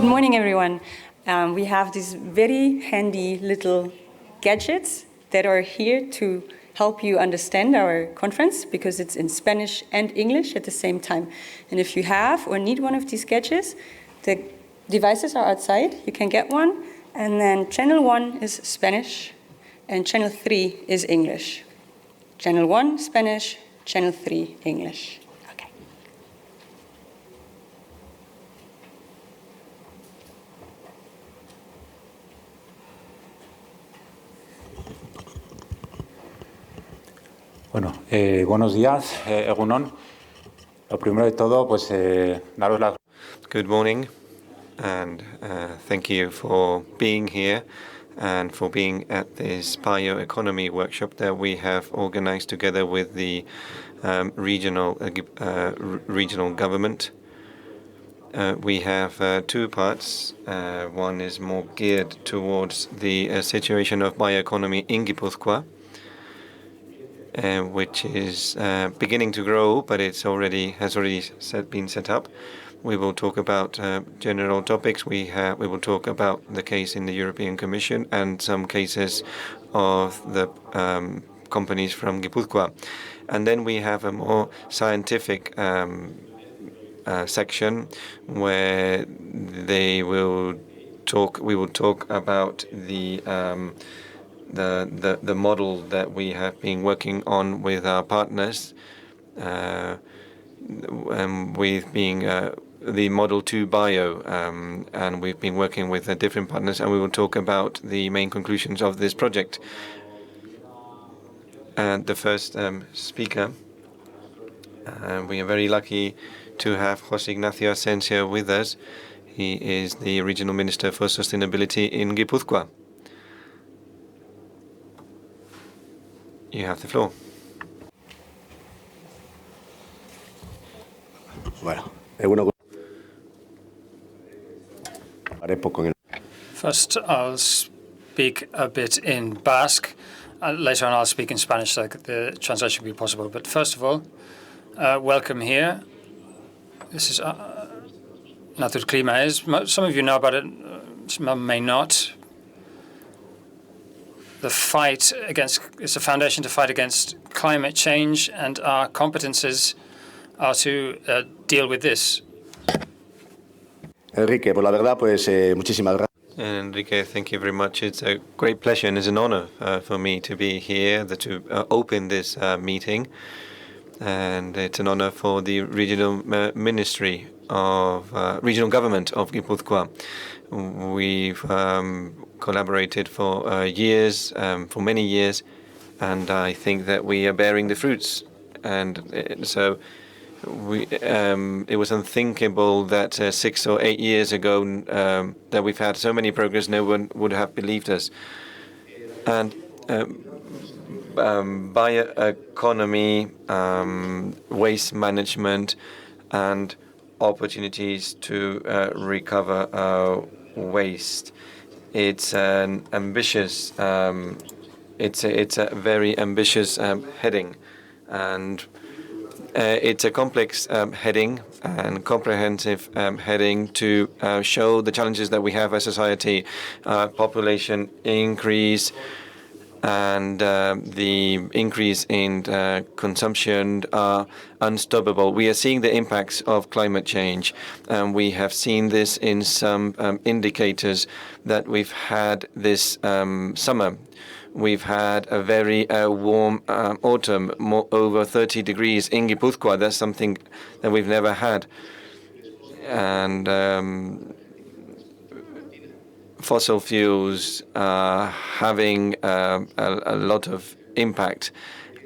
Good morning, everyone. We have these very handy little gadgets that are here to help you understand our conference because it's in Spanish and English at the same time. And if you have or need one of these gadgets, the devices are outside. You can get one. And then channel 1 is Spanish and channel 3 is English. Channel 1, Spanish, channel 3, English. Okay. Bueno, buenos días, Egunon. Lo primero de todo, pues daros las. Good morning, and thank you for being here and for being at this bioeconomy workshop that we have organized together with the regional government. We have two parts. One is more geared towards the situation of bioeconomy in Gipuzkoa, which is beginning to grow, but has already been set up. We will talk about general topics. We will talk about the case in the European Commission and some cases of the companies from Gipuzkoa. And then we have a more scientific section where we will talk about the model that we have been working on with our partners, with being the Model 2 Bio, and we've been working with different partners, and we will talk about the main conclusions of this project. And the first speaker, we are very lucky to have José Ignacio Asensio with us. He is the Regional Minister for Sustainability in Gipuzkoa. You have the floor. First, I'll speak a bit in Basque. Later on, I'll speak in Spanish, so the translation will be possible. But first of all, welcome here. This is Natur Klima is. Some of you know about it, some may not. The fight against it's a foundation to fight against climate change, and our competences are to deal with this. Enrique, por la verdad, pues muchísimas gracias. Enrique, thank you very much. It's a great pleasure and it's an honor for me to be here, to open this meeting. And it's an honor for the regional ministry of regional government of Gipuzkoa. We've collaborated for years, for many years, and I think that we are bearing the fruits. And so it was unthinkable that 6 or 8 years ago that we've had so many progress, no one would have believed us. And bioeconomy, waste management, and opportunities to recover waste. It's an ambitious, it's a very ambitious heading, and it's a complex heading and comprehensive heading to show the challenges that we have as society, population increase, and the increase in consumption are unstoppable. We are seeing the impacts of climate change, and we have seen this in some indicators that we've had this summer. We've had a very warm autumn, over 30 degrees in Gipuzkoa. That's something that we've never had. And fossil fuels are having a lot of impact,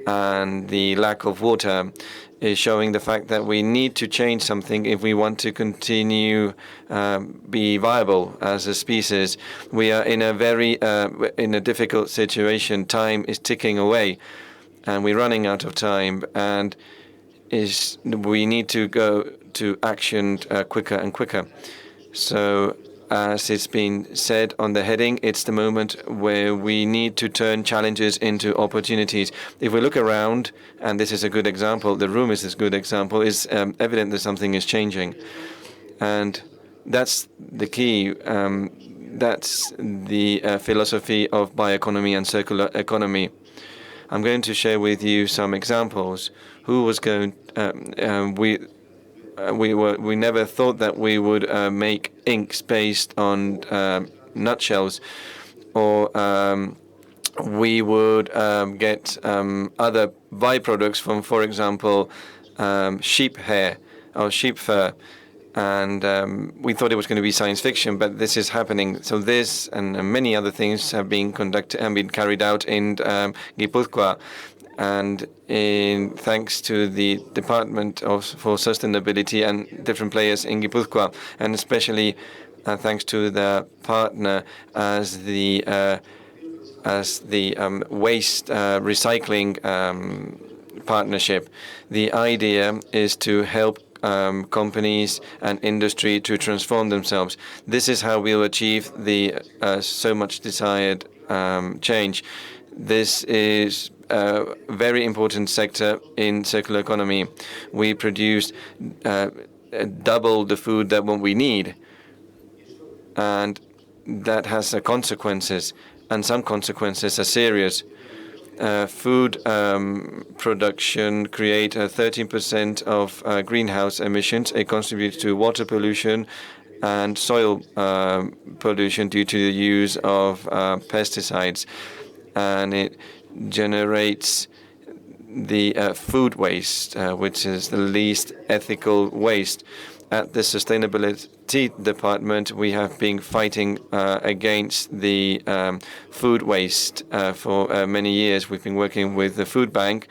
and the lack of water is showing the fact that we need to change something if we want to continue be viable as a species. We are in a very in a difficult situation. Time is ticking away, and we're running out of time, and we need to go to action quicker and quicker. So, as it's been said on the heading, it's the moment where we need to turn challenges into opportunities. If we look around, and this is a good example, the room is a good example, it's evident that something is changing. And That's the key. That's the philosophy of bioeconomy and circular economy. I'm going to share with you some examples. We never thought that we would make inks based on nutshells, or we would get other byproducts from, for example, sheep hair or sheep fur. And we thought it was going to be science fiction, but this is happening. So this and many other things have been carried out in Gipuzkoa. And thanks to the Department for Sustainability and different players in Gipuzkoa, and especially thanks to the partner as the waste recycling partnership. The idea is to help companies and industry to transform themselves. This is how we'll achieve the so much desired change. This is a very important sector in circular economy. We produce double the food that what we need, and that has consequences, and some consequences are serious. Food production create 13% of greenhouse emissions. It contributes to water pollution and soil pollution due to the use of pesticides, and it generates the food waste, which is the least ethical waste. At the Sustainability Department, we have been fighting against the food waste for many years. We've been working with the food bank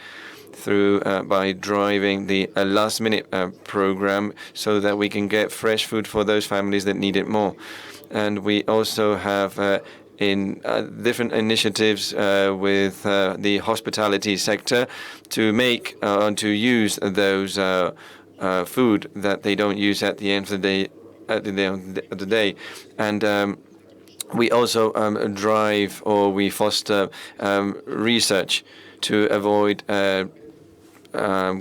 by driving the last-minute program so that we can get fresh food for those families that need it more. And we also have in different initiatives with the hospitality sector to make to use those food that they don't use at the end of the day. And we also drive, or we foster research to avoid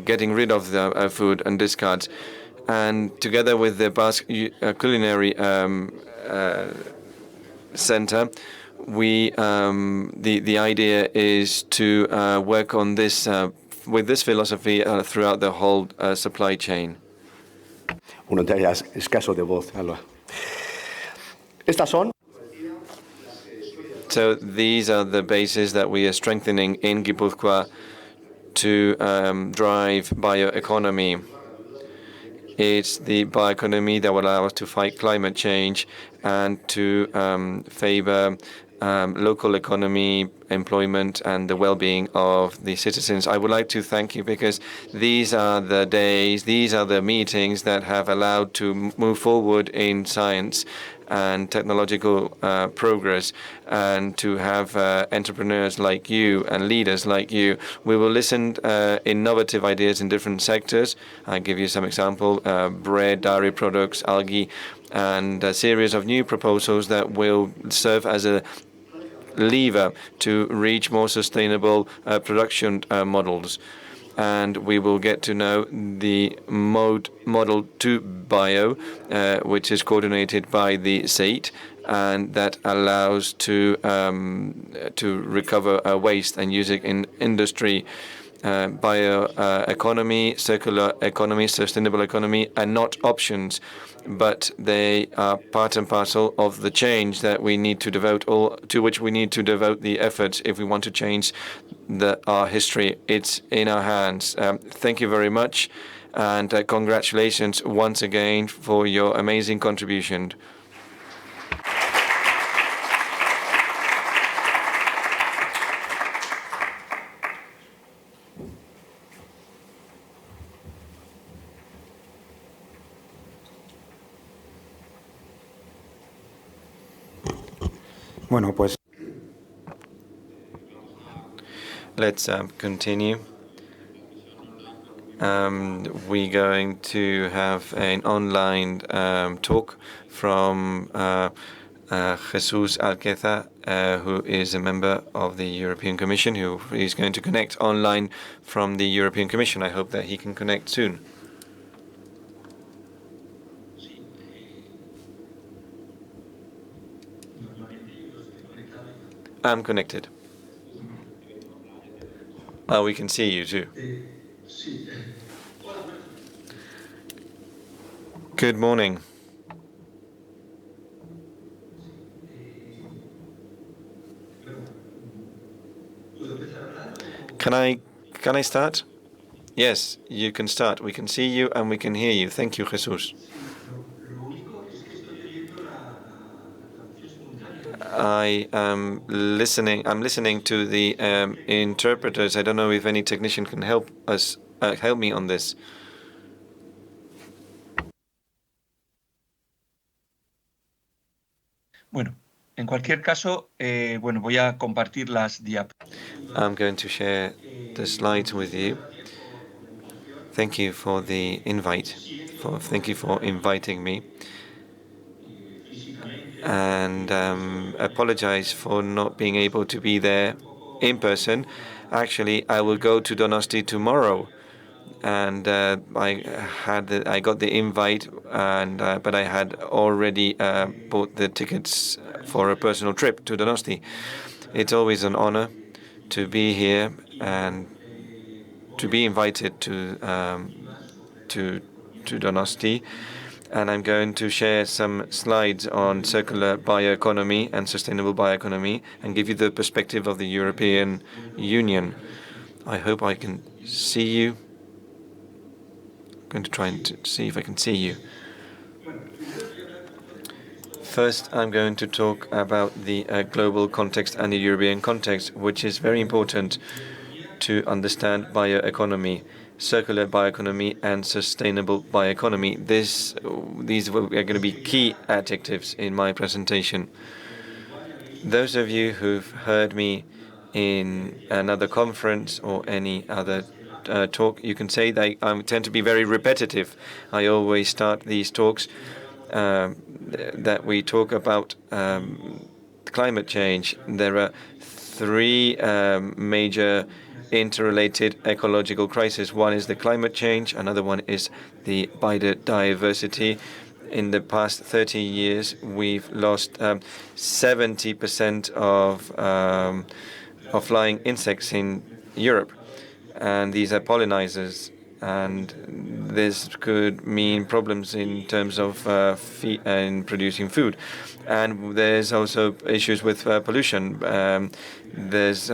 getting rid of the food and discards. And together with the Basque Culinary Center, the idea is to work on this with this philosophy throughout the whole supply chain. Uno de ellas, escaso de voz, Alba. Estas son. So these are the bases that we are strengthening in Gipuzkoa to drive bioeconomy. It's the bioeconomy that will allow us to fight climate change and to favor local economy, employment, and the well-being of the citizens. I would like to thank you because these are the days, these are the meetings that have allowed to move forward in science and technological progress, and to have entrepreneurs like you and leaders like you. We will listen innovative ideas in different sectors. I'll give you some example, bread, dairy products, algae, and a series of new proposals that will serve as a lever to reach more sustainable production models. And we will get to know the model to bio, which is coordinated by the SEIT, and that allows to recover waste and use it in industry. Bioeconomy, circular economy, sustainable economy are not options, but they are part and parcel of the change that we need to devote to which we need to devote the efforts if we want to change our history. It's in our hands. Thank you very much, and congratulations once again for your amazing contribution. Bueno, pues. Let's continue. We're going to have an online talk from Jesus Alqueza, who is a member of the European Commission, who is going to connect online from the European Commission. I hope that he can connect soon. I'm connected. We can see you too. Good morning. Can I start? Yes, you can start. We can see you and we can hear you. Thank you, Jesus. I am listening. I'm listening to the interpreters. I don't know if any technician can help us. Help me on this. Bueno, en cualquier caso, voy a compartir las diapositivas. I'm going to share the slides with you. Thank you for the invite. Thank you for inviting me. And apologize for not being able to be there in person. Actually, I will go to Donosti tomorrow, and I got the invite, and but I had already bought the tickets for a personal trip to Donosti. It's always an honor to be here and to be invited to Donosti. And I'm going to share some slides on circular bioeconomy and sustainable bioeconomy and give you the perspective of the European Union. I hope I can see you. I'm going to try and see if I can see you. First, I'm going to talk about the global context and the European context, which is very important to understand bioeconomy, circular bioeconomy, and sustainable bioeconomy. These are going to be key adjectives in my presentation. Those of you who've heard me in another conference or any other talk, you can say that I tend to be very repetitive. I always start these talks that we talk about climate change. There are three major interrelated ecological crises. One is the climate change, another one is the biodiversity. In the past 30 years, we've lost 70% of flying insects in Europe, and these are pollinizers. And this could mean problems in terms of in producing food. And there's also issues with pollution. There's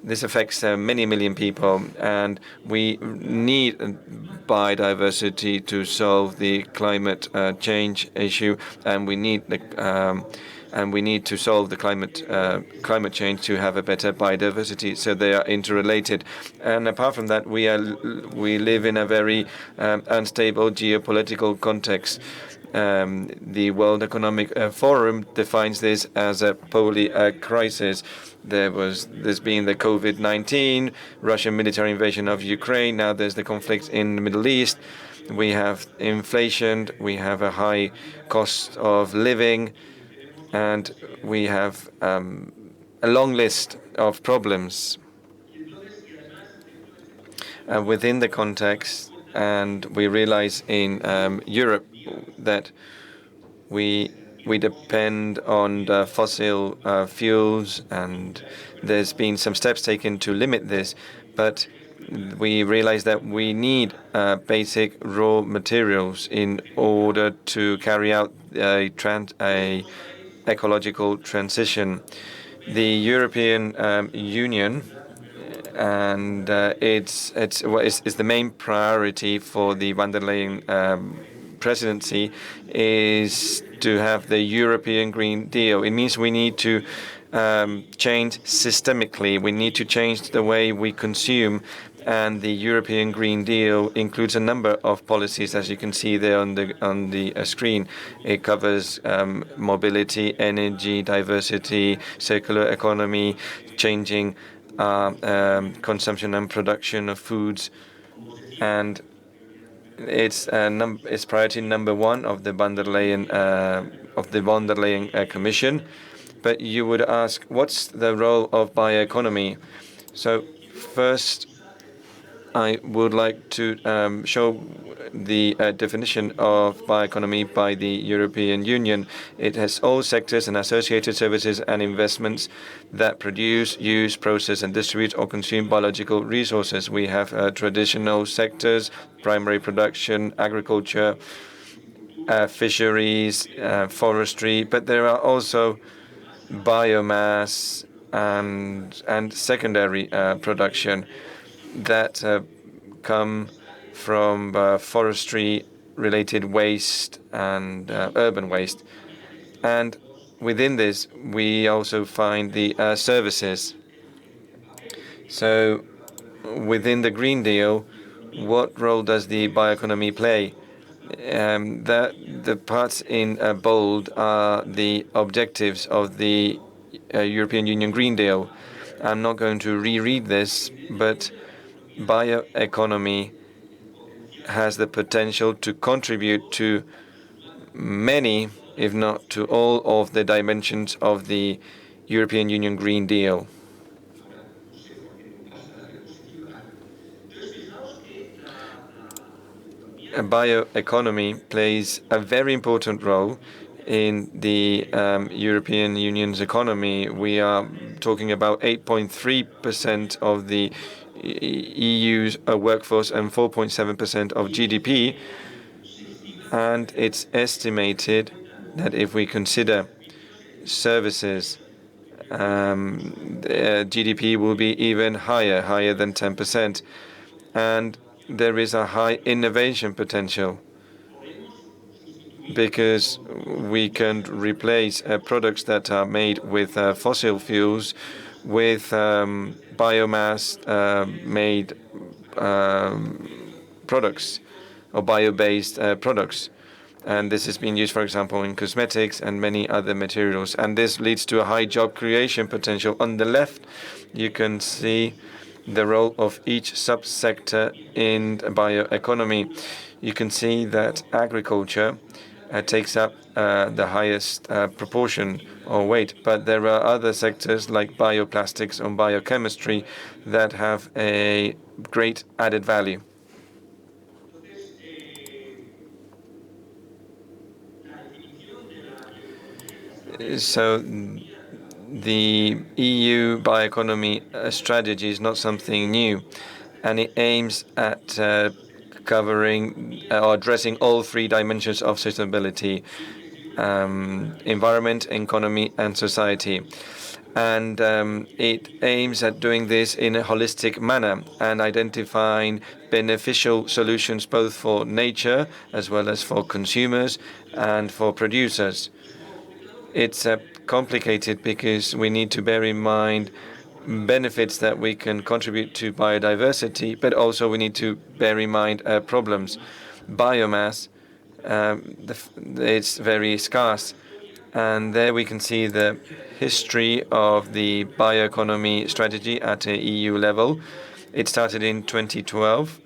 this affects many million people, and we need biodiversity to solve the climate change issue, and we need to solve the climate change to have a better biodiversity. So they are interrelated. And apart from that, we live in a very unstable geopolitical context. The World Economic Forum defines this as a crisis. There's been the COVID-19, Russian military invasion of Ukraine. Now there's the conflict in the Middle East. We have inflation. We have a high cost of living. And we have a long list of problems within the context, and we realize in Europe that we depend on the fossil fuels, and there's been some steps taken to limit this, but we realize that we need basic raw materials in order to carry out a ecological transition. The European Union, and it's the main priority for the von der Leyen presidency, is to have the European Green Deal. It means we need to change systemically. We need to change the way we consume. And the European Green Deal includes a number of policies, as you can see there on the screen. It covers mobility, energy, diversity, circular economy, changing consumption and production of foods, and it's priority number one of the von der Leyen Commission. But you would ask, what's the role of bioeconomy? So first, I would like to show the definition of bioeconomy by the European Union. It has all sectors and associated services and investments that produce, use, process, and distribute or consume biological resources. We have traditional sectors, primary production, agriculture, fisheries, forestry, but there are also biomass and secondary production that come from forestry-related waste and urban waste. And within this, we also find the services. So within the Green Deal, what role does the bioeconomy play? The parts in bold are the objectives of the European Union Green Deal. I'm not going to reread this, but bioeconomy has the potential to contribute to many, if not to all, of the dimensions of the European Union Green Deal. Bioeconomy plays a very important role in the European Union's economy. We are talking about 8.3% of the EU's workforce and 4.7% of GDP. And it's estimated that if we consider services, GDP will be even higher than 10%. And there is a high innovation potential because we can replace products that are made with fossil fuels with biomass made products or bio-based products. And this has been used, for example, in cosmetics and many other materials. And this leads to a high job creation potential. On the left, you can see the role of each subsector in bioeconomy. You can see that agriculture takes up the highest proportion or weight, but there are other sectors like bioplastics and biochemistry that have a great added value. So the EU bioeconomy strategy is not something new, and it aims at covering or addressing all three dimensions of sustainability: environment, economy, and society. And it aims at doing this in a holistic manner and identifying beneficial solutions both for nature as well as for consumers and for producers. It's complicated because we need to bear in mind benefits that we can contribute to biodiversity, but also we need to bear in mind problems. Biomass, it's very scarce. And there we can see the history of the bioeconomy strategy at a EU level. It started in 2012,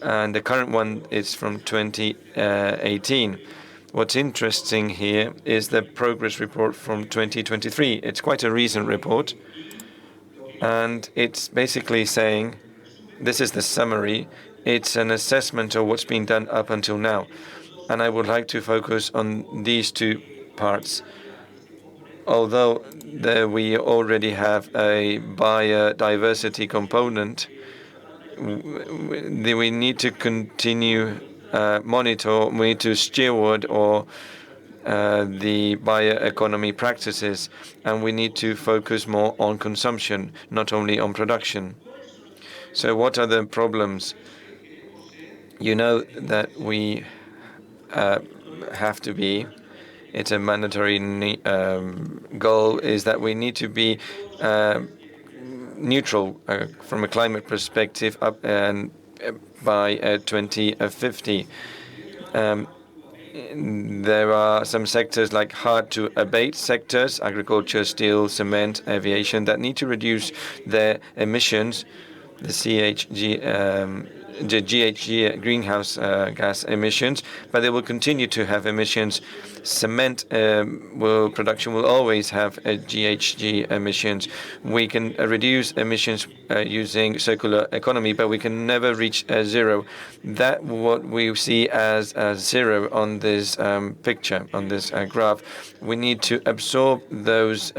and the current one is from 2018. What's interesting here is the progress report from 2023. It's quite a recent report, and it's basically saying, this is the summary, it's an assessment of what's been done up until now. And I would like to focus on these two parts. Although we already have a biodiversity component, we need to continue monitor, we need to steward the bioeconomy practices, and we need to focus more on consumption, not only on production. So what are the problems? You know that we have to be, it's a mandatory goal, is that we need to be neutral from a climate perspective up and by 2050. There are some sectors like hard-to-abate sectors, agriculture, steel, cement, aviation, that need to reduce their emissions, the CHG the GHG greenhouse gas emissions, but they will continue to have emissions. Cement production will always have GHG emissions. We can reduce emissions using circular economy, but we can never reach zero. That what we see as zero on this picture, on this graph. We need to absorb those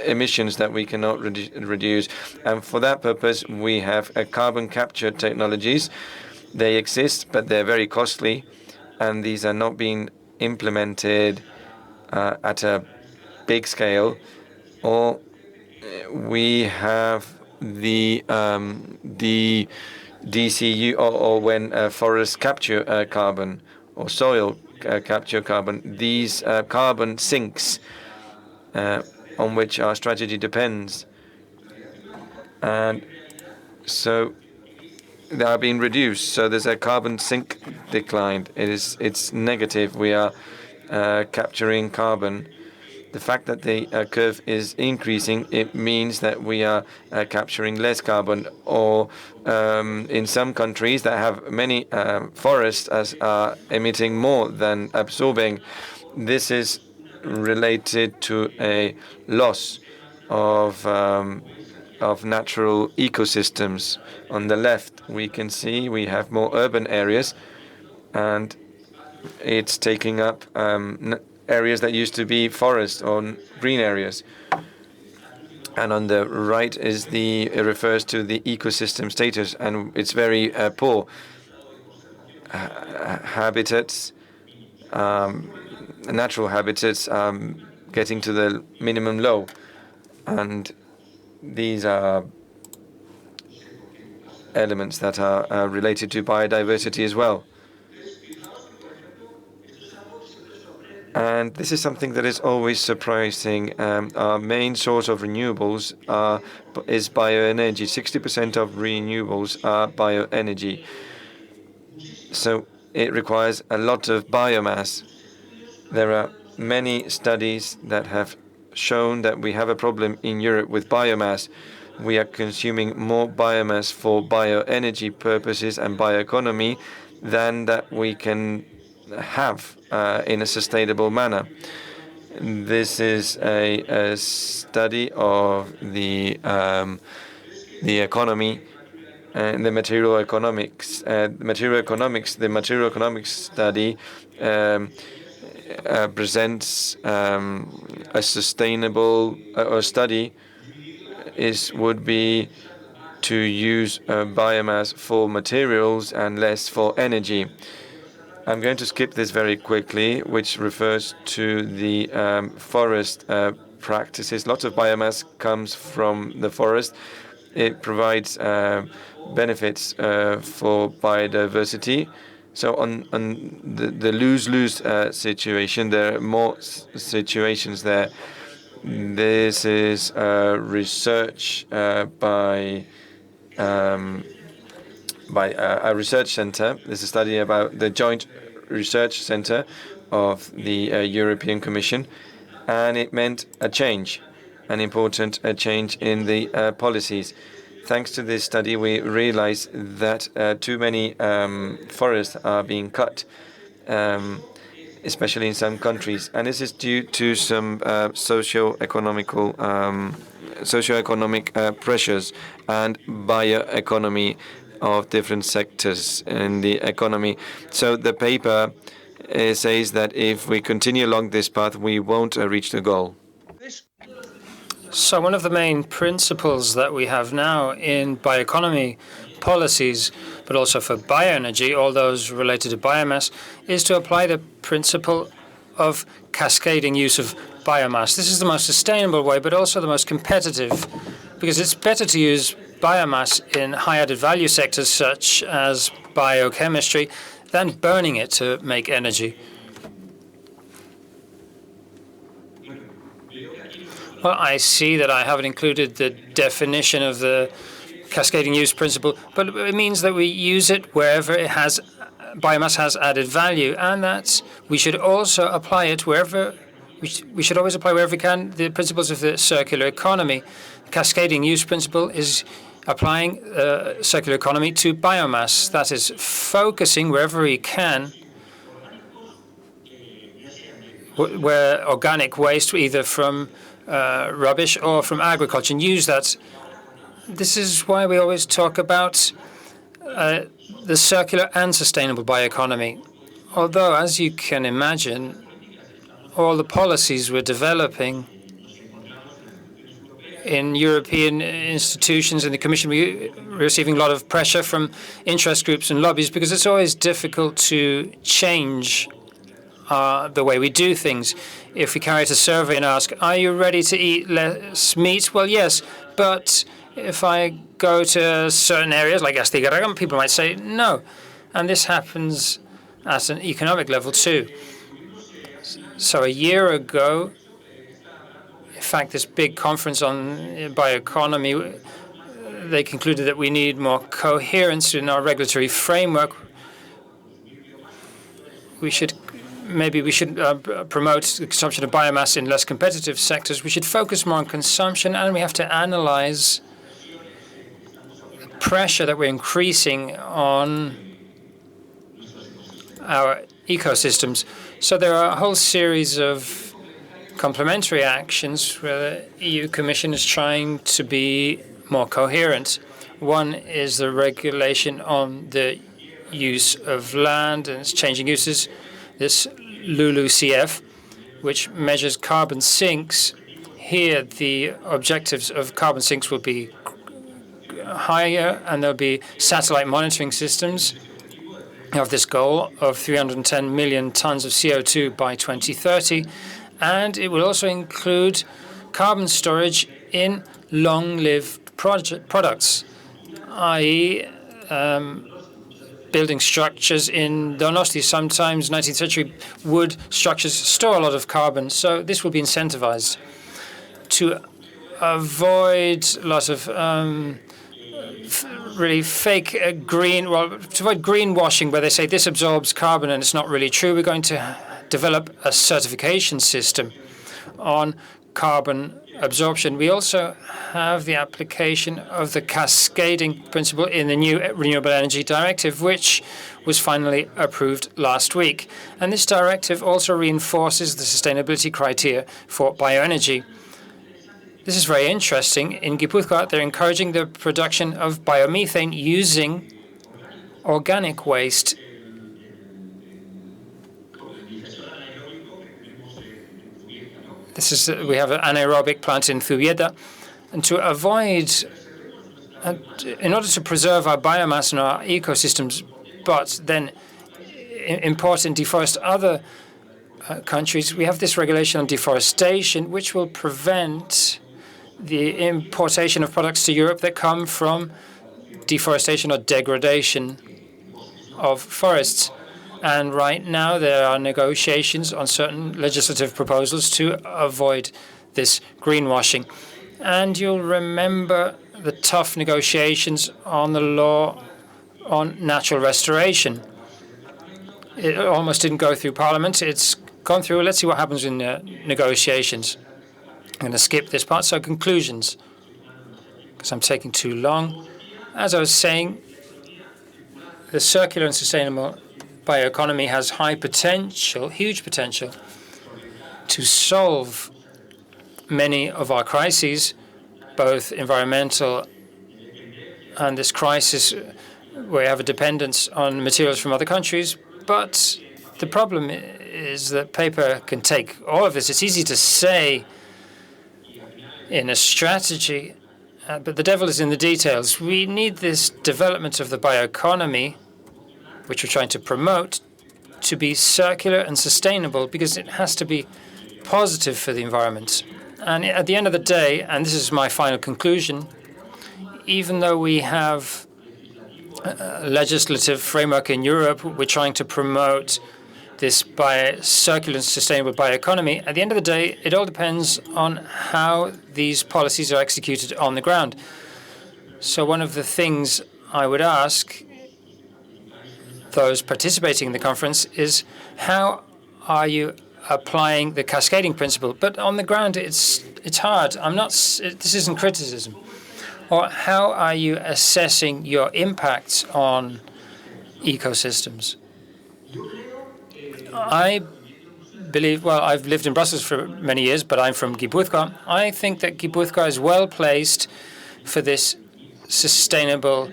emissions that we cannot reduce. And for that purpose, we have carbon capture technologies. They exist, but they're very costly, and these are not being implemented at a big scale. Or we have the DCU, or when forests capture carbon, or soil capture carbon. These carbon sinks on which our strategy depends. And so they are being reduced. So there's a carbon sink decline. It's negative. We are capturing carbon. The fact that the curve is increasing, it means that we are capturing less carbon. Or in some countries that have many forests are emitting more than absorbing. This is related to a loss of natural ecosystems. On the left, we can see we have more urban areas, and it's taking up areas that used to be forest or green areas. And on the right is it refers to the ecosystem status, and it's very poor. Habitats, natural habitats, getting to the minimum low, and these are elements that are related to biodiversity as well. And this is something that is always surprising. Our main source of renewables is bioenergy. 60% of renewables are bioenergy. So it requires a lot of biomass. There are many studies that have shown that we have a problem in Europe with biomass. We are consuming more biomass for bioenergy purposes and bioeconomy than that we can have in a sustainable manner. This is a study of the economy and the material economics. The material economics study presents a sustainable study would be to use biomass for materials and less for energy. I'm going to skip this very quickly, which refers to the forest practices. Lots of biomass comes from the forest. It provides benefits for biodiversity. So on the lose-lose situation, there are more situations there. This is research by a research center. This is a study about the Joint Research Center of the European Commission, and it meant a change, an important change in the policies. Thanks to this study, we realized that too many forests are being cut, especially in some countries, and this is due to some socio-economic pressures and bioeconomy of different sectors in the economy. So the paper says that if we continue along this path, we won't reach the goal. So one of the main principles that we have now in bioeconomy policies, but also for bioenergy, all those related to biomass, is to apply the principle of cascading use of biomass. This is the most sustainable way, but also the most competitive, because it's better to use biomass in high added value sectors such as biochemistry than burning it to make energy. Well, I see that I haven't included the definition of the cascading use principle, but it means that we use it wherever biomass has added value, and that we should also apply it wherever we should always apply wherever we can the principles of the circular economy. The cascading use principle is applying circular economy to biomass. That is, focusing wherever we can where organic waste, either from rubbish or from agriculture, and use that. This is why we always talk about the circular and sustainable bioeconomy. Although, as you can imagine, all the policies we're developing in European institutions and the Commission, we're receiving a lot of pressure from interest groups and lobbies because it's always difficult to change the way we do things. If we carry out a survey and ask, are you ready to eat less meat? Well, yes, but if I go to certain areas like Cascading, people might say no. And this happens at an economic level too. So a year ago, in fact, this big conference on bioeconomy, they concluded that we need more coherence in our regulatory framework. Maybe we should promote the consumption of biomass in less competitive sectors. We should focus more on consumption, and we have to analyze the pressure that we're increasing on our ecosystems. So there are a whole series of complementary actions where the EU Commission is trying to be more coherent. One is the regulation on the use of land and its changing uses, this LULUCF, which measures carbon sinks. Here, the objectives of carbon sinks will be higher, and there'll be satellite monitoring systems of this goal of 310 million tons of CO2 by 2030. And it will also include carbon storage in long-lived products, i.e. building structures in Donosti. Sometimes 19th century wood structures store a lot of carbon, so this will be incentivized to avoid a lot of really fake to avoid greenwashing where they say this absorbs carbon and it's not really true. We're going to develop a certification system on carbon absorption. We also have the application of the cascading principle in the new Renewable Energy Directive, which was finally approved last week. And this directive also reinforces the sustainability criteria for bioenergy. This is very interesting. In Gipuzkoa, they're encouraging the production of biomethane using organic waste. We have an anaerobic plant in Zubieta, and to avoid, in order to preserve our biomass and our ecosystems, but then import and deforest other countries, we have this regulation on deforestation, which will prevent the importation of products to Europe that come from deforestation or degradation of forests. And right now there are negotiations on certain legislative proposals to avoid this greenwashing. And you'll remember the tough negotiations on the law on natural restoration. It almost didn't go through Parliament. It's gone through. Let's see what happens in negotiations. I'm going to skip this part. So conclusions, because I'm taking too long. As I was saying, the circular and sustainable bioeconomy has high potential, huge potential, to solve many of our crises, both environmental and this crisis where we have a dependence on materials from other countries. But the problem is that paper can take all of this. It's easy to say in a strategy, but the devil is in the details. We need this development of the bioeconomy, which we're trying to promote, to be circular and sustainable, because it has to be positive for the environment. And at the end of the day, and this is my final conclusion, even though we have a legislative framework in Europe, we're trying to promote this circular and sustainable bioeconomy. At the end of the day, it all depends on how these policies are executed on the ground. So one of the things I would ask those participating in the conference is, how are you applying the cascading principle? But on the ground, it's hard. This isn't criticism. Or how are you assessing your impacts on ecosystems? I believe, well, I've lived in Brussels for many years, but I'm from Gipuzkoa. I think that Gipuzkoa is well placed for this sustainable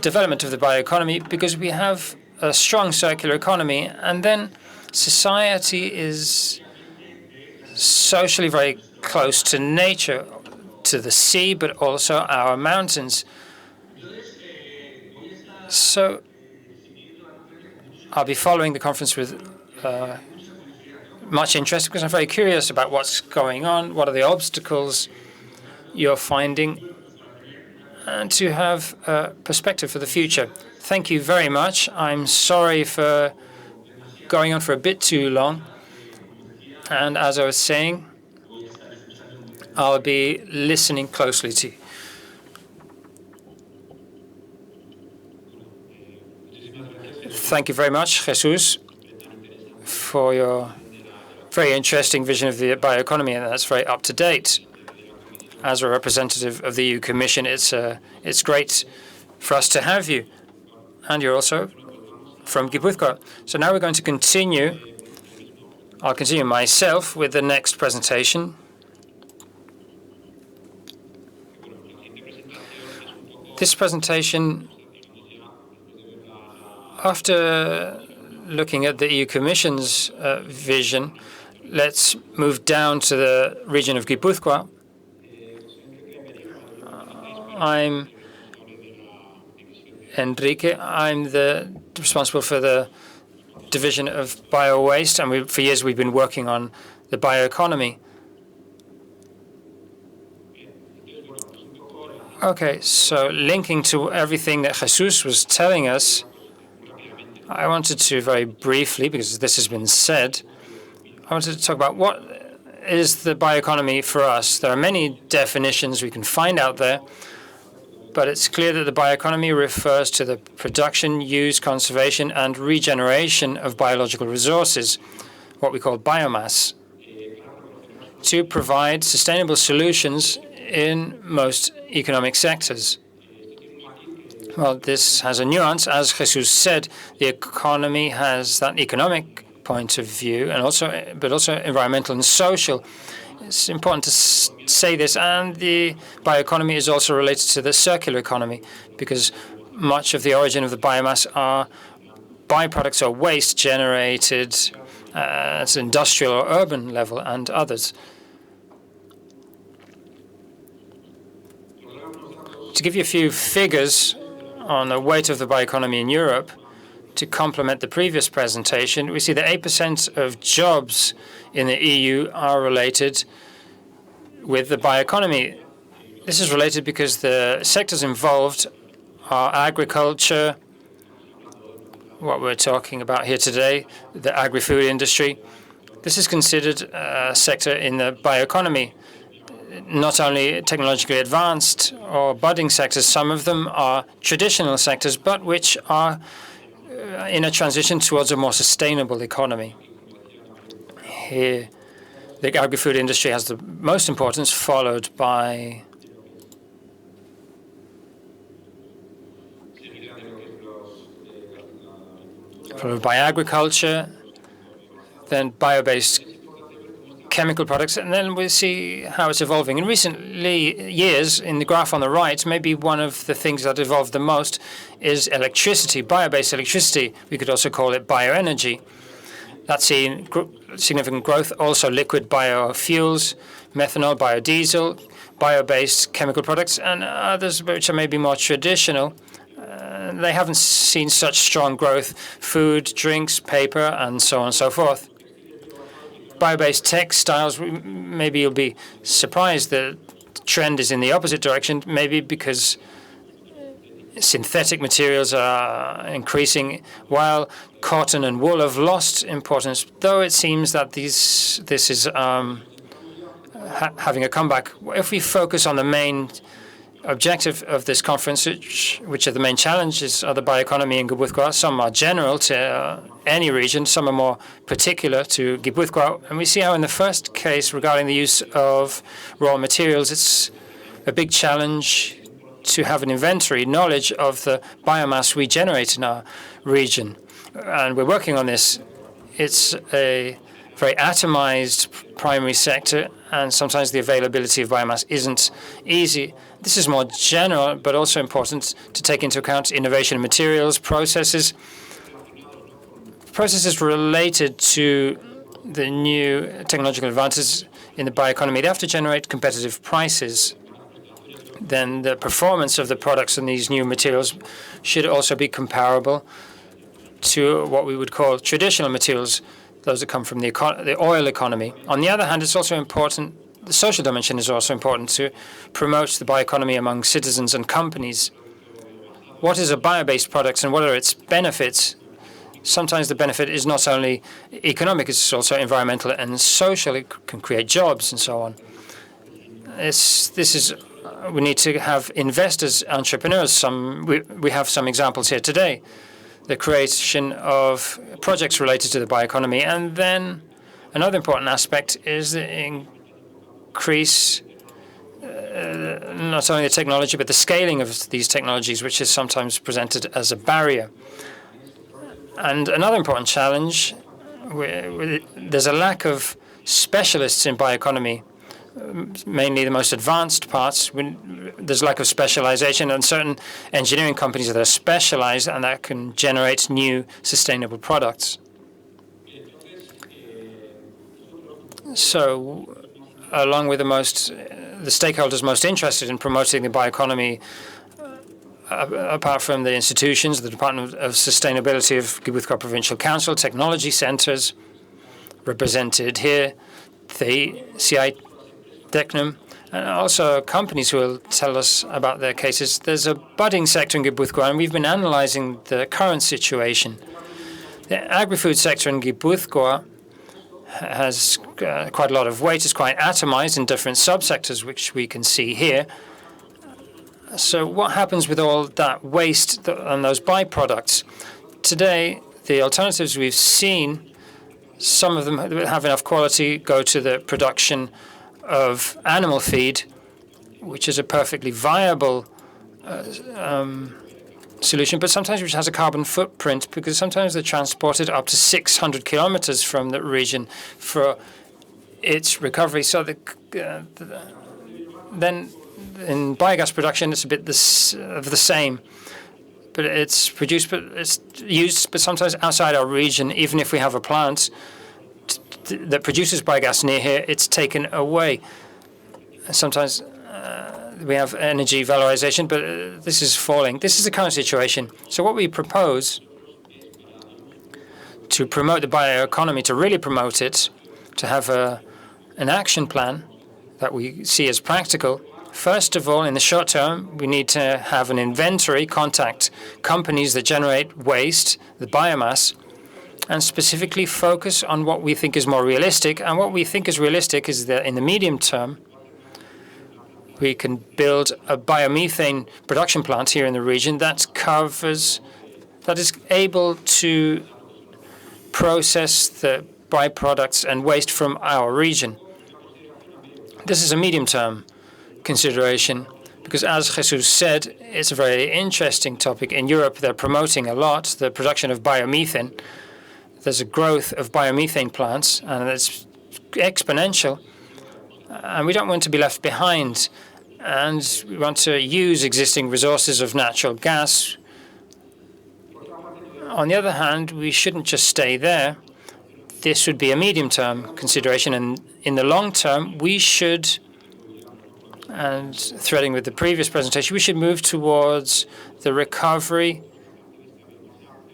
development of the bioeconomy because we have a strong circular economy, and then society is socially very close to nature, to the sea, but also our mountains. So I'll be following the conference with much interest because I'm very curious about what's going on, what are the obstacles you're finding, and to have a perspective for the future. Thank you very much. I'm sorry for going on for a bit too long. And as I was saying, I'll be listening closely to you. Thank you very much, Jesus, for your very interesting vision of the bioeconomy, and that's very up to date. As a representative of the EU Commission, it's great for us to have you, and you're also from Gipuzkoa. So now we're going to continue. I'll continue myself with the next presentation. This presentation, after looking at the EU Commission's vision, let's move down to the region of Gipuzkoa. I'm Enrique. I'm responsible for the division of bio-waste, and for years we've been working on the bioeconomy. Okay, so linking to everything that Jesus was telling us, I wanted to very briefly, because this has been said, I wanted to talk about what is the bioeconomy for us. There are many definitions we can find out there, but it's clear that the bioeconomy refers to the production, use, conservation, and regeneration of biological resources, what we call biomass, to provide sustainable solutions in most economic sectors. Well, this has a nuance. As Jesus said, the economy has that economic point of view, but also environmental and social. It's important to say this, and the bioeconomy is also related to the circular economy because much of the origin of the biomass are byproducts or waste generated at industrial or urban level and others. To give you a few figures on the weight of the bioeconomy in Europe, to complement the previous presentation, we see that 8% of jobs in the EU are related with the bioeconomy. This is related because the sectors involved are agriculture, what we're talking about here today, the agri-food industry. This is considered a sector in the bioeconomy. Not only technologically advanced or budding sectors, some of them are traditional sectors, but which are in a transition towards a more sustainable economy. Here, the agri-food industry has the most importance, followed by agriculture, then bio-based chemical products, and then we see how it's evolving. In recent years, in the graph on the right, maybe one of the things that evolved the most is electricity, bio-based electricity. We could also call it bioenergy. That's seen significant growth. Also liquid biofuels, methanol, biodiesel, bio-based chemical products, and others which are maybe more traditional. They haven't seen such strong growth. Food, drinks, paper, and so on and so forth. Bio-based textiles, maybe you'll be surprised the trend is in the opposite direction, maybe because synthetic materials are increasing while cotton and wool have lost importance, though it seems that this is having a comeback. If we focus on the main objective of this conference, which are the main challenges of the bioeconomy in Gipuzkoa, some are general to any region, some are more particular to Gipuzkoa. And we see how in the first case regarding the use of raw materials, it's a big challenge to have an inventory knowledge of the biomass we generate in our region. And we're working on this. It's a very atomized primary sector, and sometimes the availability of biomass isn't easy. This is more general, but also important to take into account innovation in materials, processes related to the new technological advances in the bioeconomy. They have to generate competitive prices. Then the performance of the products in these new materials should also be comparable to what we would call traditional materials, those that come from the oil economy. On the other hand, it's also important, the social dimension is also important to promote the bioeconomy among citizens and companies. What is a bio-based product and what are its benefits? Sometimes the benefit is not only economic, it's also environmental and social. It can create jobs and so on. We need to have investors, entrepreneurs. We have some examples here today. The creation of projects related to the bioeconomy. And then another important aspect is the increase not only the technology, but the scaling of these technologies, which is sometimes presented as a barrier. And another important challenge, there's a lack of specialists in bioeconomy, mainly the most advanced parts. There's lack of specialization, and certain engineering companies that are specialized and that can generate new sustainable products. So, along with the stakeholders most interested in promoting the bioeconomy, apart from the institutions, the Department of Sustainability of Gipuzkoa Provincial Council, technology centers represented here, the CI Decnum, and also companies who will tell us about their cases. There's a budding sector in Gipuzkoa, and we've been analyzing the current situation. The agri-food sector in Gipuzkoa has quite a lot of weight. It's quite atomized in different subsectors, which we can see here. So what happens with all that waste and those byproducts? Today, the alternatives we've seen, some of them have enough quality, go to the production of animal feed, which is a perfectly viable solution, but sometimes which has a carbon footprint because sometimes they're transported up to 600 kilometers from the region for its recovery. So then in biogas production, it's a bit of the same, but it's produced, but it's used, but sometimes outside our region, even if we have a plant that produces biogas near here, it's taken away. Sometimes we have energy valorization, but this is falling. This is the current situation. So what we propose to promote the bioeconomy, to really promote it, to have an action plan that we see as practical. First of all, in the short term, we need to have an inventory, contact companies that generate waste, the biomass, and specifically focus on what we think is more realistic. And what we think is realistic is that in the medium term, we can build a biomethane production plant here in the region that is able to process the byproducts and waste from our region. This is a medium-term consideration because, as Jesus said, it's a very interesting topic. In Europe, they're promoting a lot the production of biomethane. There's a growth of biomethane plants, and it's exponential. And we don't want to be left behind. And we want to use existing resources of natural gas. On the other hand, we shouldn't just stay there. This would be a medium-term consideration. And in the long term, we should, and threading with the previous presentation, we should move towards the recovery,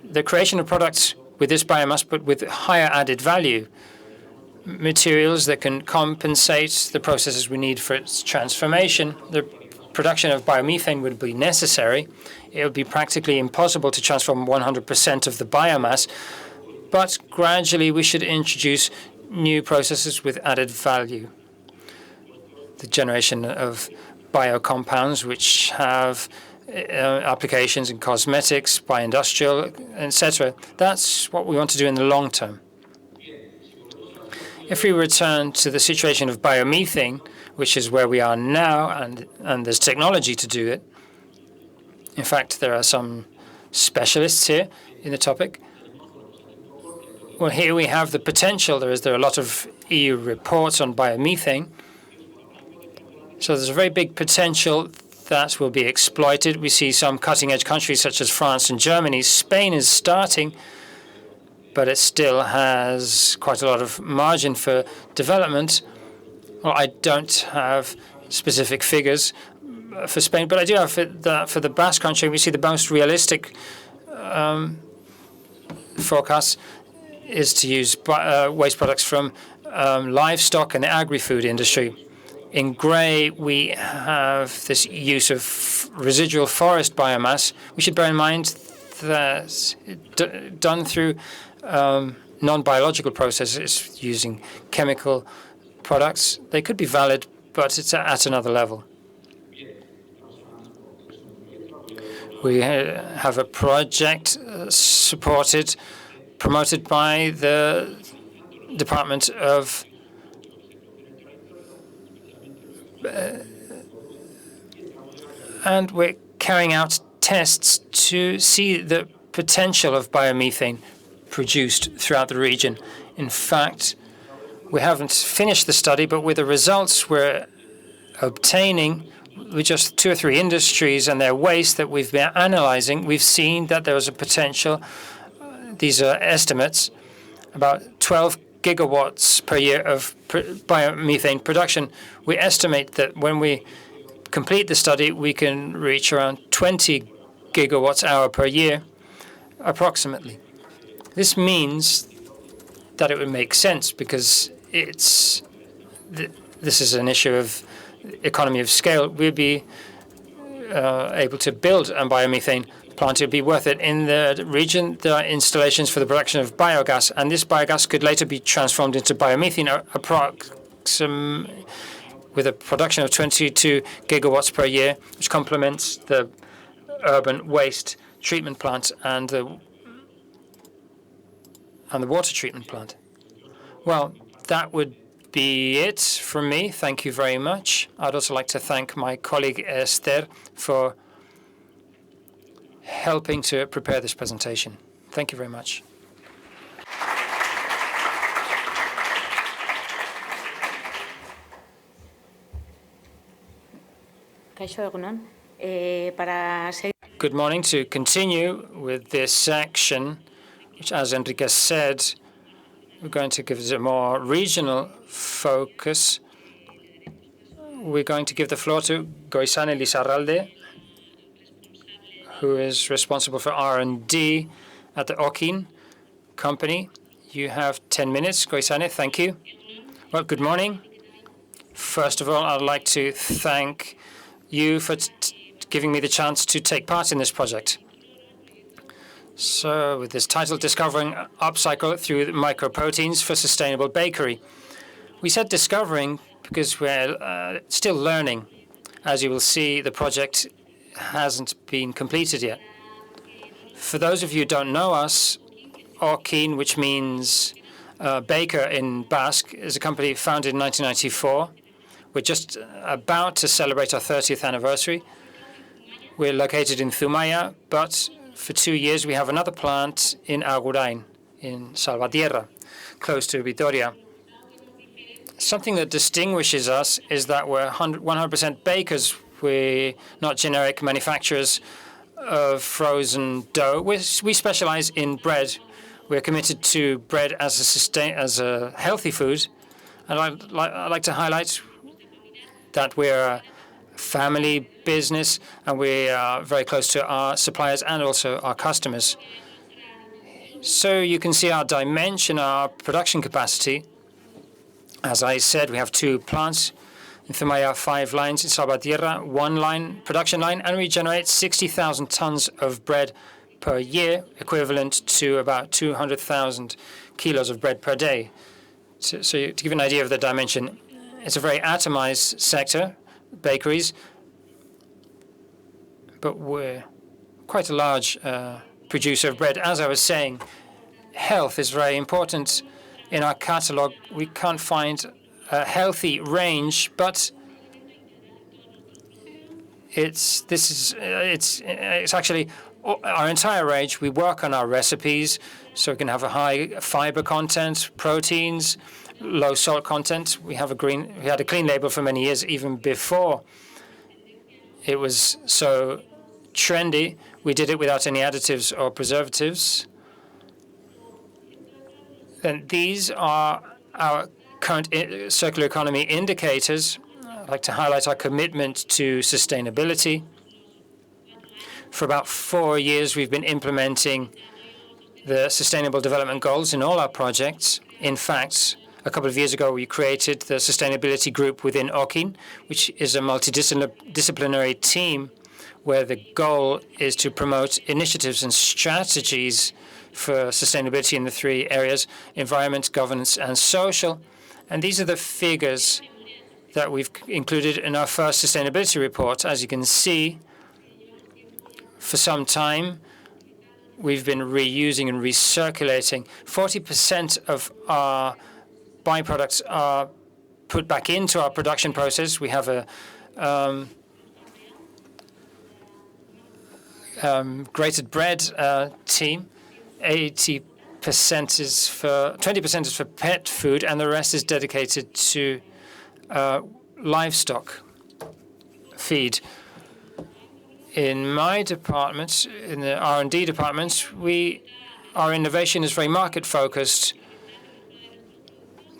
the creation of products with this biomass, but with higher added value, materials that can compensate the processes we need for its transformation. The production of biomethane would be necessary. It would be practically impossible to transform 100% of the biomass, but gradually we should introduce new processes with added value. The generation of biocompounds, which have applications in cosmetics, bioindustrial, etc. That's what we want to do in the long term. If we return to the situation of biomethane, which is where we are now, and there's technology to do it. In fact, there are some specialists here in the topic. Well, here we have the potential. There are a lot of EU reports on biomethane. So there's a very big potential that will be exploited. We see some cutting-edge countries such as France and Germany. Spain is starting, but it still has quite a lot of margin for development. Well, I don't have specific figures for Spain, but I do have for the Basque Country. We see the most realistic forecast is to use waste products from livestock and the agri-food industry. In grey, we have this use of residual forest biomass. We should bear in mind that done through non-biological processes using chemical products. They could be valid, but it's at another level. We have a project promoted by the Department of and we're carrying out tests to see the potential of biomethane produced throughout the region. In fact, we haven't finished the study, but with the results we're obtaining with just 2 or 3 industries and their waste that we've been analyzing, we've seen that there was a potential. These are estimates, about 12 gigawatts per year of biomethane production. We estimate that when we complete the study, we can reach around 20 gigawatts hour per year, approximately. This means that it would make sense because this is an issue of economy of scale. We'd be able to build a biomethane plant. It would be worth it. In the region, there are installations for the production of biogas, and this biogas could later be transformed into biomethane, with a production of 22 gigawatts per year, which complements the urban waste treatment plant and the water treatment plant. Well, that would be it from me. Thank you very much. I'd also like to thank my colleague Esther for helping to prepare this presentation. Thank you very much. Good morning. To continue with this section, which, as Enrique said, we're going to give it a more regional focus. We're going to give the floor to Goizane Lizarralde, who is responsible for R&D at the Okin company. You have 10 minutes, Goizane. Thank you. Well, good morning. First of all, I'd like to thank you for giving me the chance to take part in this project. So, with this title, Discovering Upcycle Through Microproteins for Sustainable Bakery. We said discovering because we're still learning. As you will see, the project hasn't been completed yet. For those of you who don't know us, Okin, which means baker in Basque, is a company founded in 1994. We're just about to celebrate our 30th anniversary. We're located in Zumaia, but for 2 years we have another plant in Agurain, in Salvatierra, close to Vitoria. Something that distinguishes us is that we're 100% bakers. We're not generic manufacturers of frozen dough. We specialize in bread. We're committed to bread as a healthy food. And I'd like to highlight that we're a family business and we are very close to our suppliers and also our customers. So you can see our dimension, our production capacity. As I said, we have 2 plants. In Zumaia, 5 lines. In Salvatierra, 1 line, production line, and we generate 60,000 tons of bread per year, equivalent to about 200,000 kilos of bread per day. So to give you an idea of the dimension, it's a very atomized sector, bakeries, but we're quite a large producer of bread. As I was saying, health is very important. In our catalog, we can't find a healthy range, but It's actually our entire range. We work on our recipes so we can have a high fiber content, proteins, low salt content. We had a clean label for many years, even before it was so trendy. We did it without any additives or preservatives. And these are our current circular economy indicators. I'd like to highlight our commitment to sustainability. For about 4 years, we've been implementing the Sustainable Development Goals in all our projects. In fact, a couple of years ago, we created the Sustainability Group within OCIN, which is a multidisciplinary team where the goal is to promote initiatives and strategies for sustainability in the 3 areas: environment, governance, and social. And these are the figures that we've included in our first sustainability report. As you can see, for some time, we've been reusing and recirculating. 40% of our byproducts are put back into our production process. We have a grated bread team. 20% is for pet food, and the rest is dedicated to livestock feed. In my department, in the R&D department, our innovation is very market-focused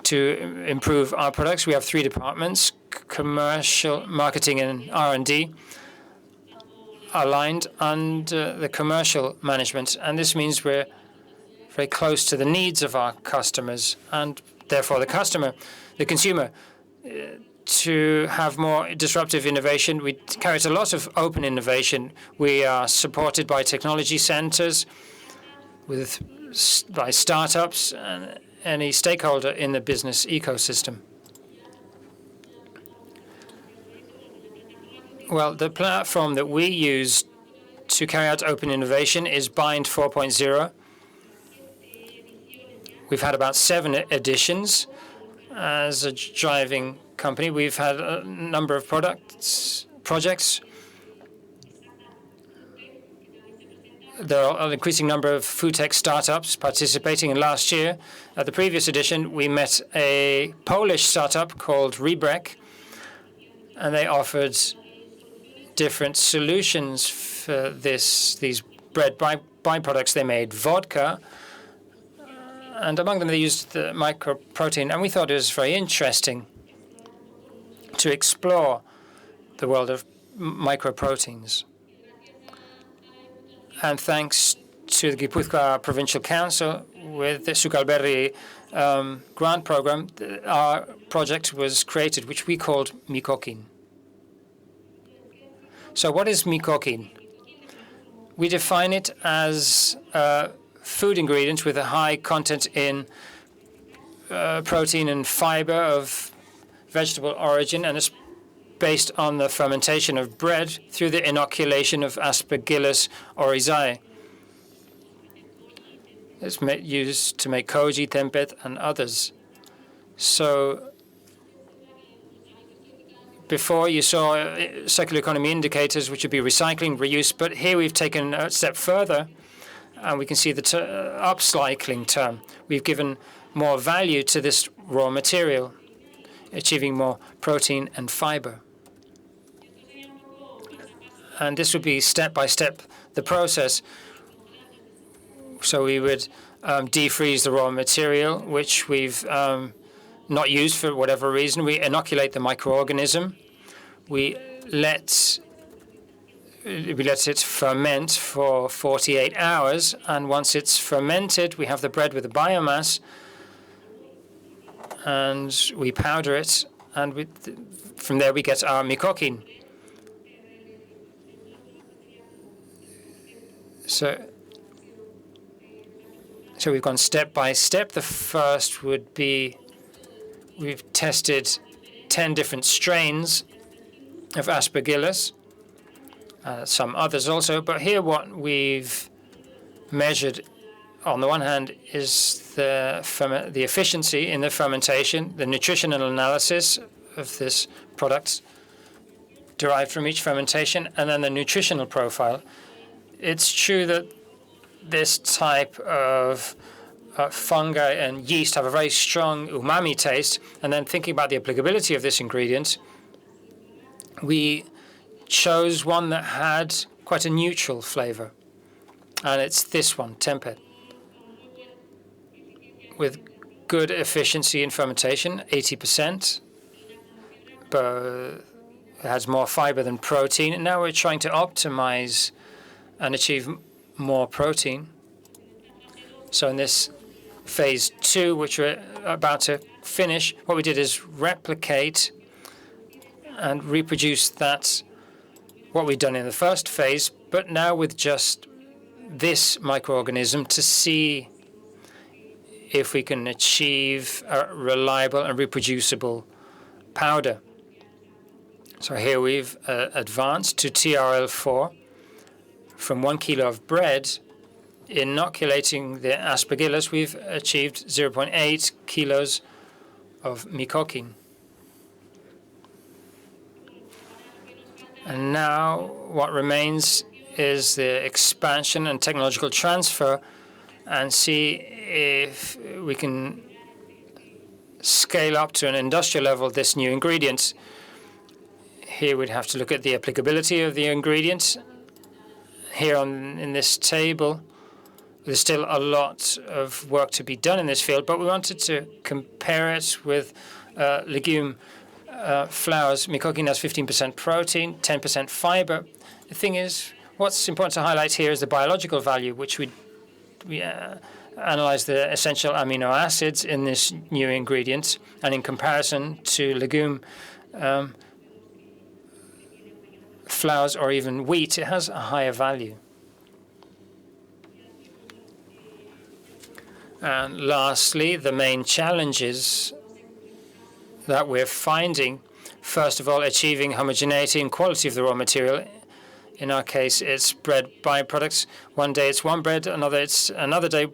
to improve our products. We have 3 departments: commercial, marketing, and R&D, aligned under the commercial management. And this means we're very close to the needs of our customers and therefore the consumer. To have more disruptive innovation, we carry out a lot of open innovation. We are supported by technology centers, by startups and any stakeholder in the business ecosystem. Well, the platform that we use to carry out open innovation is Bind 4.0. We've had about 7 editions. As a driving company, we've had a number of projects. There are an increasing number of food tech startups participating. And last year, at the previous edition, we met a Polish startup called Rebrek, and they offered different solutions for these bread byproducts. They made vodka, and among them they used the mycoprotein, and we thought it was very interesting to explore the world of microproteins. And thanks to the Gipuzkoa Provincial Council with the Sukalberry grant program, our project was created, which we called mycoprotein. So what is mycoprotein? We define it as food ingredients with a high content in protein and fiber of vegetable origin, and it's based on the fermentation of bread through the inoculation of Aspergillus oryzae. It's used to make koji, tempeh, and others. So before you saw circular economy indicators, which would be recycling, reuse, but here we've taken a step further, and we can see the upcycling term. We've given more value to this raw material, achieving more protein and fiber. And this would be step by step the process. So we would defreeze the raw material, which we've not used for whatever reason. We inoculate the microorganism. We let it ferment for 48 hours, and once it's fermented, we have the bread with the biomass, and we powder it, and from there we get our mycoprotein. So we've gone step by step. The first would be we've tested 10 different strains of Aspergillus, some others also. But here what we've measured, on the one hand, is the efficiency in the fermentation, the nutritional analysis of this product. derived from each fermentation, and then the nutritional profile. It's true that this type of fungi and yeast have a very strong umami taste, and then thinking about the applicability of this ingredient, we chose one that had quite a neutral flavor, and it's this one, tempeh, with good efficiency in fermentation, 80%, but it has more fiber than protein. And now we're trying to optimize and achieve more protein. So in this phase 2, which we're about to finish, what we did is replicate and reproduce that, what we've done in the first phase, but now with just this microorganism to see if we can achieve a reliable and reproducible powder. So here we've advanced to TRL4 from 1 kilo of bread. Inoculating the aspergillus, we've achieved 0.8 kilos of mycoprotein. And now what remains is the expansion and technological transfer, and see if we can scale up to an industrial level this new ingredient. Here we'd have to look at the applicability of the ingredients. Here in this table, there's still a lot of work to be done in this field, but we wanted to compare it with legume flours. Mycoprotein has 15% protein, 10% fiber. The thing is, what's important to highlight here is the biological value, which we analyze the essential amino acids in this new ingredient, and in comparison to legume flours or even wheat, it has a higher value. And lastly, the main challenges that we're finding, first of all, achieving homogeneity and quality of the raw material. In our case, it's bread byproducts. One day it's one bread, another it's another day.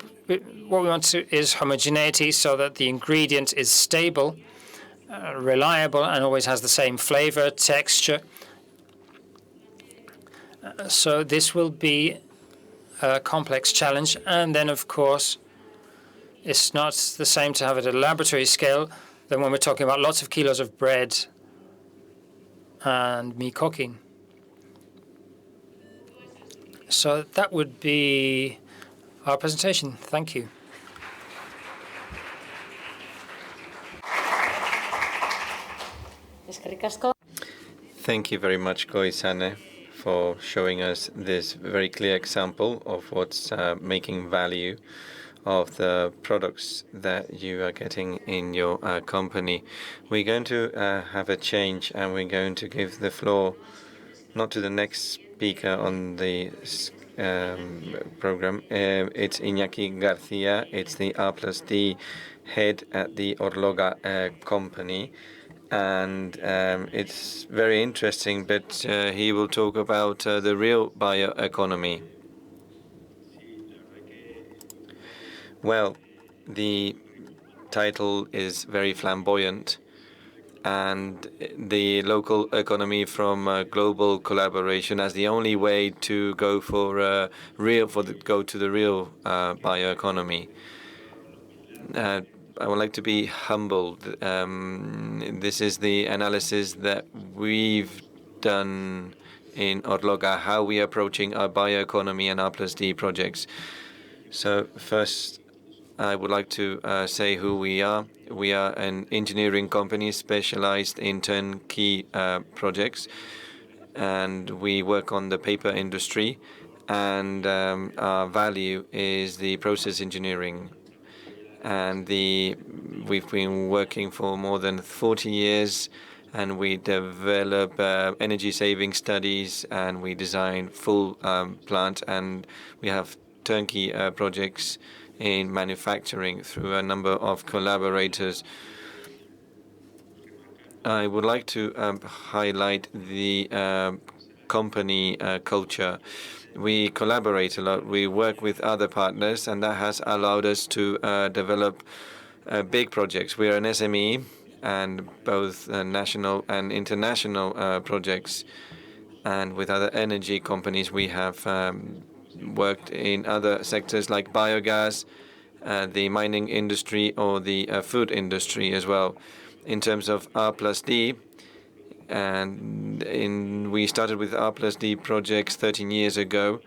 What we want to is homogeneity so that the ingredient is stable, reliable, and always has the same flavor, texture. So this will be a complex challenge. And then, of course, it's not the same to have it at a laboratory scale than when we're talking about lots of kilos of bread and mycoprotein. So that would be our presentation. Thank you. Thank you very much, Goizane, for showing us this very clear example of what's making value of the products that you are getting in your company. We're going to have a change, and we're going to give the floor not to the next speaker on the program. It's Iñaki Garcia. It's the R+D head at the Orloga company. And it's very interesting, but he will talk about the real bioeconomy. Well, the title is very flamboyant, and the local economy from global collaboration as the only way to go for go to the real bioeconomy. I would like to be humbled. This is the analysis that we've done in Orloga, how we are approaching our bioeconomy and R+D projects. So first, I would like to say who we are. We are an engineering company specialized in turnkey projects, and we work on the paper industry, and our value is the process engineering. And we've been working for more than 40 years, and we develop energy-saving studies, and we design full plant, and we have turnkey projects in manufacturing through a number of collaborators. I would like to highlight the company culture. We collaborate a lot. We work with other partners, and that has allowed us to develop big projects. We are an SME, and both national and international projects. And with other energy companies, we have worked in other sectors like biogas, the mining industry, or the food industry as well. In terms of R+D, we started with R+D projects 13 years ago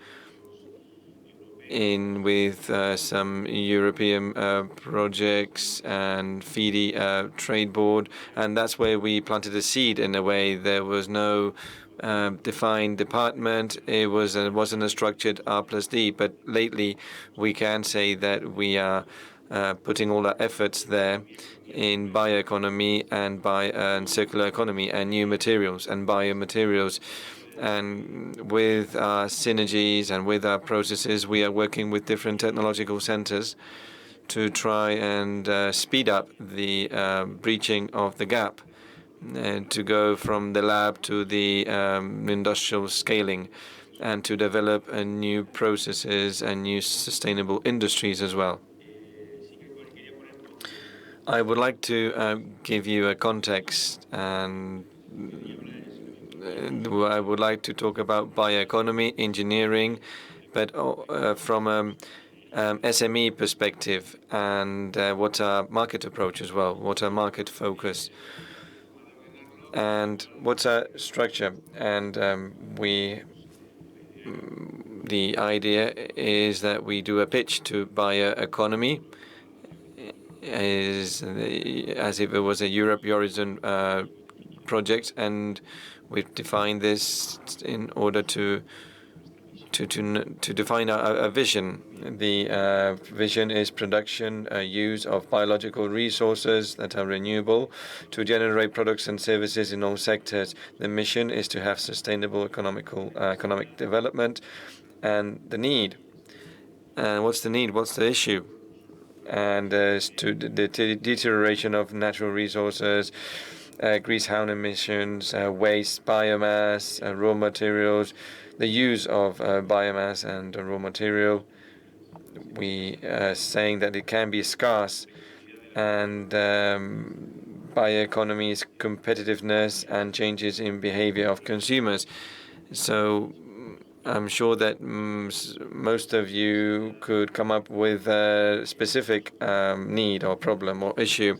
with some European projects and FIDI trade board, and that's where we planted a seed in a way. There was no defined department. It wasn't a structured R+D, but lately we can say that we are putting all our efforts there in bioeconomy and circular economy and new materials and biomaterials. And with our synergies and with our processes, we are working with different technological centers to try and speed up the breaching of the gap, to go from the lab to the industrial scaling, and to develop new processes and new sustainable industries as well. I would like to give you a context, and I would like to talk about bioeconomy, engineering, but from an SME perspective, and what's our market approach as well, what's our market focus, and what's our structure. And the idea is that we do a pitch to bioeconomy as if it was a Europe Horizon project, and we've defined this in order to define a vision. The vision is production, use of biological resources that are renewable to generate products and services in all sectors. The mission is to have sustainable economic development, and the need. And what's the need? What's the issue? And as to the deterioration of natural resources, greenhouse emissions, waste, biomass, raw materials, the use of biomass and raw material. We are saying that it can be scarce, and bioeconomy's competitiveness and changes in behavior of consumers. So I'm sure that most of you could come up with a specific need or problem or issue.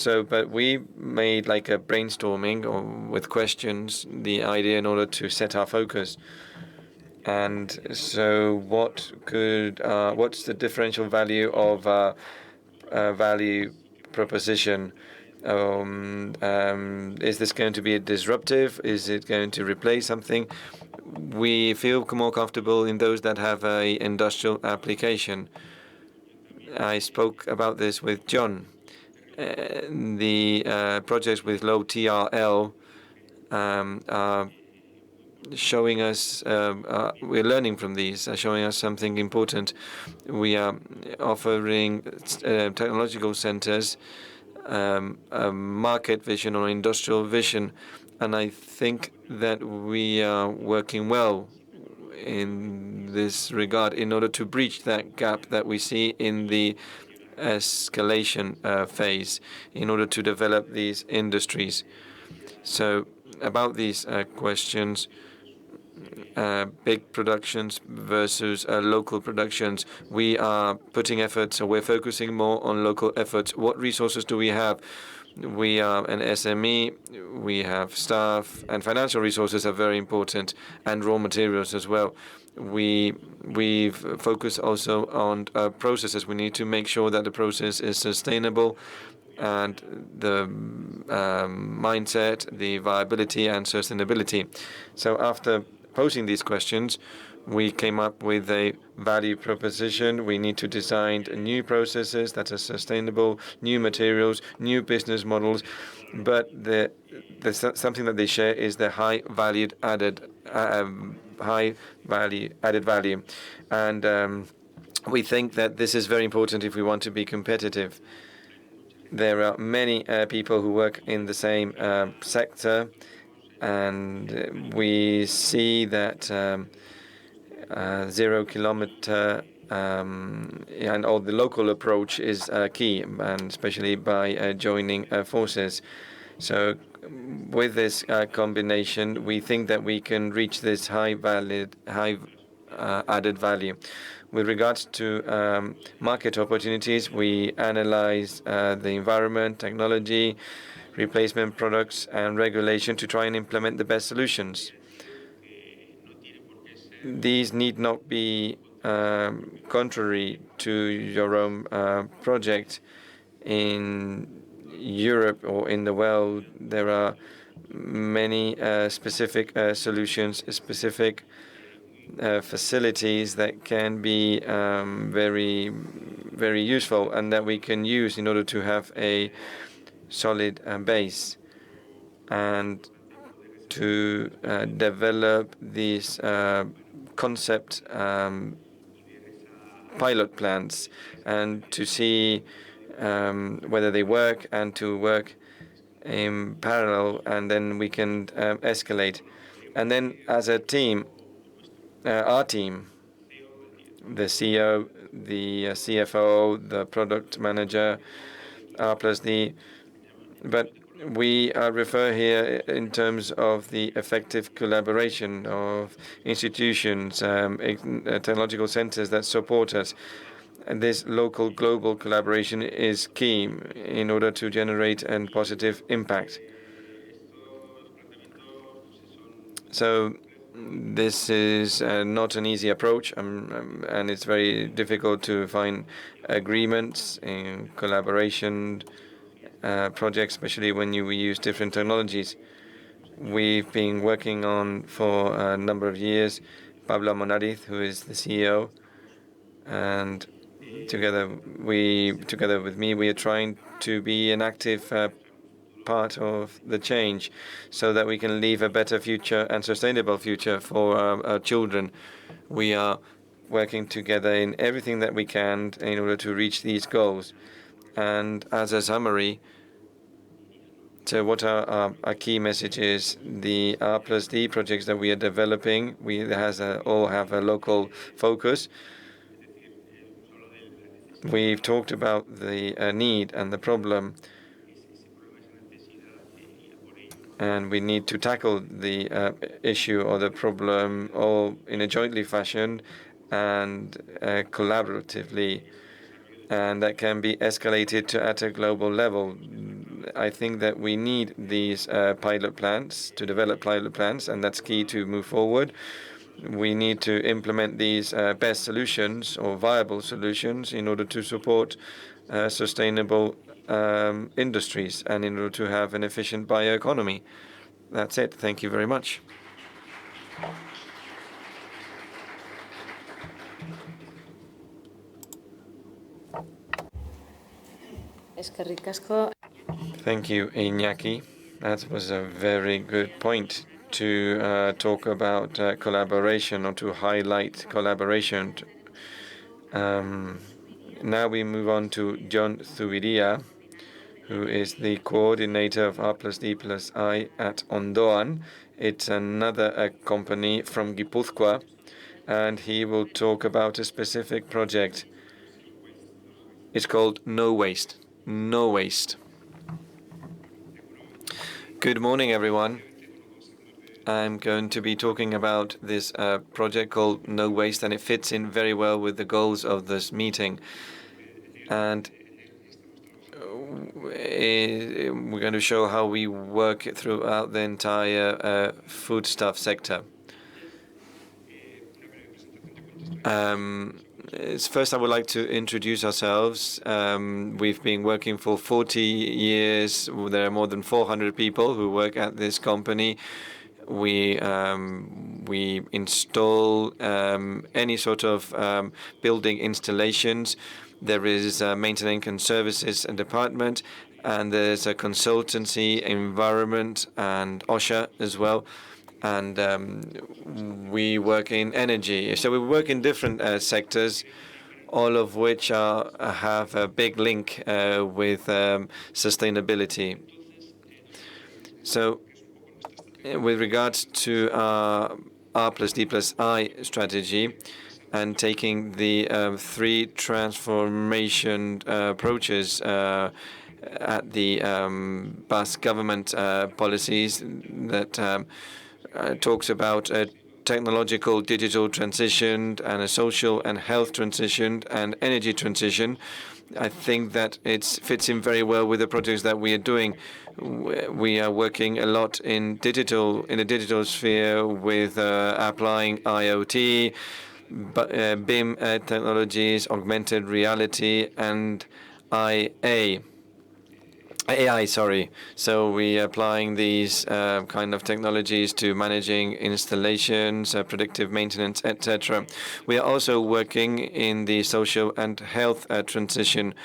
But we made like a brainstorming or with questions, the idea in order to set our focus. And so what's the differential value of value proposition? Is this going to be disruptive? Is it going to replace something? We feel more comfortable in those that have an industrial application. I spoke about this with John. The projects with low TRL are showing us, we're learning from these, are showing us something important. We are offering technological centers a market vision or industrial vision, and I think that we are working well in this regard in order to breach that gap that we see in the escalation phase in order to develop these industries. So about these questions, big productions versus local productions, we are putting efforts, so we're focusing more on local efforts. What resources do we have? We are an SME, we have staff, and financial resources are very important, and raw materials as well. We've focused also on processes. We need to make sure that the process is sustainable, and the mindset, the viability and sustainability. So after posing these questions, we came up with a value proposition. We need to design new processes that are sustainable, new materials, new business models, but there's something that they share is the high value added value, and we think that this is very important if we want to be competitive. There are many people who work in the same sector, and we see that 0 kilometer and all the local approach is key, and especially by joining forces. So with this combination, we think that we can reach this high added value. With regards to market opportunities, we analyze the environment, technology, replacement products, and regulation to try and implement the best solutions. These need not be contrary to your own project. In Europe or in the world, there are many specific solutions, specific facilities that can be very, very useful and that we can use in order to have a solid base and to develop these concept pilot plans and to see whether they work and to work in parallel, and then we can escalate. And then as a team, our team, the CEO, the CFO, the product manager, R plus D, but we refer here in terms of the effective collaboration of institutions, technological centers that support us. And this local global collaboration is key in order to generate a positive impact. So this is not an easy approach, and it's very difficult to find agreements in collaboration projects, especially when we use different technologies. We've been working on for a number of years. Pablo Monariz, who is the CEO, and together with me, we are trying to be an active part of the change so that we can leave a better future and sustainable future for our children. We are working together in everything that we can in order to reach these goals. And as a summary, so what are our key messages? The R plus D projects that we are developing, all have a local focus. We've talked about the need and the problem, and we need to tackle the issue or the problem all in a jointly fashion and collaboratively, and that can be escalated at a global level. I think that we need these pilot plans to develop pilot plans, and that's key to move forward. We need to implement these best solutions or viable solutions in order to support sustainable industries and in order to have an efficient bioeconomy. That's it. Thank you very much. Thank you, Iñaki. That was a very good point to talk about collaboration or to highlight collaboration. Now we move on to John Zubiria, who is the coordinator of R plus D plus I at Ondoan. It's another company from Gipuzkoa, and he will talk about a specific project. It's called No Waste. No Waste. Good morning, everyone. I'm going to be talking about this project called No Waste, and it fits in very well with the goals of this meeting. And we're going to show how we work throughout the entire foodstuff sector. First, I would like to introduce ourselves. We've been working for 40 years. There are more than 400 people who work at this company. We install any sort of building installations. There is a maintenance and services department, and there's a consultancy, environment, and OSHA as well. And we work in energy. So we work in different sectors, all of which have a big link with sustainability. So with regards to our R plus D plus I strategy, and taking the three transformation approaches at the Basque government policies that talks about a technological digital transition and a social and health transition and energy transition. I think that it fits in very well with the projects that we are doing. We are working a lot in the digital sphere with applying IoT, BIM technologies, augmented reality, and AI, sorry. So we are applying these kind of technologies to managing installations, predictive maintenance, etc. We are also working in the social and health transition.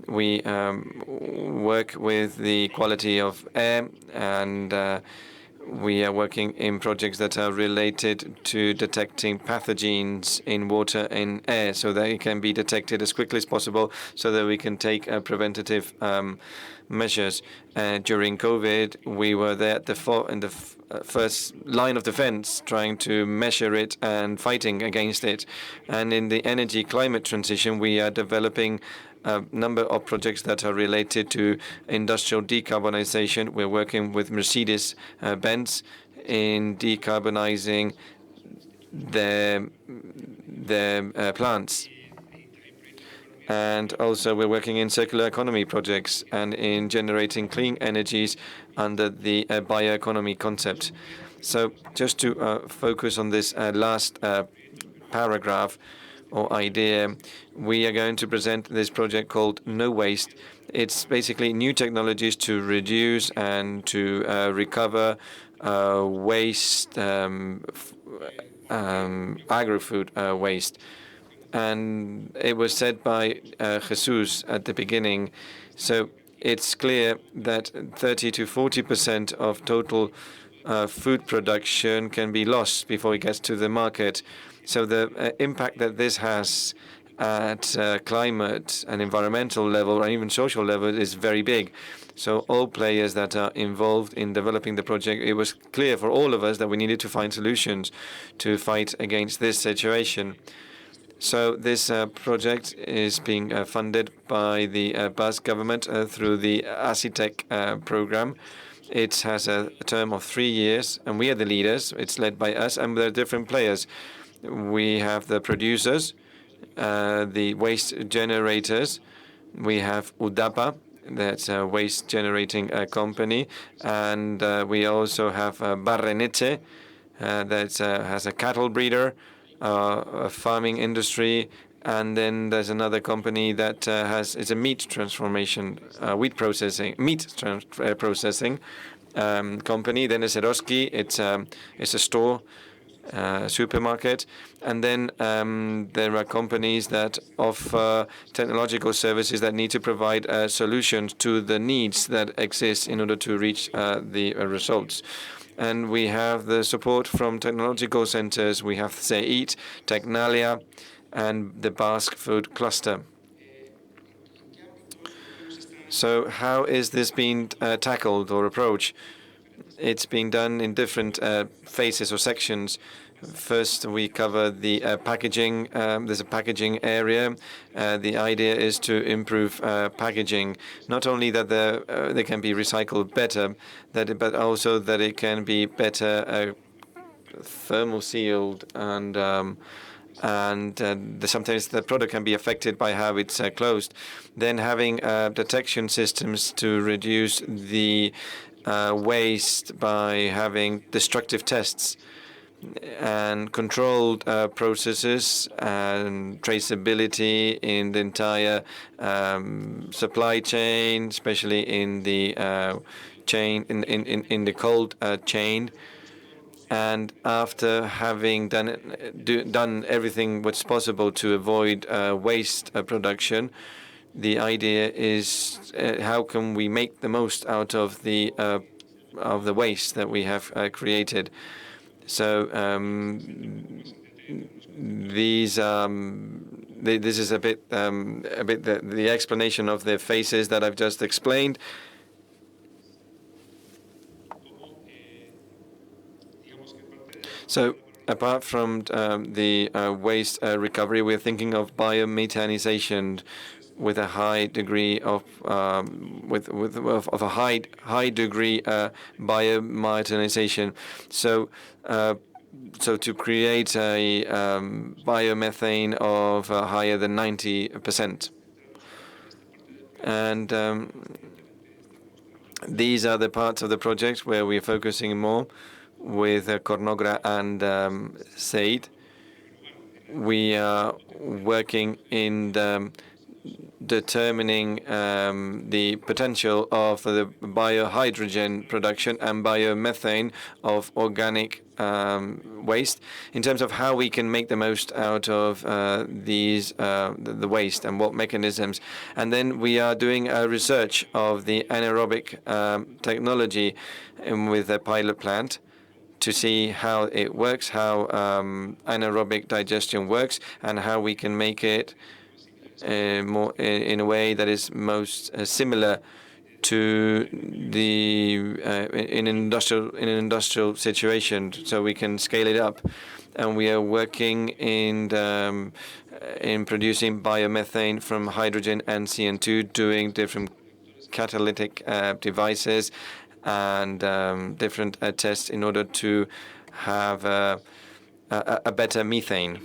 We work with the quality of air, and we are working in projects that are related to detecting pathogens in water and air, so that it can be detected as quickly as possible, so that we can take preventative measures. During COVID, we were there at the first line of defense, trying to measure it and fighting against it. And in the energy climate transition, we are developing a number of projects that are related to industrial decarbonization. We're working with Mercedes-Benz in decarbonizing their plants. And also we're working in circular economy projects and in generating clean energies under the bioeconomy concept. So just to focus on this last paragraph or idea, we are going to present this project called No Waste. It's basically new technologies to reduce and to recover waste, agri-food waste. And it was said by Jesus at the beginning. So it's clear that 30 to 40% of total food production can be lost before it gets to the market. So the impact that this has at climate and environmental level and even social level is very big. So all players that are involved in developing the project, it was clear for all of us that we needed to find solutions to fight against this situation. So this project is being funded by the Basque government through the ASITEC program. It has a term of 3 years, and we are the leaders. It's led by us, and there are different players. We have the producers, the waste generators. We have UDAPA, that's a waste generating company, and we also have Barrenetxe, that has a cattle breeder, a farming industry, and then there's another company that is a meat processing company. Then there's Eroski, it's a store, supermarket, and then there are companies that offer technological services that need to provide solutions to the needs that exist in order to reach the results. And we have the support from technological centers. We have CEIT, Tecnalia, and the Basque Food Cluster. So how is this being tackled or approached? It's being done in different phases or sections. First, we cover the packaging. There's a packaging area. The idea is to improve packaging, not only that they can be recycled better, but also that it can be better thermal sealed, and sometimes the product can be affected by how it's closed. Then having detection systems to reduce the waste by having destructive tests and controlled processes and traceability in the entire supply chain, especially in the chain in the cold chain. And after having done everything what's possible to avoid waste production, the idea is how can we make the most out of the waste that we have created. So this is a bit the explanation of the phases that I've just explained. So apart from the waste recovery, we're thinking of biomethanization with a high degree of a high degree biomethanization. So to create a biomethane of higher than 90%. And these are the parts of the project where we're focusing more with Cornogra and Said. We are working in determining the potential of the biohydrogen production and biomethane of organic waste in terms of how we can make the most out of the waste and what mechanisms. And then we are doing a research of the anaerobic technology with a pilot plant to see how it works, how anaerobic digestion works, and how we can make it more in a way that is most similar to the in an industrial situation, so we can scale it up. And we are working in producing biomethane from hydrogen and CN2, doing different catalytic devices and different tests in order to have a better methane.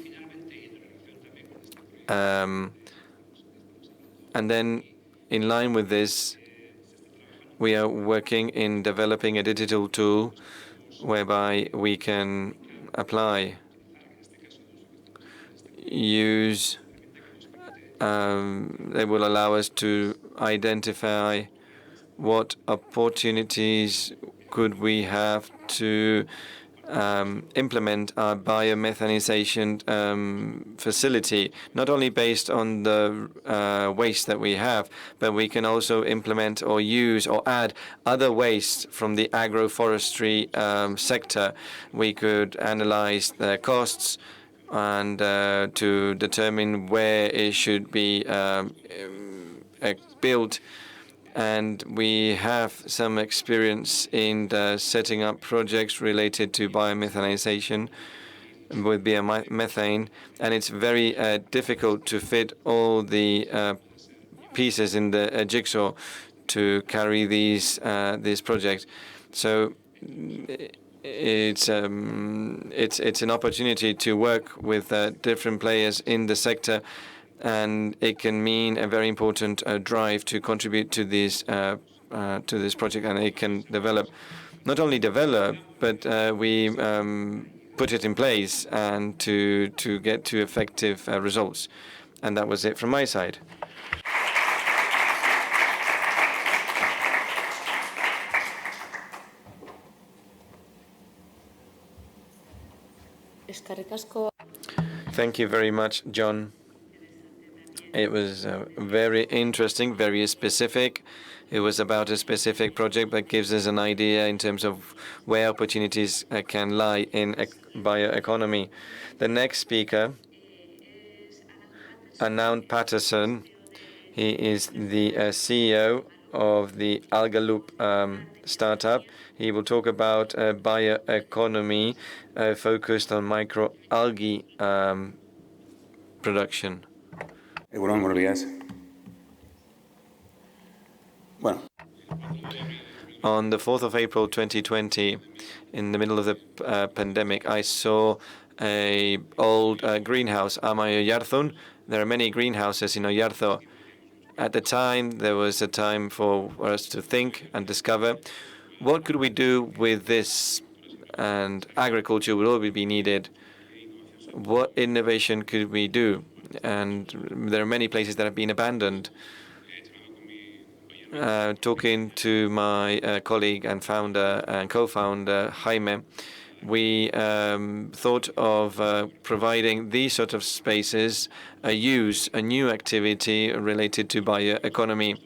And then, in line with this, we are working in developing a digital tool whereby we can use, they will allow us to identify what opportunities could we have to implement our biomethanization facility, not only based on the waste that we have, but we can also implement or use or add other waste from the agroforestry sector. We could analyze the costs and to determine where it should be built. And we have some experience in setting up projects related to biomethanization with biomethane, and it's very difficult to fit all the pieces in the jigsaw to carry this project. So it's an opportunity to work with different players in the sector, and it can mean a very important drive to contribute to this project, and it can not only develop, but we put it in place and to get to effective results. And that was it from my side. Thank you very much, John. It was very interesting, very specific. It was about a specific project that gives us an idea in terms of where opportunities can lie in bioeconomy. The next speaker, Anand Patterson. He is the CEO of the Algaloop startup. He will talk about bioeconomy focused on microalgae production. Buenos días. Bueno. On the 4th of April 2020, in the middle of the pandemic, I saw a old greenhouse, Oyarzun. There are many greenhouses in Oyarzo. At the time, there was a time for us to think and discover what could we do with this, and agriculture will always be needed. What innovation could we do? And there are many places that have been abandoned. Talking to my colleague and founder and co-founder, Jaime, we thought of providing these sort of spaces a new activity related to bioeconomy.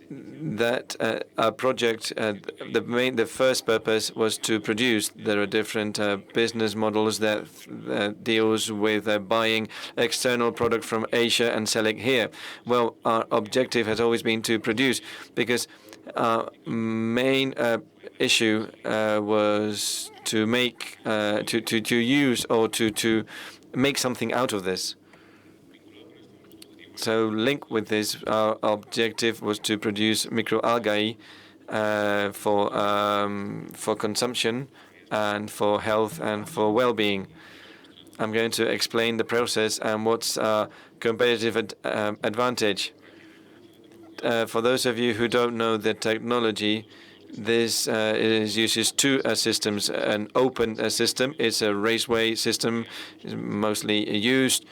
That our project, the first purpose was to produce. There are different business models that deals with buying external product from Asia and selling here. Well, our objective has always been to produce, because our main issue was to make to use or to make something out of this. So linked with this, our objective was to produce microalgae for consumption and for health and for well-being. I'm going to explain the process and what's our competitive advantage. For those of you who don't know the technology, this uses two systems. An open system is a raceway system, mostly used.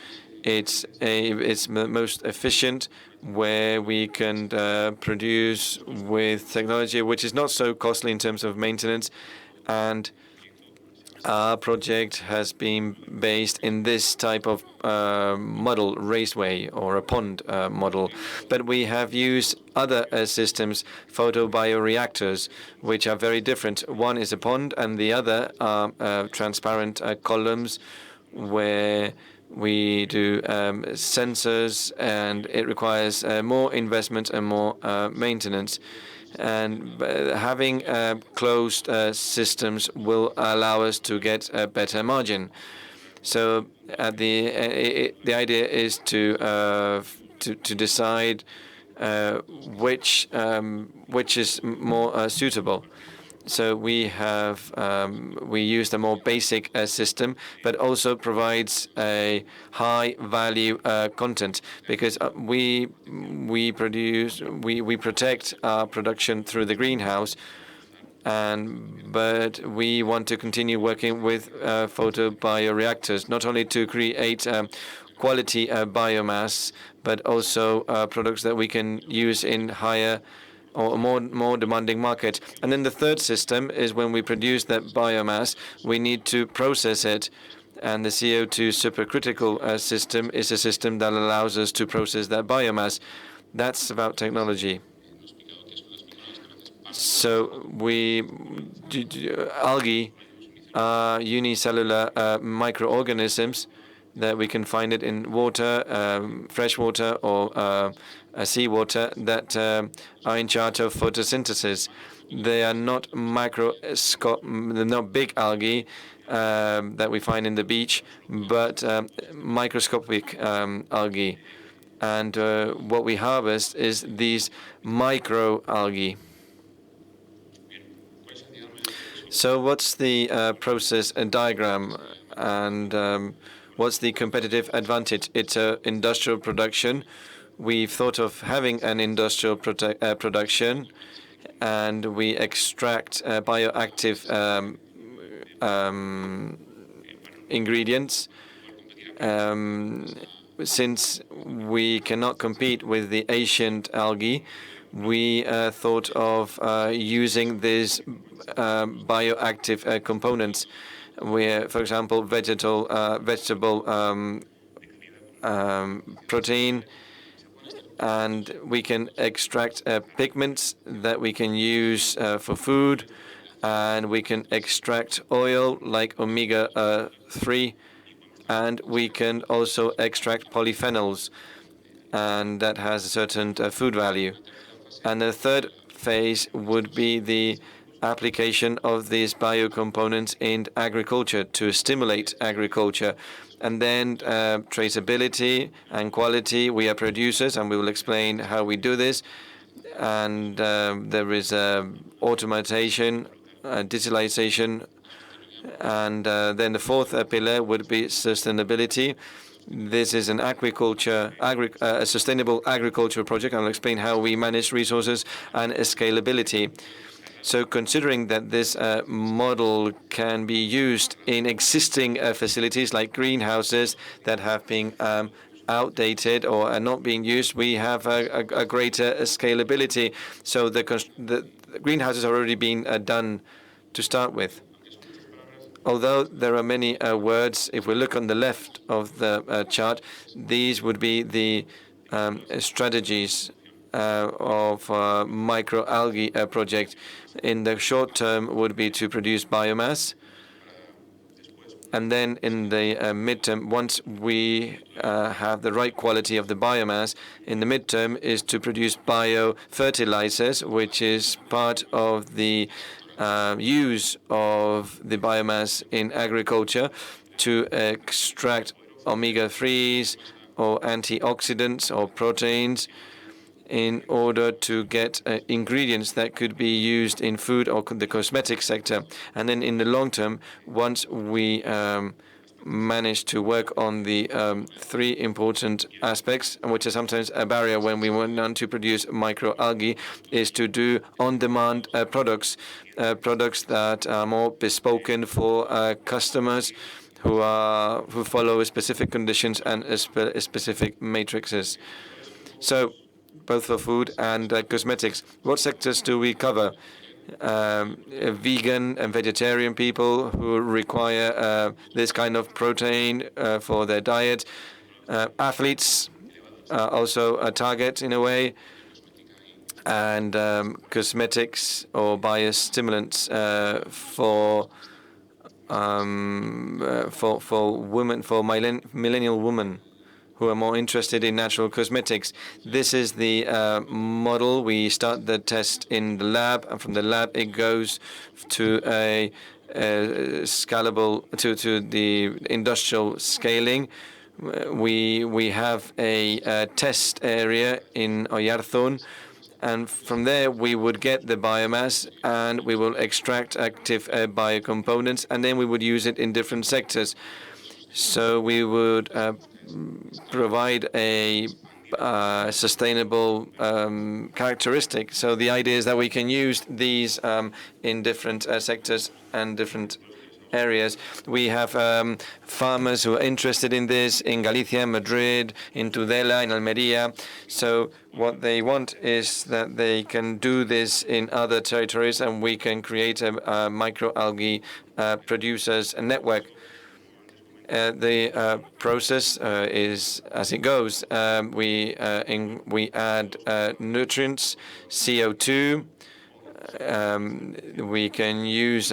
It's the most efficient, where we can produce with technology which is not so costly in terms of maintenance, and our project has been based in this type of model, raceway or a pond model. But we have used other systems, photobioreactors, which are very different. One is a pond, and the other are transparent columns where we do sensors, and it requires more investment and more maintenance. And having closed systems will allow us to get a better margin. So the idea is to decide which is more suitable. So we use the more basic system, but also provides a high value content, because we protect our production through the greenhouse, but we want to continue working with photobioreactors, not only to create quality biomass, but also products that we can use in higher or more demanding market. And then the third system is when we produce that biomass, we need to process it. And the CO2 supercritical system is a system that allows us to process that biomass. That's about technology. So algae are unicellular microorganisms that we can find it in water, fresh water, or seawater, that are in charge of photosynthesis. They are not they're not big algae that we find in the beach, but microscopic algae. And what we harvest is these microalgae. So what's the process and diagram, and what's the competitive advantage? It's industrial production. We've thought of having an industrial production, and we extract bioactive ingredients. Since we cannot compete with the ancient algae, we thought of using these bioactive components, where, for example, vegetable protein, and we can extract pigments that we can use for food, and we can extract oil like omega-3, and we can also extract polyphenols, and that has a certain food value. And the third phase would be the application of these biocomponents in agriculture to stimulate agriculture. And then traceability and quality. We are producers, and we will explain how we do this. And there is automation, digitalization, and then the fourth pillar would be sustainability. This is an a sustainable agricultural project. I'll explain how we manage resources and scalability. So considering that this model can be used in existing facilities like greenhouses that have been outdated or are not being used, we have a greater scalability. So the greenhouses are already being done to start with. Although there are many words, if we look on the left of the chart, these would be the strategies of microalgae project. In the short term would be to produce biomass, and then in the midterm, once we have the right quality of the biomass, in the midterm is to produce biofertilizers, which is part of the use of the biomass in agriculture to extract omega-3s or antioxidants or proteins in order to get ingredients that could be used in food or the cosmetic sector. And then in the long term, once we manage to work on the three important aspects, which are sometimes a barrier when we want to produce microalgae, is to do on-demand products that are more bespoken for customers who follow specific conditions and specific matrices. So, both for food and cosmetics. What sectors do we cover? Vegan and vegetarian people who require this kind of protein for their diet. Athletes are also a target in a way. And cosmetics or biostimulants for women, for millennial women who are more interested in natural cosmetics. This is the model. We start the test in the lab, and from the lab it goes to a scalable to the industrial scaling. We have a test area in Oyarzun, and from there we would get the biomass and we will extract active biocomponents, and then we would use it in different sectors. So we would provide a sustainable characteristic. So the idea is that we can use these in different sectors and different areas. We have farmers who are interested in this in Galicia, Madrid, in Tudela, in Almeria. So what they want is that they can do this in other territories, and we can create a microalgae producers network. The process is as it goes. We add nutrients, CO2. We can use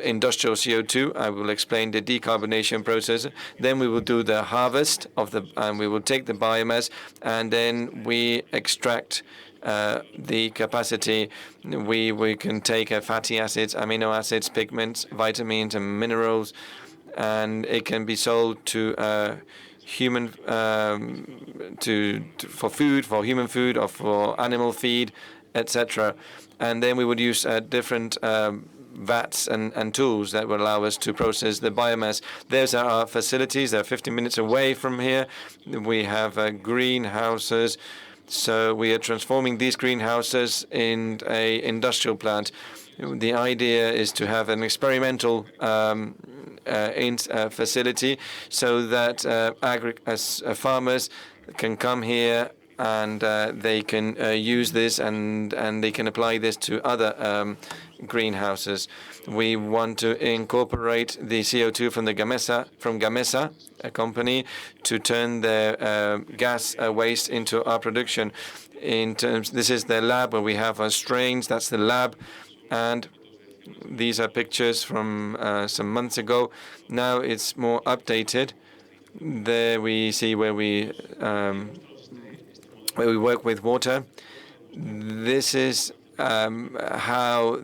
industrial CO2. I will explain the decarbonation process. Then we will do the harvest and we will take the biomass, and then we extract the capacity. We can take fatty acids, amino acids, pigments, vitamins, and minerals, and it can be sold to human for food, for human food, or for animal feed, etc. And then we would use different vats and tools that would allow us to process the biomass. There's our facilities. They're 15 minutes away from here. We have greenhouses. So we are transforming these greenhouses in an industrial plant. The idea is to have an experimental facility so that farmers can come here and they can use this and they can apply this to other greenhouses. We want to incorporate the CO2 from Gamesa, a company, to turn their gas waste into our production. This is the lab where we have our strains. That's the lab, and these are pictures from some months ago. Now it's more updated. There we see where we work with water. This is how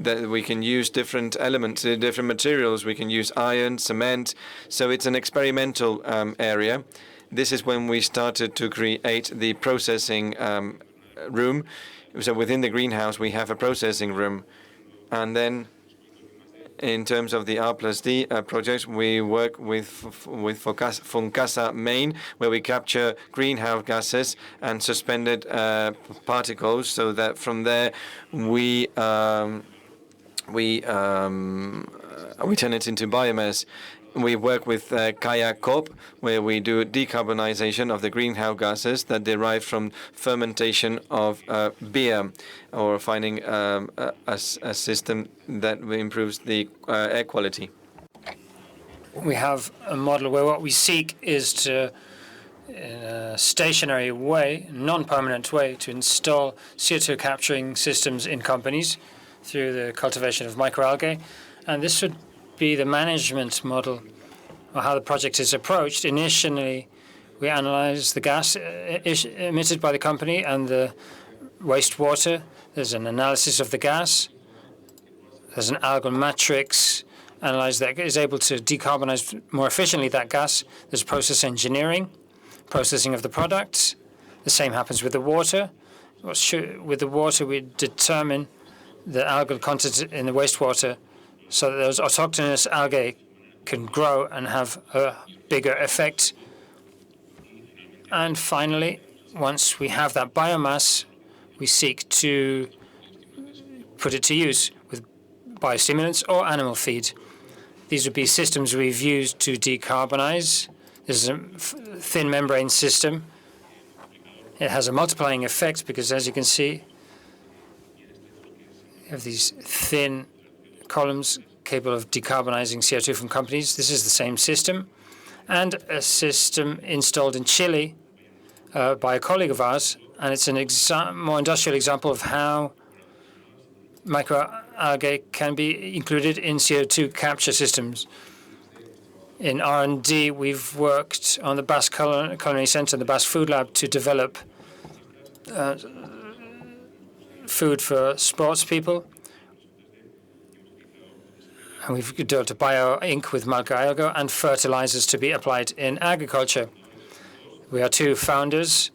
that we can use different elements, different materials. We can use iron, cement. So it's an experimental area. This is when we started to create the processing room. So within the greenhouse, we have a processing room. And then in terms of the R+D projects, we work with Funcasa Main, where we capture greenhouse gases and suspended particles, so that from there we turn it into biomass. We work with Kaya Corp, where we do decarbonization of the greenhouse gases that derive from fermentation of beer, or finding a system that improves the air quality. We have a model where what we seek is to, in a stationary way, non-permanent way, to install CO2 capturing systems in companies through the cultivation of microalgae. And this would be the management model, or how the project is approached. Initially, we analyze the gas emitted by the company and the wastewater There's an analysis of the gas. There's an algal matrix analyzer that is able to decarbonize more efficiently that gas. There's process engineering, processing of the products. The same happens with the water. With the water, we determine the algal content in the wastewater so that those autochthonous algae can grow and have a bigger effect. And finally, once we have that biomass, we seek to put it to use with biostimulants or animal feed. These would be systems we've used to decarbonize. This is a thin membrane system. It has a multiplying effect because, as you can see, you have these thin columns capable of decarbonizing CO2 from companies. This is the same system, and a system installed in Chile by a colleague of ours, and it's a more industrial example of how microalgae can be included in CO2 capture systems. In R&D, we've worked on the Basque Culinary Center and the Basque Food Lab to develop food for sports people. And we've developed a bio-ink with microalgae and fertilizers to be applied in agriculture. We are 2 founders.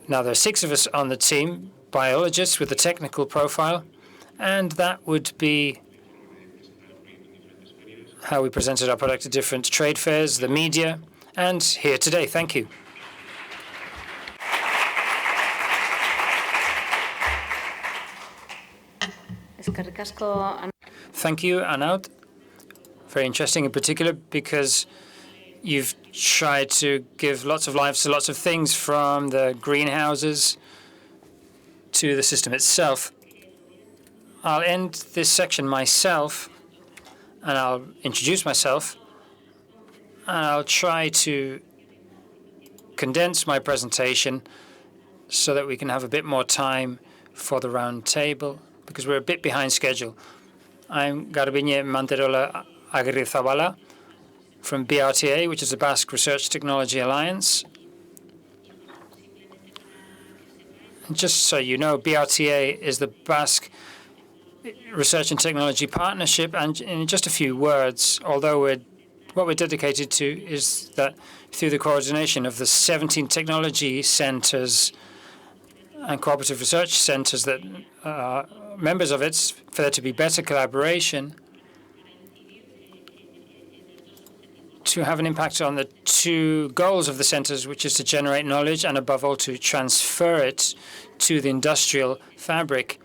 Now there are 6 of us on the team, biologists with a technical profile, and that would be how we presented our product at different trade fairs, the media, and here today. Thank you. Thank you, Arnaud. Very interesting in particular because you've tried to give lots of lives to lots of things, from the greenhouses to the system itself. I'll end this section myself, and I'll introduce myself, and I'll try to condense my presentation so that we can have a bit more time for the round table, because we're a bit behind schedule. I'm Garbiñe Manterola Agirre-Zabala from BRTA, which is the Basque Research Technology Alliance. And just so you know, BRTA is the Basque Research and Technology Partnership, and in just a few words, although what we're dedicated to is that through the coordination of the 17 technology centers and cooperative research centers that are members of it, for there to be better collaboration, to have an impact on the 2 goals of the centers, which is to generate knowledge and, above all, to transfer it to the industrial fabric.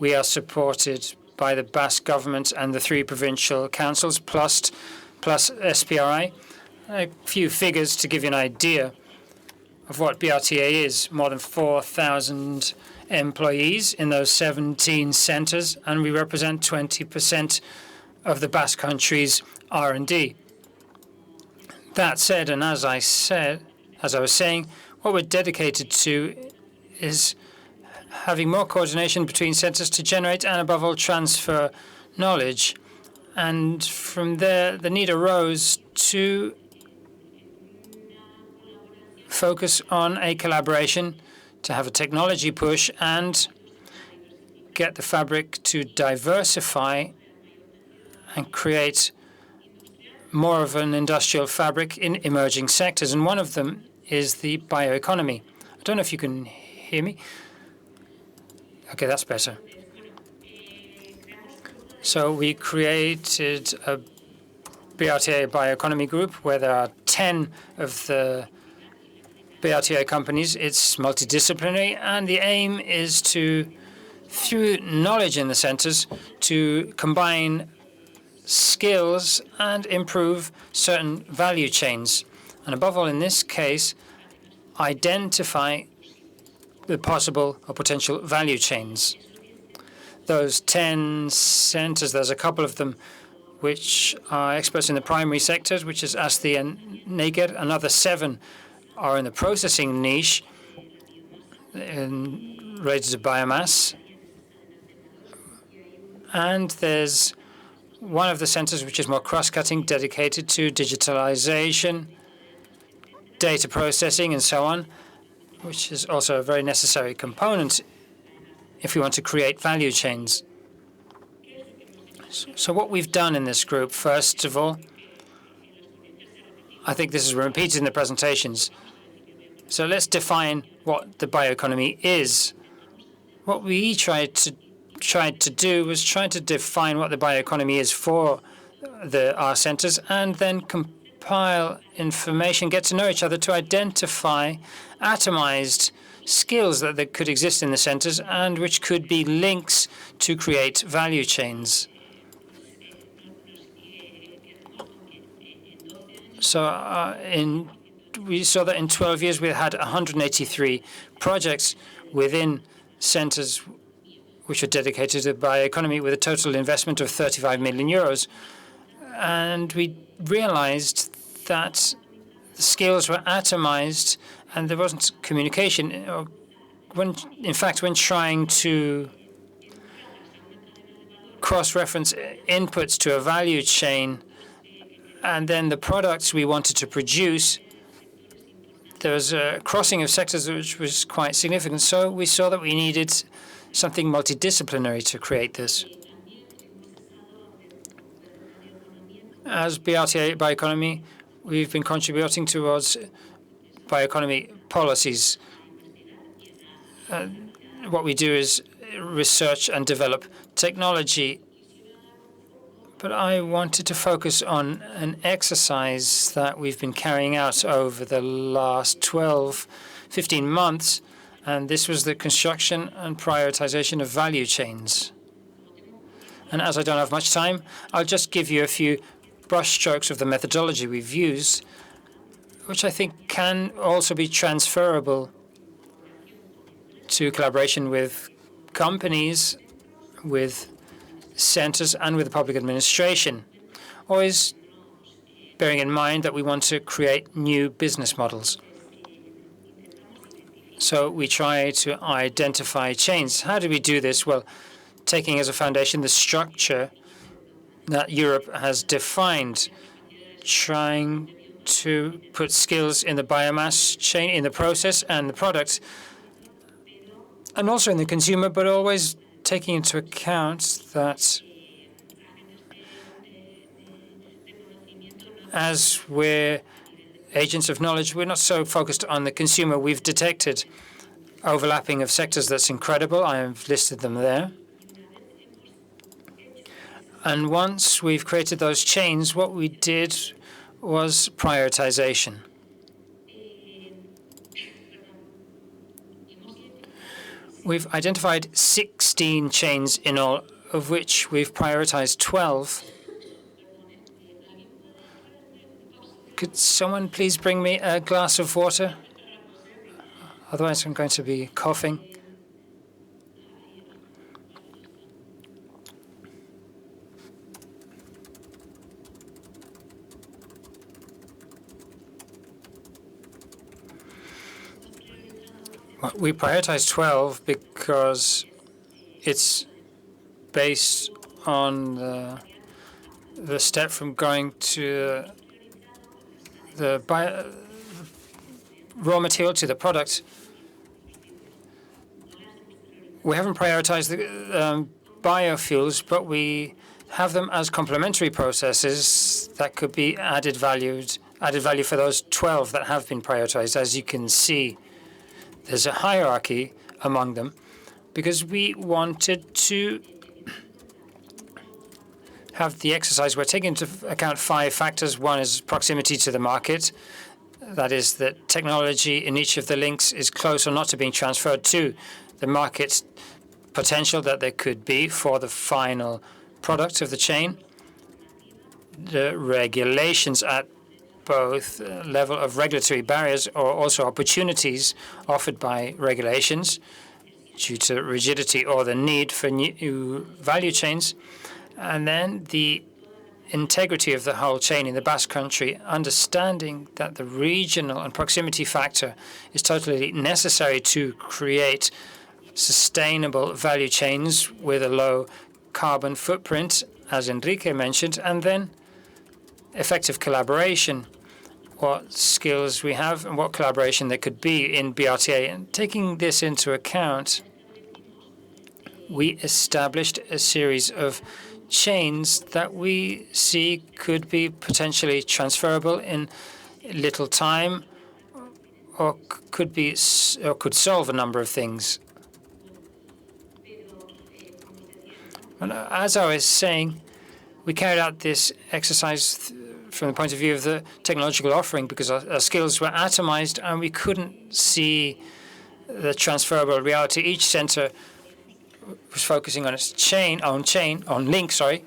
We are supported by the Basque government and the 3 provincial councils, plus SPRI. A few figures to give you an idea of what BRTA is: more than 4,000 employees in those 17 centers, and we represent 20% of the Basque Country's R&D. That said, and as I was saying, what we're dedicated to is having more coordination between centers to generate and, above all, transfer knowledge. And from there, the need arose to focus on a collaboration, to have a technology push and get the fabric to diversify and create more of an industrial fabric in emerging sectors. And one of them is the bioeconomy. I don't know if you can hear me. Okay, that's better. So we created a BRTA bioeconomy group where there are 10 of the BRTA companies. It's multidisciplinary, and the aim is to, through knowledge in the centers, to combine skills and improve certain value chains. And above all, in this case, identify the possible or potential value chains. Those 10 centers, there's a couple of them which are experts in the primary sectors, which is Asti and Neger. Another 7 are in the processing niche related to biomass. And there's one of the centers which is more cross-cutting, dedicated to digitalization, data processing, and so on, which is also a very necessary component if we want to create value chains. So what we've done in this group, first of all, I think this is repeated in the presentations. So let's define what the bioeconomy is. What we tried to do was try to define what the bioeconomy is for our centres, and then compile information, get to know each other to identify atomized skills that could exist in the centres and which could be links to create value chains. So we saw that in 12 years we had 183 projects within centres which are dedicated to bioeconomy with a total investment of 35 million euros. And we realized that the skills were atomized and there wasn't communication. In fact, when trying to cross-reference inputs to a value chain and then the products we wanted to produce, there was a crossing of sectors which was quite significant. So we saw that we needed something multidisciplinary to create this. As BRTA Bioeconomy, we've been contributing towards bioeconomy policies. What we do is research and develop technology. But I wanted to focus on an exercise that we've been carrying out over the last 15 months, and this was the construction and prioritization of value chains. And as I don't have much time, I'll just give you a few brushstrokes of the methodology we've used, which I think can also be transferable to collaboration with companies, with centres and with the public administration, always bearing in mind that we want to create new business models. So we try to identify chains. How do we do this? Well, taking as a foundation the structure that Europe has defined, trying to put skills in the biomass chain, in the process and the product, and also in the consumer, but always taking into account that as we're agents of knowledge, we're not so focused on the consumer. We've detected overlapping of sectors that's incredible. I have listed them there. And once we've created those chains, what we did was prioritization. We've identified 16 chains in all, of which we've prioritized 12. Could someone please bring me a glass of water? Otherwise, I'm going to be coughing. We prioritize 12 because it's based on the step from going to the raw material to the product. We haven't prioritized the biofuels, but we have them as complementary processes that could be added value for those 12 that have been prioritized. As you can see, there's a hierarchy among them because we wanted to have the exercise. We're taking into account 5 factors. One is proximity to the market. That is that technology in each of the links is close or not to being transferred to the market potential that there could be for the final product of the chain. The regulations at both level of regulatory barriers or also opportunities offered by regulations due to rigidity or the need for new value chains. And then the integrity of the whole chain in the Basque Country, understanding that the regional and proximity factor is totally necessary to create sustainable value chains with a low carbon footprint, as Enrique mentioned, and then effective collaboration, what skills we have and what collaboration there could be in BRTA. And taking this into account, we established a series of chains that we see could be potentially transferable in little time, or could solve a number of things. And as I was saying, we carried out this exercise from the point of view of the technological offering because our skills were atomized and we couldn't see the transferable reality. Each center was focusing on its on link, sorry.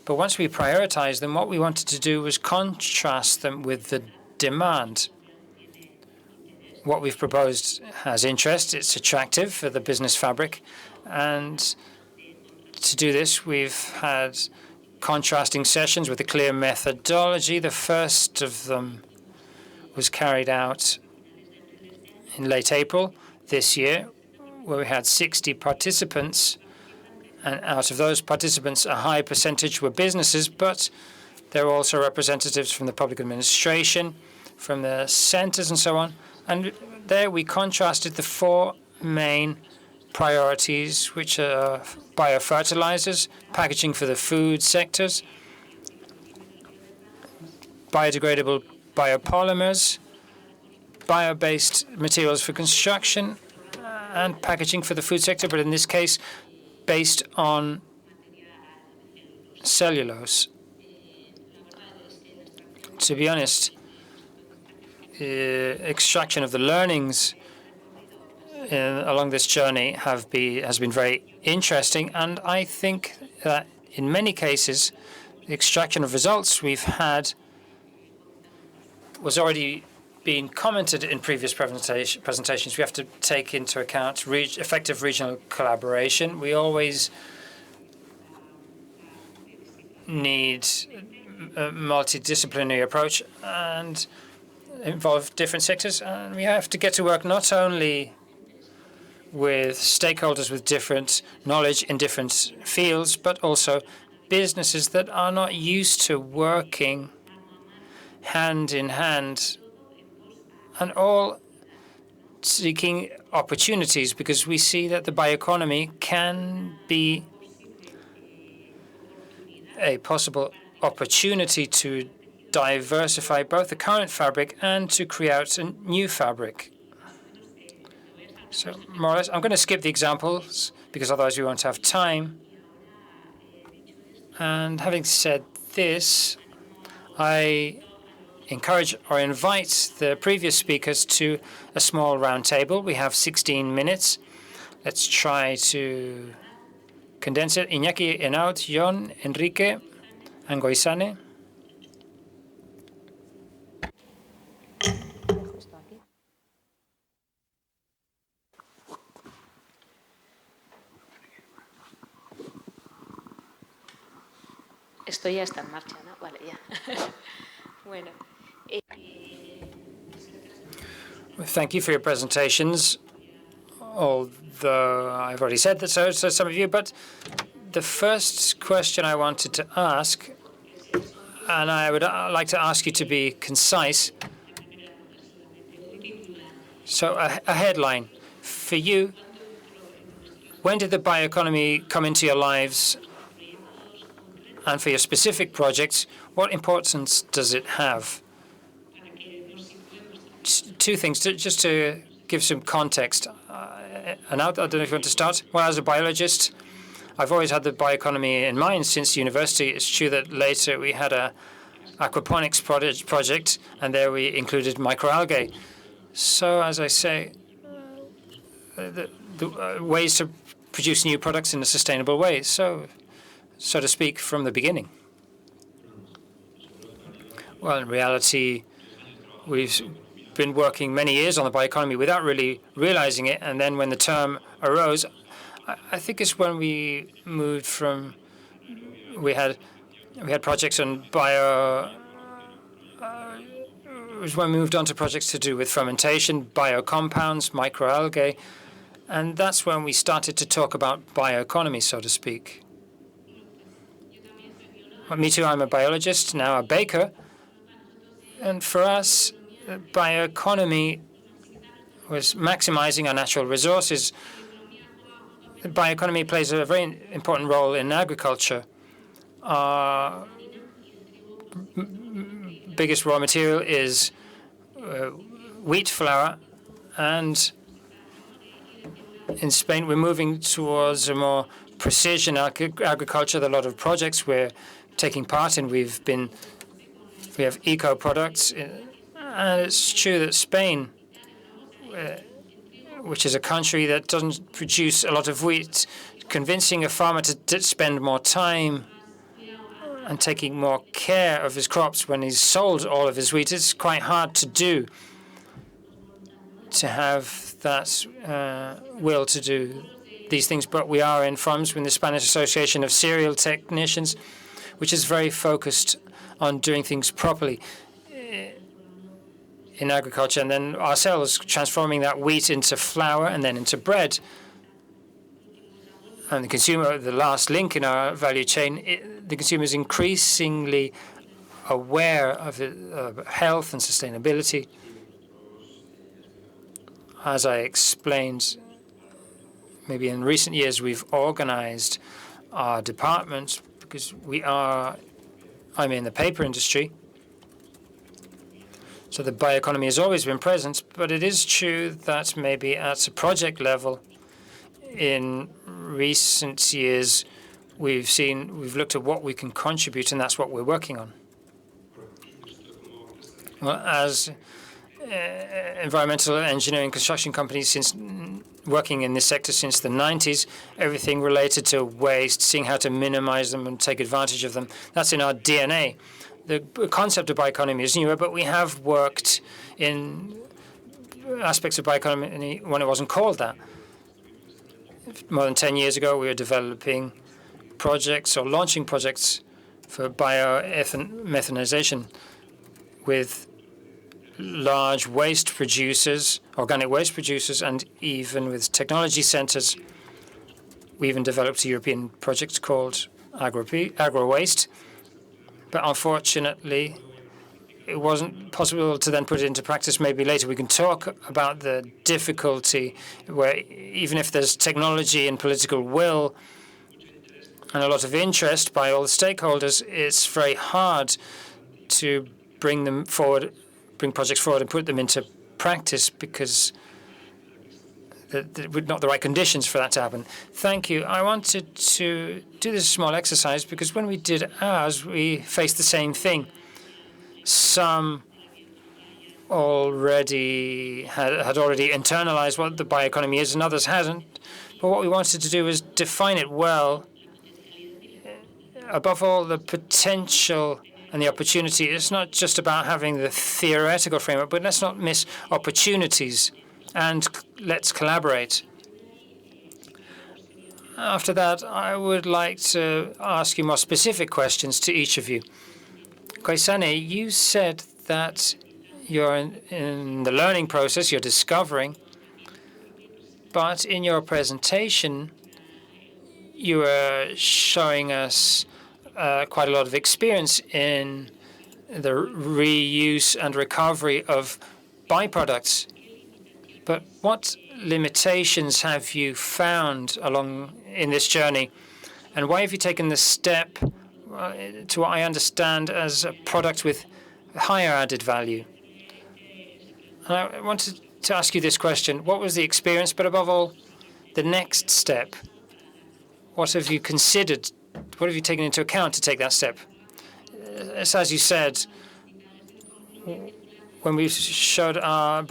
But once we prioritized them, what we wanted to do was contrast them with the demand. What we've proposed has interest, it's attractive for the business fabric, and to do this, we've had contrasting sessions with a clear methodology. The first of them was carried out in late April this year, where we had 60 participants, and out of those participants, a high percentage were businesses, but there were also representatives from the public administration, from the centres and so on. And there we contrasted the four main priorities, which are biofertilizers, packaging for the food sectors, biodegradable biopolymers, bio-based materials for construction, and packaging for the food sector, but in this case, based on cellulose. To be honest, extraction of the learnings along this journey has been very interesting, and I think that in many cases, the extraction of results we've had was already been commented in previous presentations. We have to take into account effective regional collaboration. We always need a multidisciplinary approach and involve different sectors. And we have to get to work not only with stakeholders with different knowledge in different fields, but also businesses that are not used to working hand in hand, and all seeking opportunities, because we see that the bioeconomy can be a possible opportunity to diversify both the current fabric and to create a new fabric. So more or less, I'm going to skip the examples because otherwise we won't have time. And having said this, I encourage or invite the previous speakers to a small round table. We have 16 minutes. Let's try to condense it. Iñaki, Enaut, Jon, Enrique, and Goizane. Esto ya está en marcha, ¿no? Vale, ya. Bueno. Thank you for your presentations, although I've already said that so some of you, but the first question I wanted to ask, and I would like to ask you to be concise. So a headline for you: when did the bioeconomy come into your lives? And for your specific projects, what importance does it have? Two things, just to give some context. And I don't know if you want to start. Well, as a biologist, I've always had the bioeconomy in mind since university. It's true that later we had a aquaponics project, and there we included microalgae. So, as I say, the ways to produce new products in a sustainable way. So to speak, from the beginning. Well, in reality, we've been working many years on the bioeconomy without really realizing it, and then when the term arose, I think it's when we moved from we had projects on bio. It was when we moved on to projects to do with fermentation, biocompounds, microalgae, and that's when we started to talk about bioeconomy, so to speak. Me too, I'm a biologist, now a baker. And for us, bioeconomy was maximizing our natural resources. The bioeconomy plays a very important role in agriculture. Our biggest raw material is wheat flour, and in Spain we're moving towards a more precision agriculture. There are a lot of projects we're taking part in. We have eco products, and it's true that Spain, which is a country that doesn't produce a lot of wheat, convincing a farmer to spend more time and taking more care of his crops when he's sold all of his wheat, it's quite hard to do, to have that will to do these things. But we are in farms with the Spanish Association of Cereal Technicians, which is very focused on doing things properly in agriculture, and then ourselves transforming that wheat into flour and then into bread. And the consumer, the last link in our value chain, the consumer is increasingly aware of health and sustainability. As I explained, maybe in recent years we've organized our department because I'm in the paper industry. So the bioeconomy has always been present, but it is true that maybe at a project level in recent years we've looked at what we can contribute, and that's what we're working on. Well, as environmental engineering construction companies, since working in this sector since the 90s, everything related to waste, seeing how to minimize them and take advantage of them, that's in our DNA. The concept of bioeconomy is newer, but we have worked in aspects of bioeconomy when it wasn't called that. More than 10 years ago, we were developing projects or launching projects for biomethanization with large waste producers, organic waste producers, and even with technology centers. We even developed a European project called Agro-Waste, but unfortunately, it wasn't possible to then put it into practice. Maybe later we can talk about the difficulty where even if there's technology and political will and a lot of interest by all the stakeholders, it's very hard to bring them forward, bring projects forward and put them into practice because there not the right conditions for that to happen. Thank you. I wanted to do this small exercise because when we did ours, we faced the same thing. Some already had already internalized what the bioeconomy is, and others hadn't. But what we wanted to do was define it well. Above all, the potential and the opportunity. It's not just about having the theoretical framework, but let's not miss opportunities, and let's collaborate. After that, I would like to ask you more specific questions to each of you. Koisane, you said that you're in the learning process, you're discovering, but in your presentation, you were showing us quite a lot of experience in the reuse and recovery of byproducts. But what limitations have you found along in this journey? And why have you taken the step to what I understand as a product with higher added value? And I wanted to ask you this question. What was the experience, but above all, the next step? What have you considered? What have you taken into account to take that step? As you said, when we showed our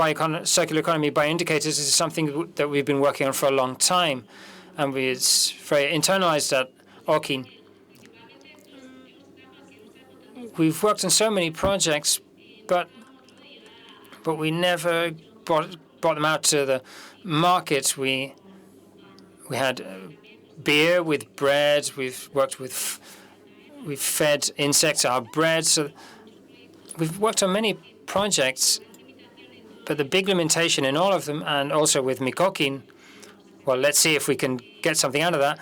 circular economy bioindicators, this is something that we've been working on for a long time, and it's very internalized at Orkin. We've worked on so many projects, but we never brought them out to the market. We had beer with bread. We've fed insects our bread. So we've worked on many projects, but the big limitation in all of them, and also with mycoprotein, well, let's see if we can get something out of that,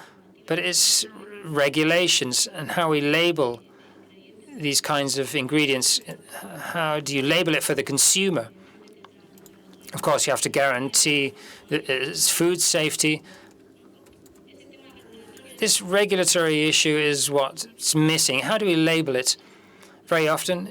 but it's regulations and how we label these kinds of ingredients. How do you label it for the consumer? Of course, you have to guarantee food safety, This regulatory issue is what's missing. How do we label it? Very often,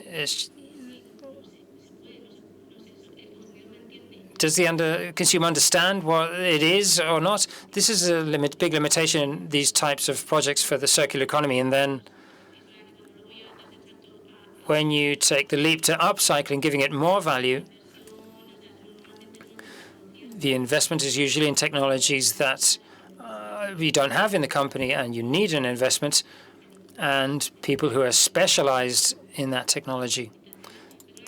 does the consumer understand what it is or not? This is a big limitation in these types of projects for the circular economy. And then when you take the leap to upcycling, giving it more value, the investment is usually in technologies that you don't have in the company, and you need an investment and people who are specialized in that technology.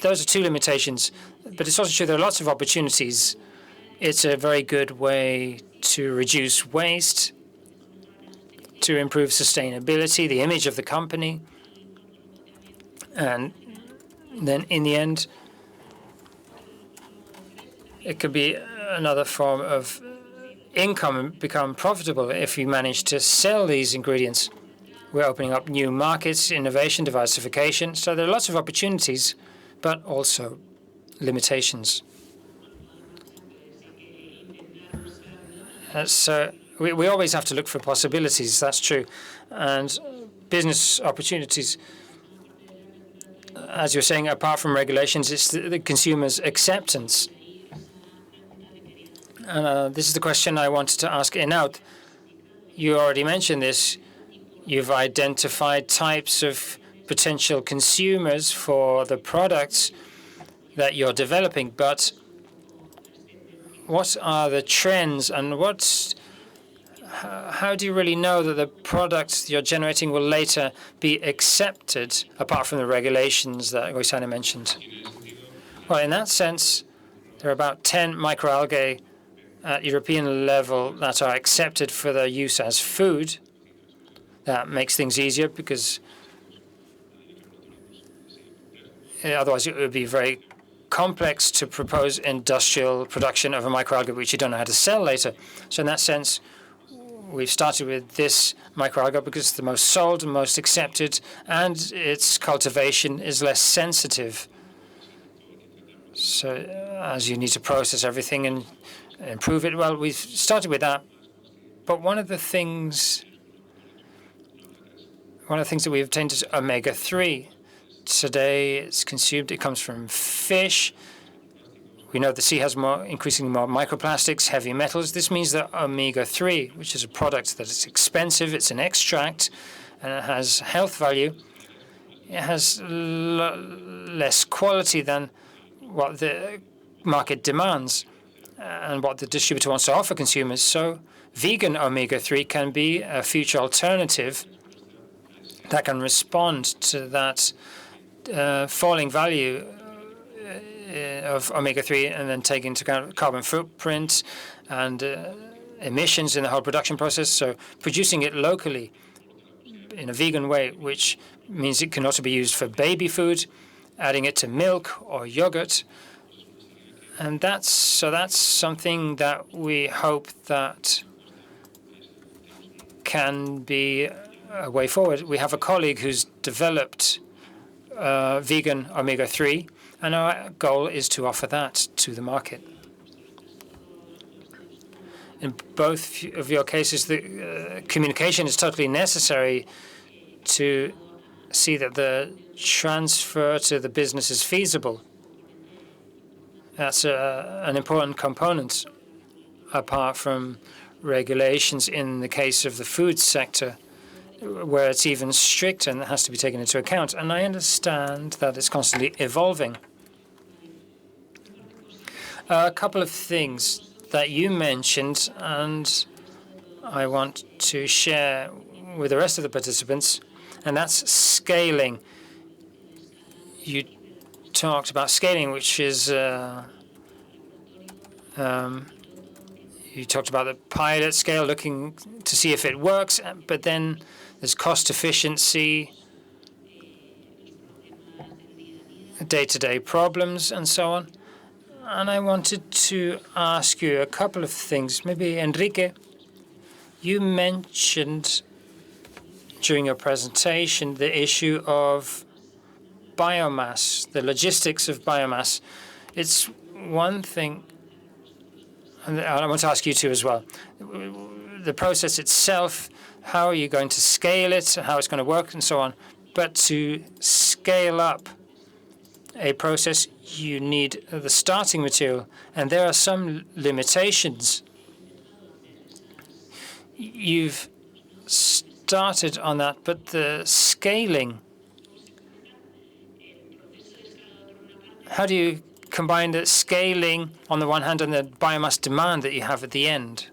Those are two limitations, but it's also true there are lots of opportunities. It's a very good way to reduce waste, to improve sustainability, the image of the company, and then in the end, it could be another form of income and become profitable if you manage to sell these ingredients. We're opening up new markets, innovation, diversification. So there are lots of opportunities, but also limitations. So we always have to look for possibilities, that's true. And business opportunities, as you're saying, apart from regulations, it's the consumer's acceptance. And this is the question I wanted to ask Enaut. You already mentioned this. You've identified types of potential consumers for the products that you're developing, but what are the trends and how do you really know that the products you're generating will later be accepted, apart from the regulations that Roxana mentioned? Well, in that sense, there are about 10 microalgae at European level that are accepted for their use as food. That makes things easier because otherwise it would be very complex to propose industrial production of a microalgae which you don't know how to sell later. So in that sense, we've started with this microalgae because it's the most sold and most accepted, and its cultivation is less sensitive. So as you need to process everything and improve it, well, we've started with that. But one of the things that we obtained is omega-3. Today, it's consumed. It comes from fish. We know the sea has increasingly more microplastics, heavy metals. This means that omega-3, which is a product that is expensive, it's an extract, and it has health value, it has less quality than what the market demands and what the distributor wants to offer consumers. So vegan omega-3 can be a future alternative that can respond to that falling value of omega-3 and then take into account carbon footprint and emissions in the whole production process. So producing it locally in a vegan way, which means it can also be used for baby food, adding it to milk or yogurt. And that's something that we hope that can be a way forward. We have a colleague who's developed vegan omega-3, and our goal is to offer that to the market. In both of your cases, the communication is totally necessary to see that the transfer to the business is feasible. That's an important component, apart from regulations in the case of the food sector, where it's even stricter and that has to be taken into account. And I understand that it's constantly evolving. A couple of things that you mentioned, and I want to share with the rest of the participants, and that's scaling. You talked about scaling, which is you talked about the pilot scale, looking to see if it works, but then there's cost efficiency, day-to-day problems, and so on. And I wanted to ask you a couple of things. Maybe, Enrique, you mentioned during your presentation the issue of biomass, the logistics of biomass. It's one thing, and I want to ask you too as well. The process itself how are you going to scale it, how it's going to work, and so on. But to scale up a process, you need the starting material, and there are some limitations. You've started on that, but the scaling, how do you combine the scaling on the one hand and the biomass demand that you have at the end?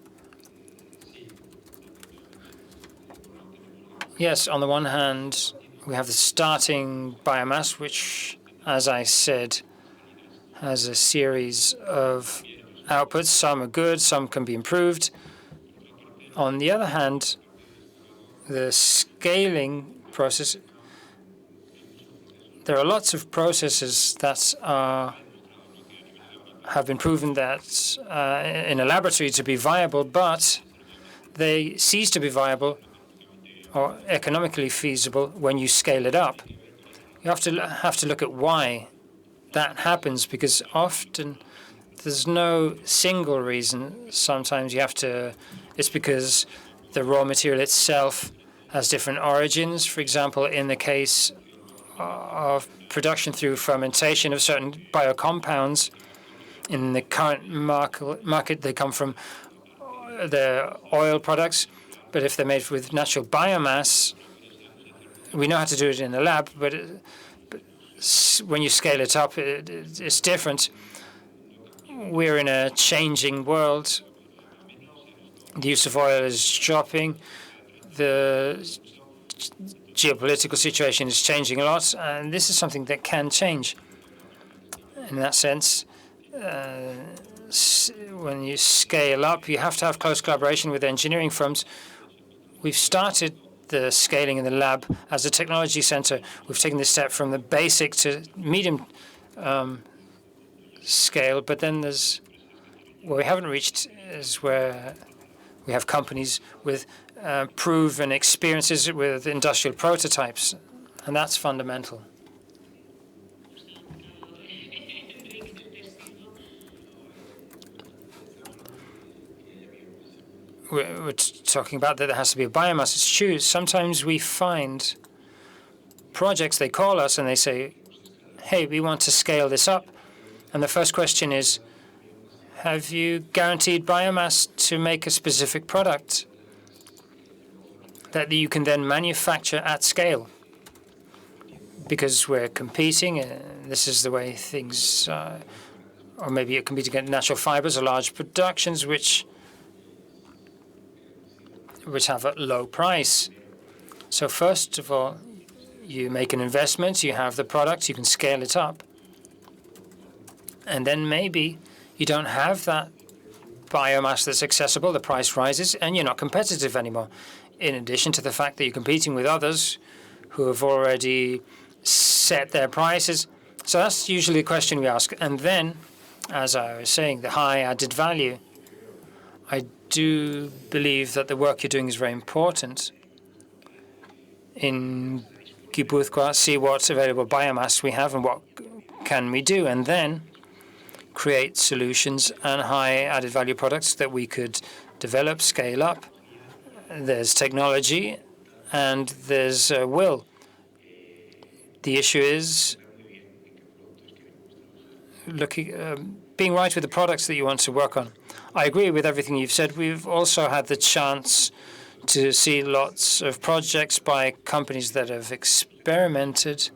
Yes, on the one hand, we have the starting biomass, which, as I said, has a series of outputs. Some are good, some can be improved. On the other hand, the scaling process, there are lots of processes that have been proven that in a laboratory to be viable, but they cease to be viable or economically feasible when you scale it up. You have to look at why that happens, because often there's no single reason. Sometimes it's because the raw material itself has different origins. For example, in the case of production through fermentation of certain biocompounds, in the current market they come from the oil products. But if they're made with natural biomass, we know how to do it in the lab, but when you scale it up, it's different. We're in a changing world. The use of oil is dropping. The geopolitical situation is changing a lot, and this is something that can change. In that sense, when you scale up, you have to have close collaboration with engineering firms. We've started the scaling in the lab as a technology center. We've taken this step from the basic to medium scale, but then there's where we haven't reached is where we have companies with proven experiences with industrial prototypes, and that's fundamental. We're talking about that there has to be a biomass. It's true. Sometimes we find projects, they call us and they say, hey, we want to scale this up. And the first question is, have you guaranteed biomass to make a specific product that you can then manufacture at scale? Because we're competing, this is the way things or maybe you're competing against natural fibers or large productions which have a low price. So first of all, you make an investment, you have the product, you can scale it up. And then maybe you don't have that biomass that's accessible, the price rises, and you're not competitive anymore. In addition to the fact that you're competing with others who have already set their prices. So that's usually the question we ask. And then, as I was saying, the high added value. I do believe that the work you're doing is very important. In Gipuzkoa, see what available biomass we have and what can we do, and then create solutions and high added value products that we could develop, scale up. There's technology and there's will. The issue is being right with the products that you want to work on. I agree with everything you've said. We've also had the chance to see lots of projects by companies that have experimented,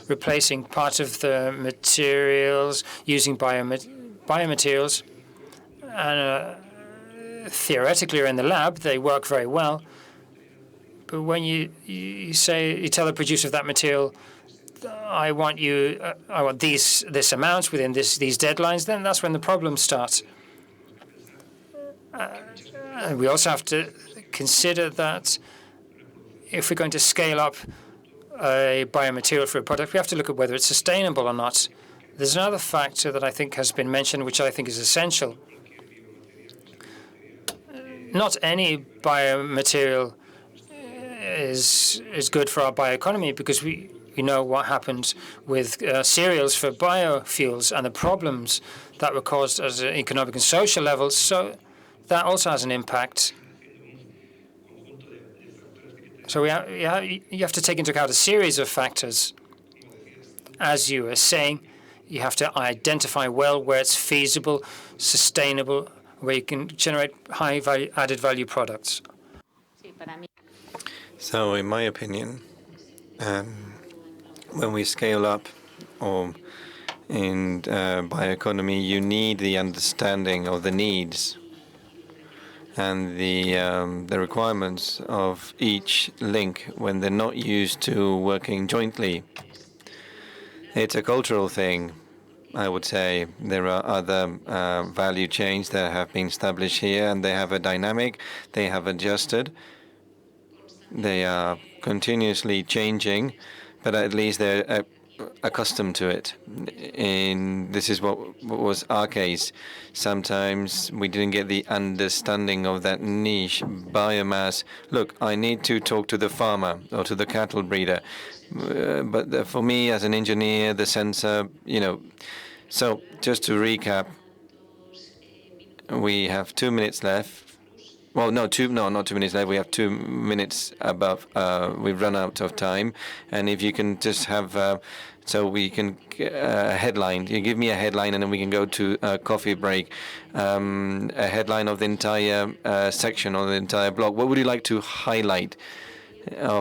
replacing part of the materials, using biomaterials. And theoretically, in the lab, they work very well. But when you tell the producer of that material, I want this amount within these deadlines, then that's when the problems start. And we also have to consider that if we're going to scale up a biomaterial for a product, we have to look at whether it's sustainable or not. There's another factor that I think has been mentioned, which I think is essential. Not any biomaterial is good for our bioeconomy, because we know what happened with cereals for biofuels and the problems that were caused at an economic and social level. So that also has an impact. So you have to take into account a series of factors. As you were saying, you have to identify well where it's feasible, sustainable, where you can generate high value, added value products. So, in my opinion, when we scale up or in bioeconomy, you need the understanding of the needs and the requirements of each link when they're not used to working jointly. It's a cultural thing, I would say. There are other value chains that have been established here, and they have a dynamic. They have adjusted. They are continuously changing, but at least they're accustomed to it. And this is what was our case. Sometimes we didn't get the understanding of that niche biomass. Look, I need to talk to the farmer or to the cattle breeder, but for me as an engineer, the sensor, So just to recap, we have 2 minutes left. Well, not 2 minutes left. We have 2 minutes above. We've run out of time. And if you can just have, so we can a headline. You give me a headline, and then we can go to a coffee break. A headline of the entire section or the entire block. What would you like to highlight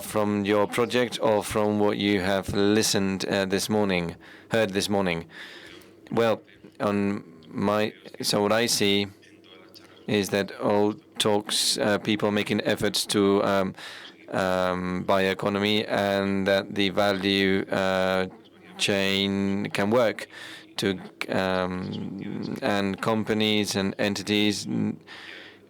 from your project or from what you have listened heard this morning? Well, so what I see is that all talks, people making efforts to bioeconomy, and that the value chain can work to, and companies and entities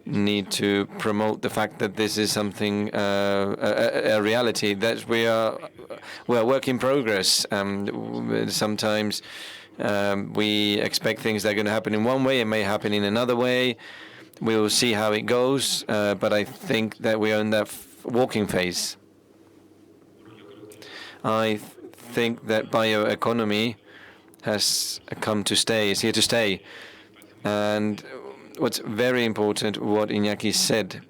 need to promote the fact that this is something, a reality, that we are work in progress. Sometimes we expect things that are going to happen in one way, it may happen in another way. We will see how it goes, but I think that we are in that walking phase. I think that bioeconomy has come to stay, is here to stay. And what's very important, what Iñaki said,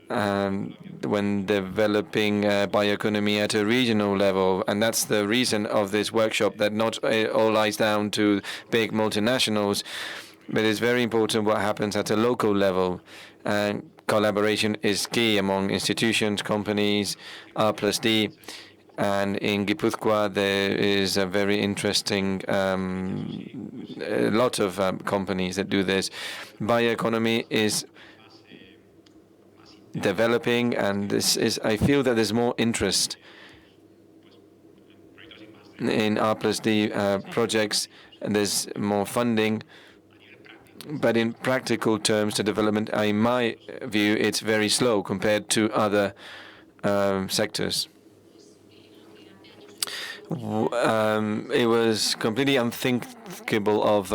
when developing bioeconomy at a regional level, and that's the reason of this workshop, that not all lies down to big multinationals, but it's very important what happens at a local level. And collaboration is key among institutions, companies, R+D. And in Gipuzkoa, there is a very interesting a lot of companies that do this. Bioeconomy is developing, and I feel that there's more interest in R+D projects, and there's more funding. But in practical terms, the development, in my view, it's very slow compared to other sectors. It was completely unthinkable of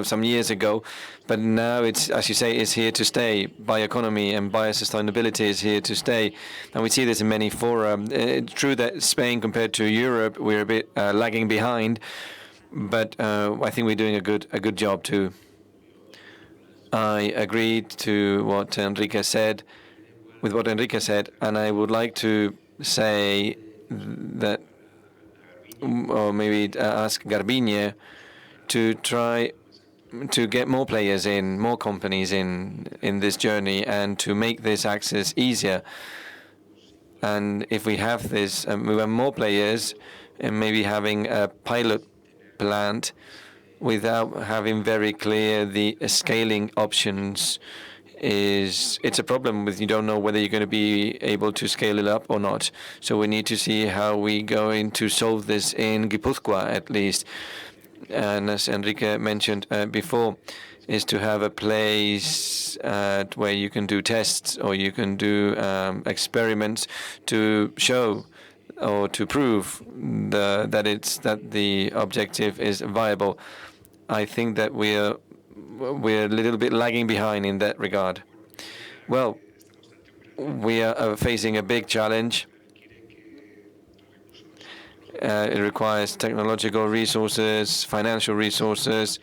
some years ago, but now it's, as you say, it's here to stay. Bioeconomy and biosustainability is here to stay, and we see this in many fora. It's true that Spain, compared to Europe, we're a bit lagging behind, but I think we're doing a good job too. I agreed to what Enrique said, and I would like to say that, or maybe ask Garbiñe to try to get more players in, more companies in this journey, and to make this access easier. And if we have this, we have more players, and maybe having a pilot plant without having very clear the scaling options it's a problem with you don't know whether you're going to be able to scale it up or not. So we need to see how we're going to solve this in Gipuzkoa at least. And as Enrique mentioned before, is to have a place where you can do tests or you can do experiments to show or to prove that the objective is viable. I think that we're a little bit lagging behind in that regard. Well, we are facing a big challenge. It requires technological resources, financial resources,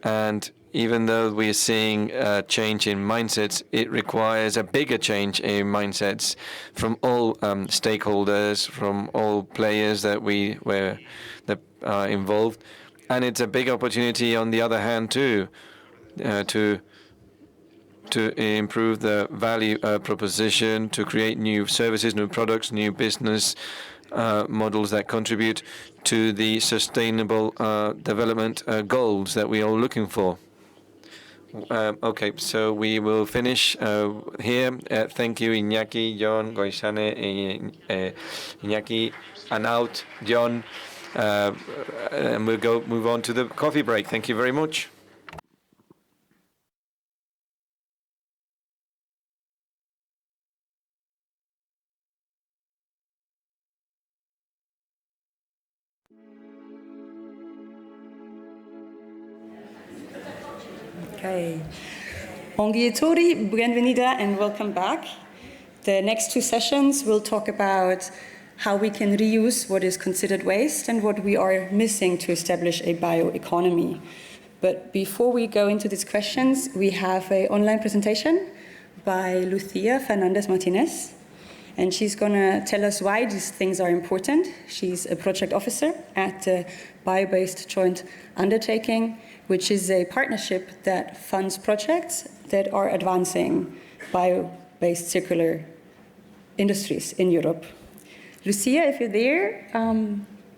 and even though we're seeing a change in mindsets, it requires a bigger change in mindsets from all stakeholders, from all players that are involved, and it's a big opportunity on the other hand too, to improve the value proposition, to create new services, new products, new business models that contribute to the sustainable development goals that we are all looking for. Okay, so we will finish here. Thank you, Iñaki, John, Goisane, Iñaki, and out, John. And we'll move on to the coffee break. Thank you very much. Okay. Ongi etorri, bienvenida, and welcome back. The next two sessions will talk about how we can reuse what is considered waste and what we are missing to establish a bioeconomy. But before we go into these questions, we have an online presentation by Lucia Fernandez Martinez, and she's going to tell us why these things are important. She's a project officer at the Bio-Based Joint Undertaking, which is a partnership that funds projects that are advancing bio-based circular industries in Europe. Lucia, if you're there,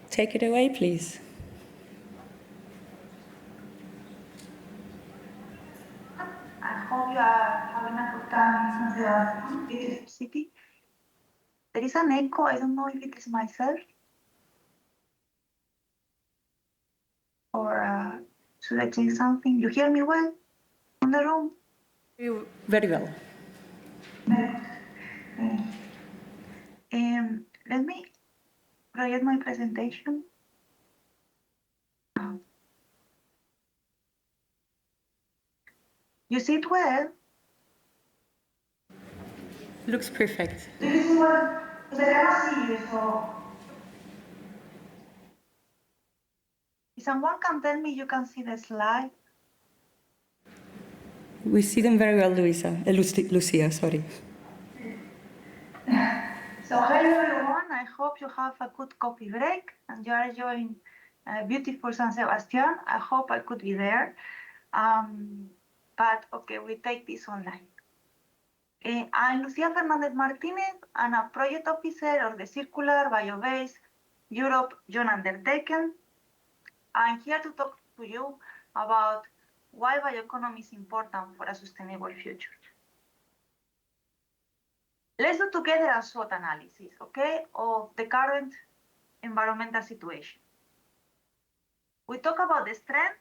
take it away, please. I hope you are having a good time in the beautiful city. There is an echo. I don't know if it is myself or should I change something? You hear me well in the room? Very well. Let me project my presentation. You see it well? Looks perfect. This is what I cannot see you, so if someone can tell me you can see the slide. We see them very well, Lucia, sorry. So hello everyone, I hope you have a good coffee break and you are enjoying beautiful San Sebastian. I hope I could be there. But okay, we take this online. I'm Lucia Fernandez Martinez. I'm a project officer of the Circular Bio-Based Europe Joint Undertaking. I'm here to talk to you about why bioeconomy is important for a sustainable future. Let's do together a SWOT analysis, okay, of the current environmental situation. We talk about the strengths.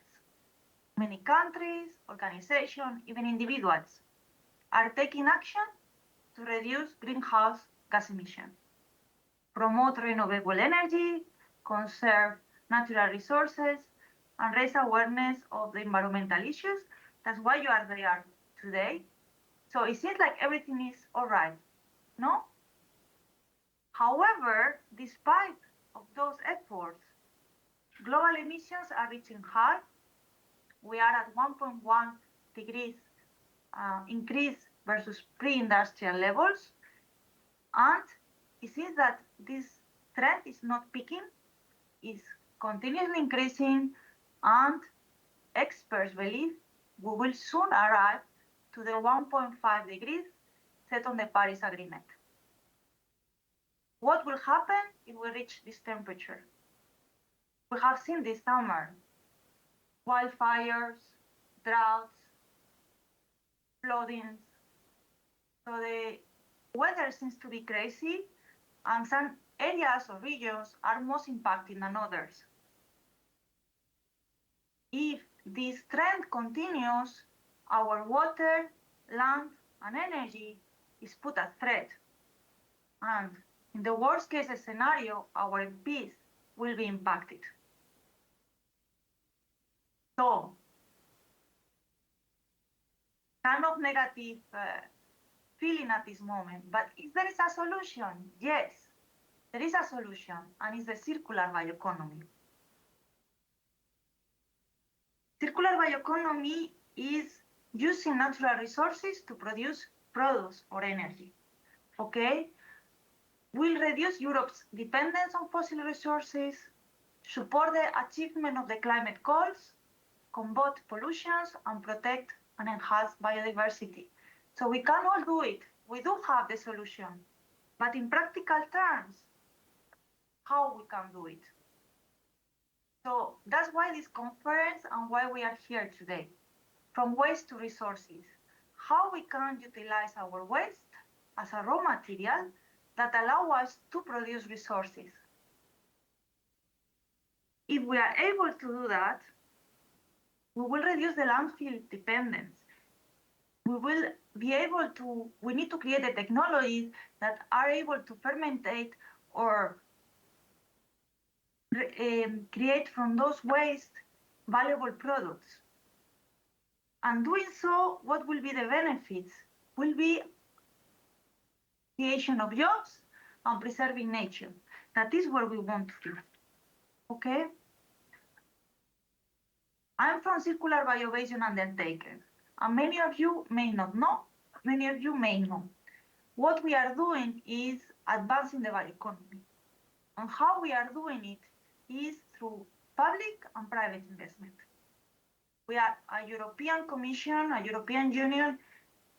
Many countries, organizations, even individuals are taking action to reduce greenhouse gas emissions, promote renewable energy, conserve natural resources, and raise awareness of the environmental issues. That's why you are there today. So it seems like everything is all right, no? However, despite of those efforts, global emissions are reaching high. We are at 1.1 degrees increase versus pre-industrial levels. And it seems that this trend is not peaking, it's continuously increasing, and experts believe we will soon arrive to the 1.5 degrees set on the Paris Agreement. What will happen if we reach this temperature? We have seen this summer wildfires, droughts, floodings. So the weather seems to be crazy, and some areas or regions are most impacted than others. If this trend continues, our water, land, and energy is put at threat. And in the worst case scenario, our peace will be impacted. So, kind of negative feeling at this moment, but if there is a solution, yes, there is a solution, and it's the circular bioeconomy. Circular bioeconomy is using natural resources to produce products or energy. Okay? Will reduce Europe's dependence on fossil resources, support the achievement of the climate goals, combat pollutions, and protect and enhance biodiversity. So we can all do it. We do have the solution. But in practical terms, how we can do it? So that's why this conference and why we are here today. From waste to resources, how we can utilize our waste as a raw material that allow us to produce resources. If we are able to do that, we will reduce the landfill dependence. We need to create the technologies that are able to fermentate or create from those waste valuable products. And doing so, what will be the benefits? Will be creation of jobs and preserving nature. That is what we want to do. Okay? I'm from Circular Bioeconomy Undertaking, and many of you may not know, many of you may know. What we are doing is advancing the bioeconomy. And how we are doing it is through public and private investment. We are a European Commission, a European Union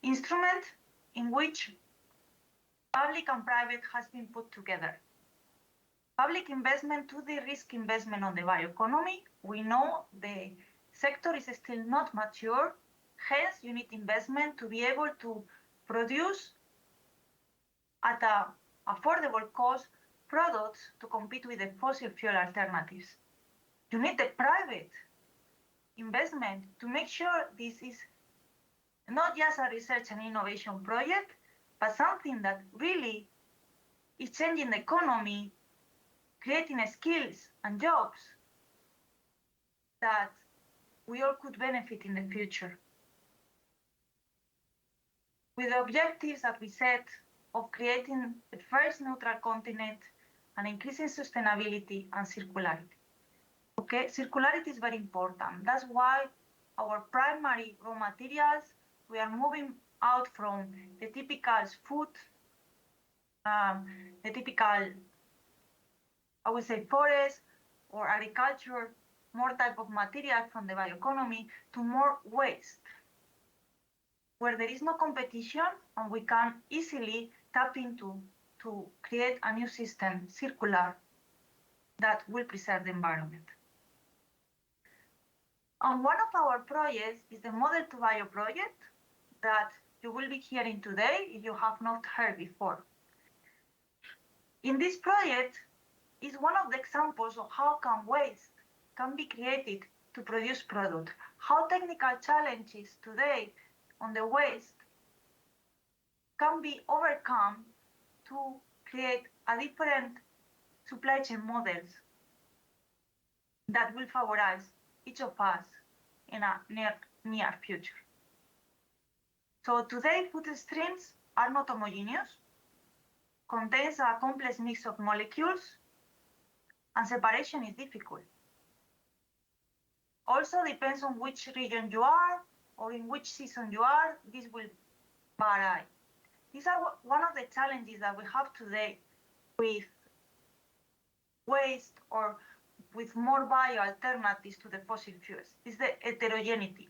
instrument in which public and private has been put together. Public investment to de-risk investment on the bioeconomy. We know the sector is still not mature, hence you need investment to be able to produce at an affordable cost products to compete with the fossil fuel alternatives. You need the private investment to make sure this is not just a research and innovation project, but something that really is changing the economy, creating skills and jobs that we all could benefit in the future. With the objectives that we set of creating the first neutral continent and increasing sustainability and circularity. Okay, circularity is very important. That's why our primary raw materials, we are moving out from the typical food, the typical, I would say, forest or agriculture, more type of material from the bioeconomy to more waste, where there is no competition and we can easily tap into to create a new system, circular, that will preserve the environment. And one of our projects is the Model to Bio project that you will be hearing today if you have not heard before. In this project is one of the examples of how can waste can be created to produce product, how technical challenges today on the waste can be overcome to create a different supply chain models that will favorize each of us in a near future. So today, food streams are not homogeneous, contains a complex mix of molecules, and separation is difficult. Also depends on which region you are or in which season you are, this will vary. These are one of the challenges that we have today with waste or with more bio alternatives to the fossil fuels, is the heterogeneity.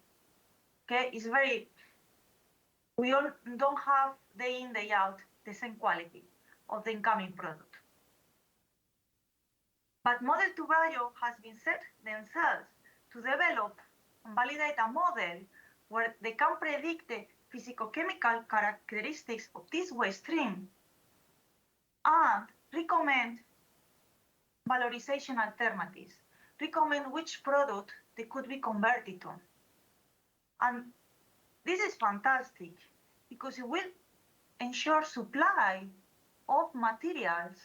Okay, it's very, we all don't have day in, day out the same quality of the incoming product. But Model to Bio has been set themselves to develop and validate a model where they can predict the physicochemical characteristics of this waste stream and recommend valorization alternatives, recommend which product they could be converted on. And this is fantastic because it will ensure supply of materials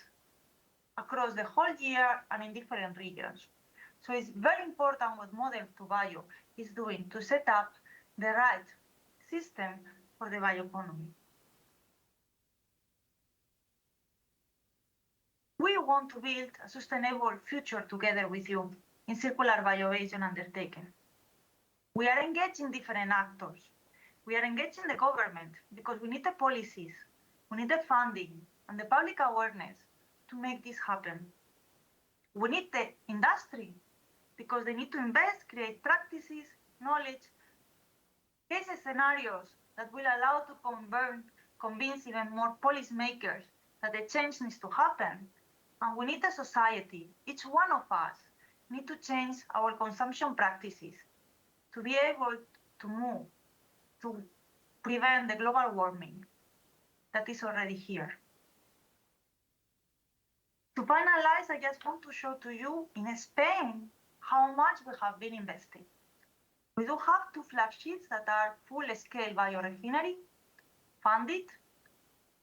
across the whole year and in different regions. So it's very important what Model to Bio is doing to set up the right system for the bioeconomy. We want to build a sustainable future together with you in Circular Bioeconomy Undertaking. We are engaging different actors. We are engaging the government because we need the policies, we need the funding and the public awareness to make this happen. We need the industry because they need to invest, create practices, knowledge, case scenarios that will allow to convince even more policymakers that the change needs to happen. And we need the society, each one of us, need to change our consumption practices to be able to move, to prevent the global warming that is already here. To finalize, I just want to show to you in Spain how much we have been investing. We do have 2 flagships that are full-scale biorefinery, funded,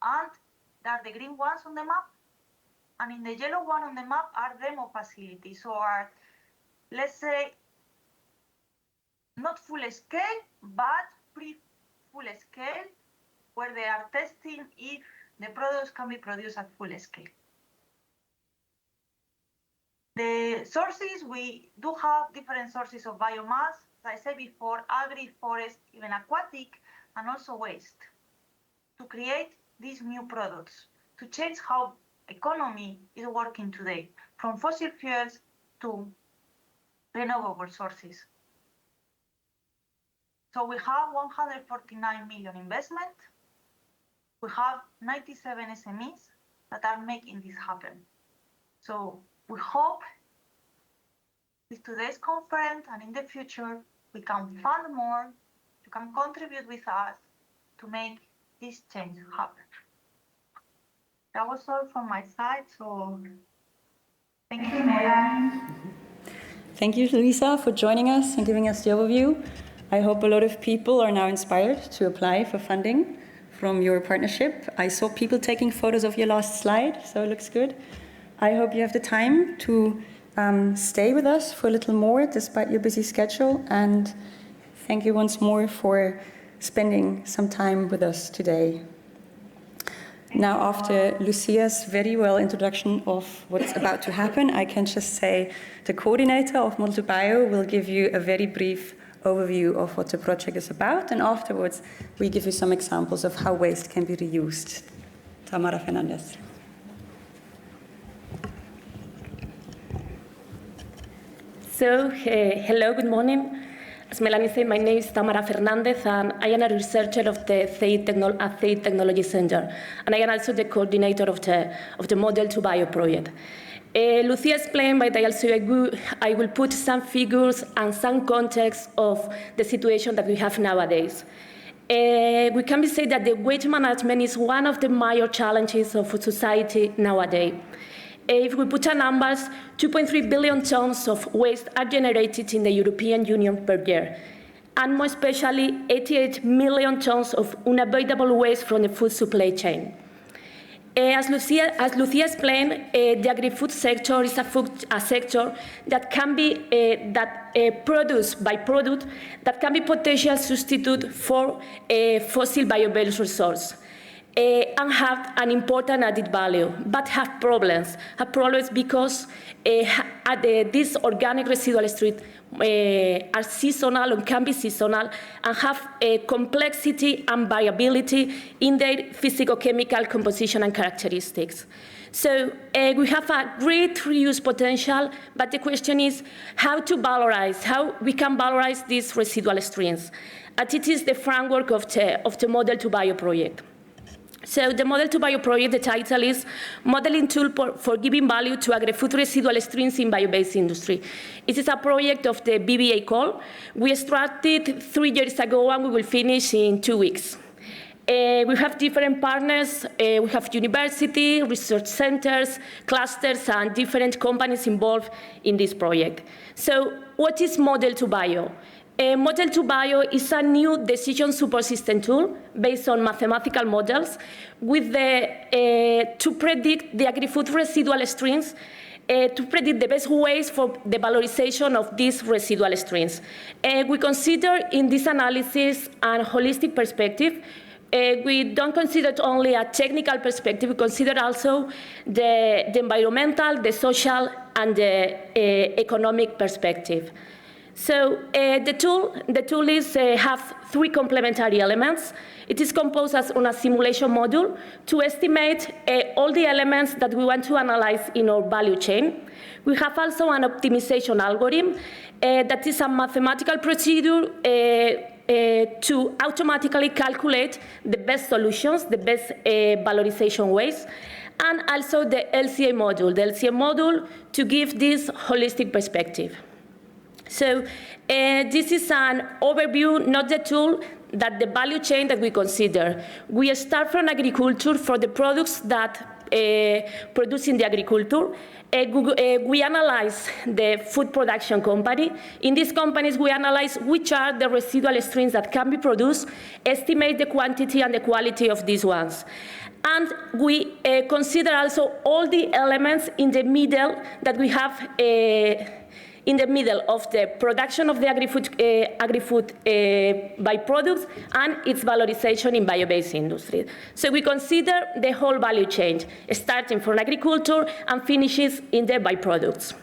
and they are the green ones on the map. And in the yellow one on the map are demo facilities, so are, let's say, not full scale, but pre-full scale, where they are testing if the products can be produced at full scale. The sources, we do have different sources of biomass, as I said before, agri, forest, even aquatic, and also waste, to create these new products, to change how economy is working today, from fossil fuels to renewable sources. So we have 149 million investment. We have 97 SMEs that are making this happen. So we hope with today's conference and in the future, we can fund more, you can contribute with us to make this change happen. That was all from my side, so thank you, Mela. Thank you, Luisa, for joining us and giving us the overview. I hope a lot of people are now inspired to apply for funding from your partnership. I saw people taking photos of your last slide, so it looks good. I hope you have the time to stay with us for a little more despite your busy schedule, and thank you once more for spending some time with us today. Now, after Lucia's very well introduction of what's about to happen, I can just say the coordinator of Model to Bio will give you a very brief overview of what the project is about, and afterwards we give you some examples of how waste can be reused. Tamara Fernandez. So, hello, good morning. As Melanie said, my name is Tamara Fernandez, and I am a researcher of the CEIT Technology Center, and I am also the coordinator of the Model to Bio project. Lucia explained, but I will put some figures and some context of the situation that we have nowadays. We can say that the waste management is one of the major challenges of society nowadays. If we put our numbers, 2.3 billion tons of waste are generated in the European Union per year, and more especially 88 million tons of unavoidable waste from the food supply chain. As Lucia explained, the agri-food sector is a sector that can be produced by product that can be potential substitute for fossil bio-based resource. And have an important added value, but have problems. Have problems because these organic residual streams are seasonal and can be seasonal and have a complexity and variability in their physicochemical composition and characteristics. So we have a great reuse potential, but the question is how to valorize, how we can valorize these residual streams. And it is the framework of the Model to Bio project. So the Model to Bio project, the title is Modeling Tool for Giving Value to Agri-Food Residual Streams in Bio-Based Industry. It is a project of the BBA call. We started 3 years ago and we will finish in 2 weeks. We have different partners. We have university, research centers, clusters, and different companies involved in this project. So what is Model to Bio? Model to Bio is a new decision support system tool based on mathematical models with to predict the agri-food residual streams, to predict the best ways for the valorization of these residual streams. We consider in this analysis a holistic perspective. We don't consider it only a technical perspective, we consider also the environmental, the social, and the economic perspective. So the tool is have three complementary elements. It is composed as on a simulation module to estimate all the elements that we want to analyze in our value chain. We have also an optimization algorithm that is a mathematical procedure to automatically calculate the best solutions, the best valorization ways, and also the LCA module to give this holistic perspective. So this is an overview, not the tool, that the value chain that we consider. We start from agriculture for the products that produce in the agriculture. We analyze the food production company. In these companies, we analyze which are the residual streams that can be produced, estimate the quantity and the quality of these ones. And we consider also all the elements in the middle that we have in the middle of the production of the agri-food byproducts and its valorization in bio-based industry. So we consider the whole value chain, starting from agriculture and finishes in the byproducts.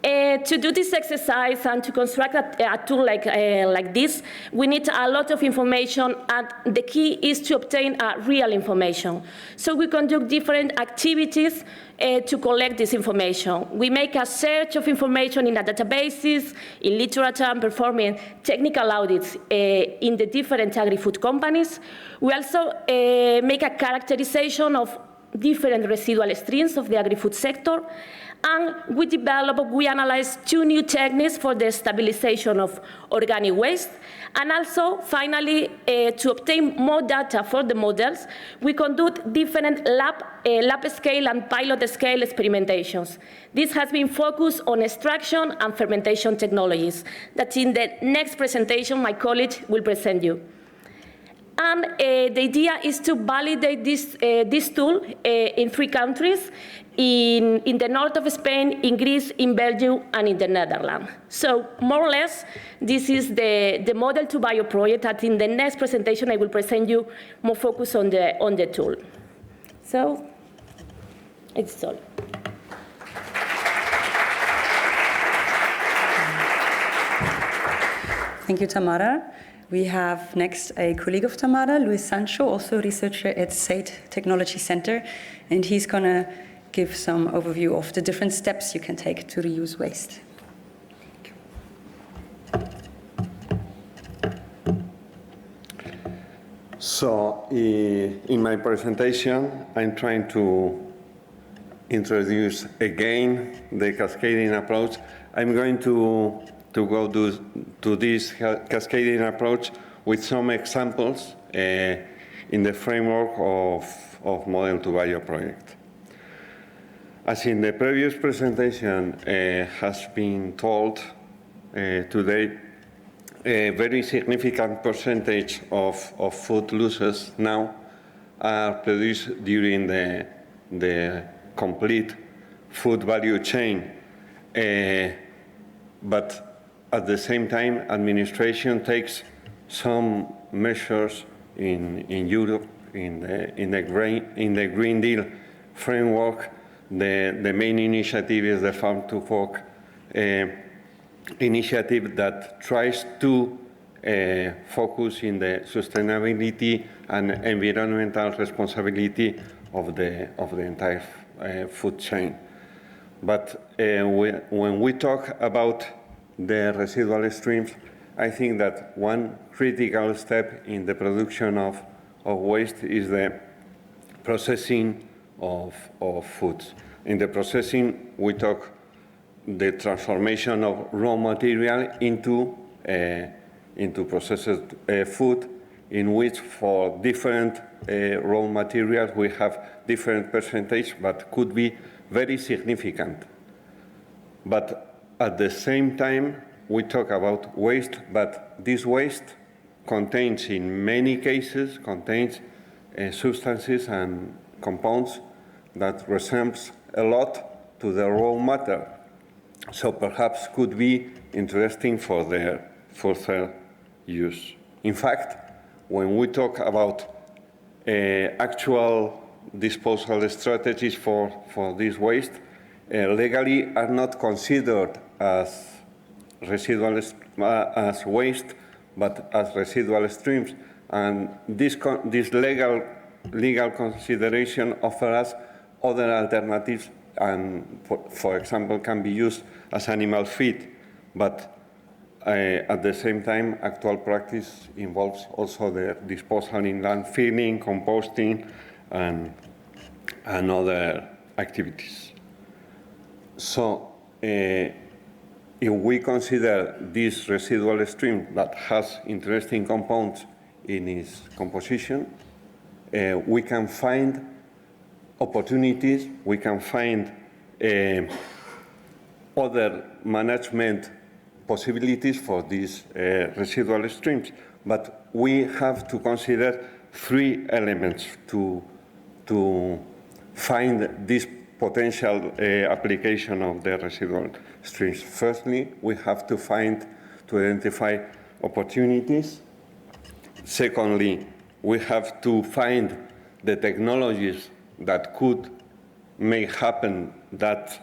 To do this exercise and to construct a tool like this, we need a lot of information, and the key is to obtain real information. So we conduct different activities to collect this information. We make a search of information in the databases, in literature, and performing technical audits in the different agri-food companies. We also make a characterization of different residual streams of the agri-food sector. And we analyze 2 new techniques for the stabilization of organic waste. And also, finally, to obtain more data for the models, we conduct different lab scale and pilot scale experimentations. This has been focused on extraction and fermentation technologies that in the next presentation my colleague will present you. And the idea is to validate this tool in 3 countries, in the north of Spain, in Greece, in Belgium, and in the Netherlands. So more or less, this is the model to bio project that in the next presentation I will present you more focus on the tool. So it's all. Thank you, Tamara. We have next a colleague of Tamara, Luis Sancho, also researcher at SAIT Technology Center, and he's going to give some overview of the different steps you can take to reuse waste. So in my presentation, I'm trying to introduce again the cascading approach. I'm going to go to this cascading approach with some examples in the framework of Model to Bio project. As in the previous presentation has been told today, a very significant percentage of food losses now are produced during the complete food value chain. But at the same time, administration takes some measures in Europe, in the Green Deal framework. The main initiative is the Farm to Fork initiative that tries to focus in the sustainability and environmental responsibility of the entire food chain. But when we talk about the residual streams, I think that one critical step in the production of waste is the processing of foods. In the processing, we talk the transformation of raw material into processed food, in which for different raw materials we have different percentage, but could be very significant. But at the same time, we talk about waste, but this waste contains, in many cases, substances and compounds that resembles a lot to the raw matter. So perhaps could be interesting for their further use. In fact, when we talk about actual disposal strategies for this waste, legally are not considered as as waste, but as residual streams. And this legal consideration offers us other alternatives, and for example, can be used as animal feed. But at the same time, actual practice involves also the disposal in landfilling, composting, and other activities. So if we consider this residual stream that has interesting compounds in its composition, we can find opportunities, we can find other management possibilities for these residual streams. But we have to consider three elements to find this potential application of the residual streams. Firstly, we have to identify opportunities. Secondly, we have to find the technologies that could make happen that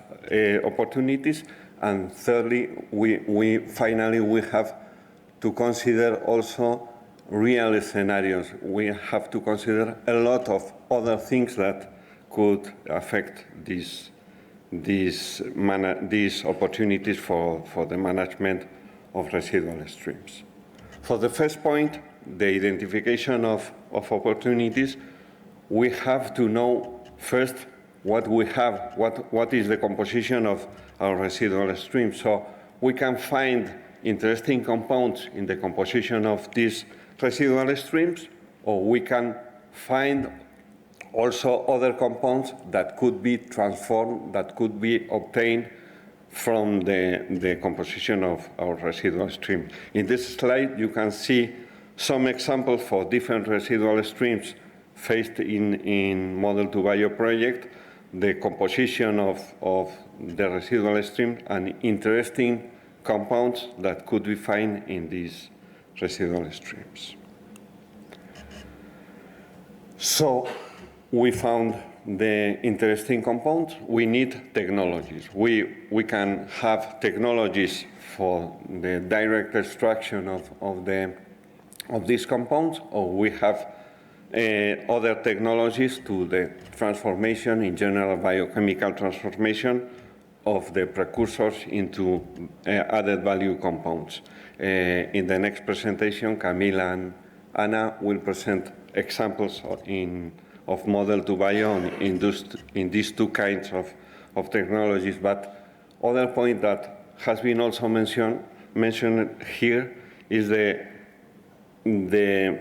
opportunities. And thirdly, we finally have to consider also real scenarios. We have to consider a lot of other things that could affect these opportunities for the management of residual streams. For the first point, the identification of opportunities, we have to know first what we have, what is the composition of our residual streams. So we can find interesting compounds in the composition of these residual streams, or we can find also other compounds that could be transformed, that could be obtained from the composition of our residual stream. In this slide, you can see some examples for different residual streams faced in Model to Bio project, the composition of the residual stream and interesting compounds that could be found in these residual streams. So we found the interesting compounds. We need technologies. We can have technologies for the direct extraction of these compounds, or we have other technologies to the transformation, in general biochemical transformation of the precursors into added value compounds. In the next presentation, Camila and Anna will present examples of Model to Bio in these two kinds of technologies. But other point that has been also mentioned here is the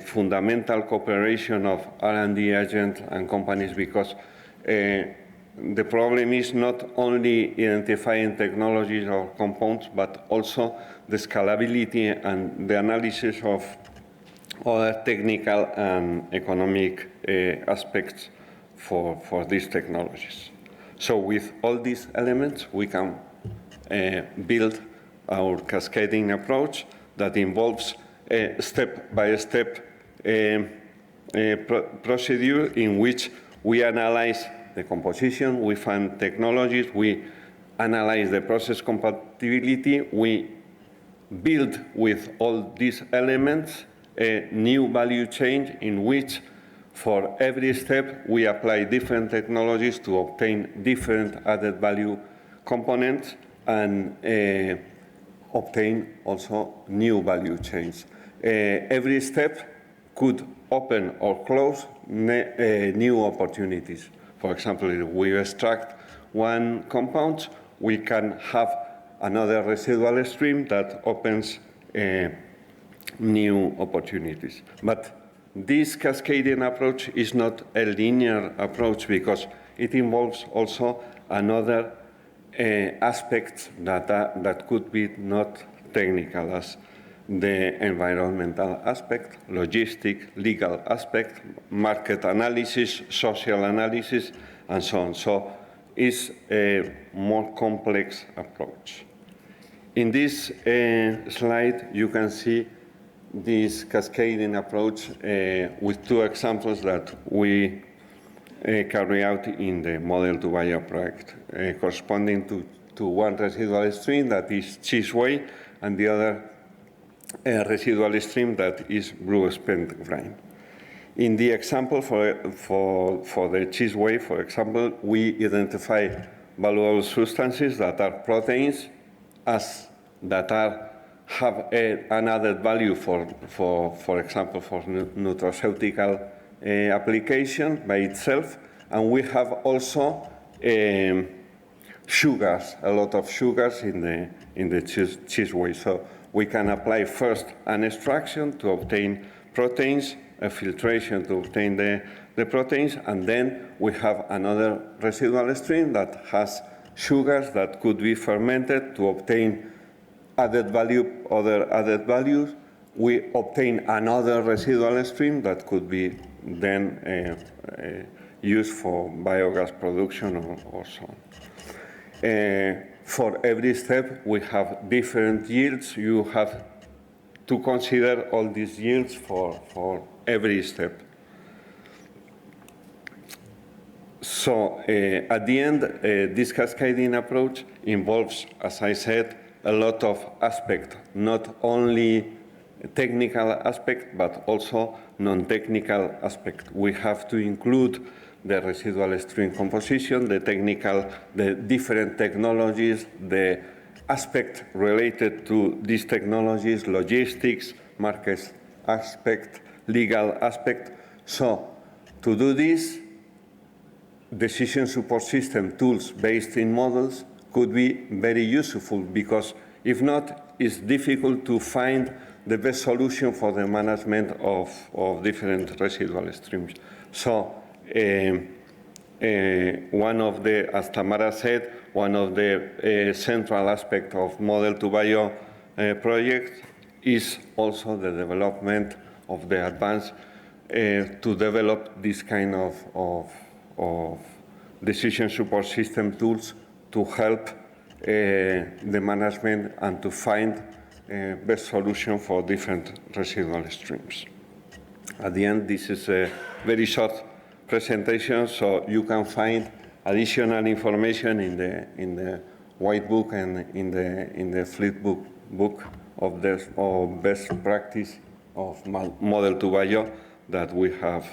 fundamental cooperation of R&D agents and companies, because the problem is not only identifying technologies or compounds, but also the scalability and the analysis of other technical and economic aspects for these technologies. So with all these elements, we can build our cascading approach that involves a step-by-step procedure in which we analyze the composition, we find technologies, we analyze the process compatibility, we build with all these elements a new value chain in which for every step we apply different technologies to obtain different added value components and obtain also new value chains. Every step could open or close new opportunities. For example, if we extract one compound, we can have another residual stream that opens new opportunities. But this cascading approach is not a linear approach, because it involves also another aspects that could be not technical, as the environmental aspect, logistic, legal aspect, market analysis, social analysis, and so on. So it's a more complex approach. In this slide, you can see this cascading approach with two examples that we carry out in the Model to Bio project, corresponding to one residual stream that is cheese whey, and the other residual stream that is brew spent grain. In the example for the cheese whey, for example, we identify valuable substances that are proteins that have an added value for example, for nutraceutical application by itself, and we have also sugars, a lot of sugars in the cheese whey. So we can apply first an extraction to obtain proteins, a filtration to obtain the proteins, and then we have another residual stream that has sugars that could be fermented to obtain added value, other added values. We obtain another residual stream that could be then used for biogas production or so on. For every step, we have different yields. You have to consider all these yields for every step. So at the end, this cascading approach involves, as I said, a lot of aspects, not only technical aspect, but also non-technical aspect. We have to include the residual stream composition, the different technologies, the aspect related to these technologies, logistics, market aspect, legal aspect. So to do this, decision support system tools based in models could be very useful, because if not, it's difficult to find the best solution for the management of different residual streams. So one of the, as Tamara said, one of the central aspects of Model to Bio project is also the development of the advance to develop this kind of decision support system tools to help the management and to find best solution for different residual streams. At the end, this is a very short presentation, so you can find additional information in the white book and in the flip book of best practice of Model to Bio that we have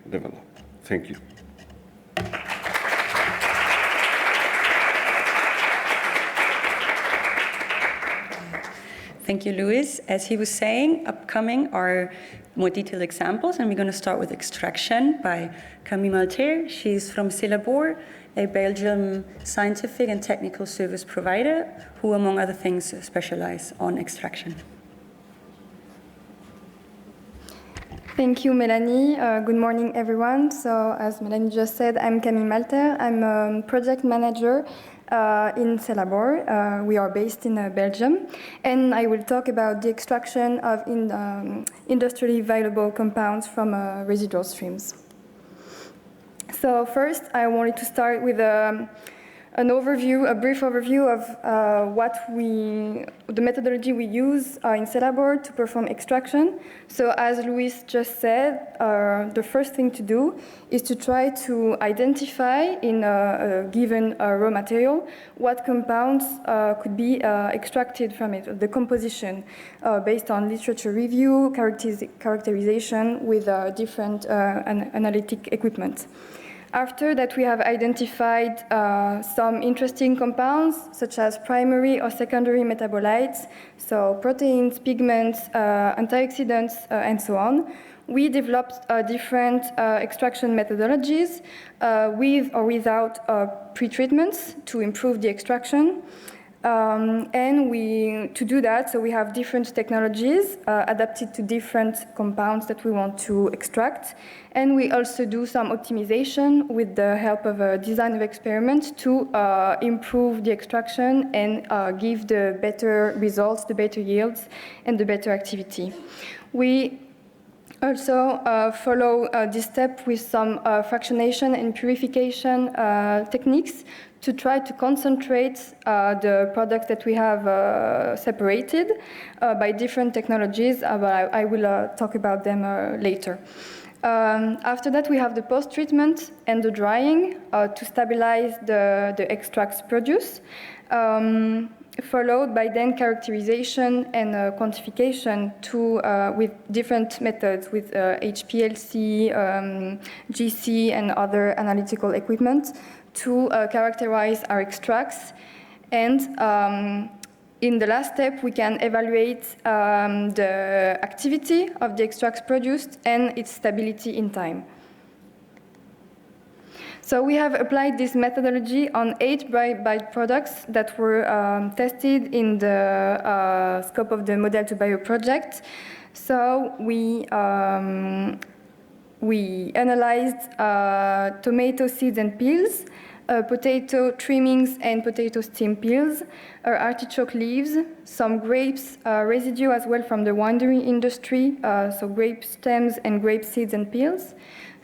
developed. Thank you. Thank you, Luis. As he was saying, upcoming are more detailed examples, and we're going to start with extraction by Camille Malter. She's from Celabor, a Belgian scientific and technical service provider who, among other things, specialize on extraction. Thank you, Melanie. Good morning, everyone. So, as Melanie just said, I'm Camille Malter. I'm a project manager in Celabor. We are based in Belgium, and I will talk about the extraction of industrially valuable compounds from residual streams. So first, I wanted to start with a brief overview of the methodology we use in Celabor to perform extraction. So as Luis just said, the first thing to do is to try to identify in a given raw material what compounds could be extracted from it, the composition based on literature review, characterization with different analytic equipment. After that, we have identified some interesting compounds, such as primary or secondary metabolites, so proteins, pigments, antioxidants, and so on. We developed different extraction methodologies with or without pretreatments to improve the extraction. To do that, so we have different technologies adapted to different compounds that we want to extract. And we also do some optimization with the help of a design of experiment to improve the extraction and give the better results, the better yields, and the better activity. We also follow this step with some fractionation and purification techniques to try to concentrate the products that we have separated by different technologies, but I will talk about them later. After that, we have the post-treatment and the drying to stabilize the extracts produced. followed by then characterization and quantification with different methods, with HPLC, GC, and other analytical equipment to characterize our extracts. And in the last step, we can evaluate the activity of the extracts produced and its stability in time. So we have applied this methodology on 8 byproducts that were tested in the scope of the Model to Bio project. So we analyzed tomato seeds and peels, potato trimmings and potato stem peels, artichoke leaves, some grapes residue as well from the winery industry, so grape stems and grape seeds and peels,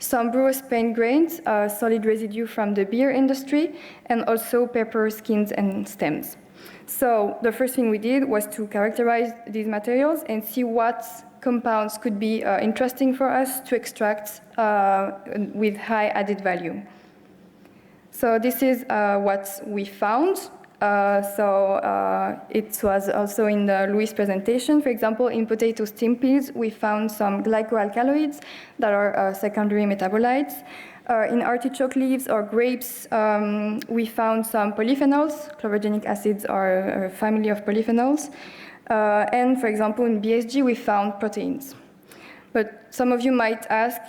some brewer's paint grains, solid residue from the beer industry, and also pepper skins and stems. So the first thing we did was to characterize these materials and see what compounds could be interesting for us to extract with high added value. So this is what we found. It was also in Louis' presentation. For example, in potato stem peels, we found some glycoalkaloids that are secondary metabolites. In artichoke leaves or grapes, we found some polyphenols. Chlorogenic acids are a family of polyphenols. And for example, in BSG, we found proteins. But some of you might ask,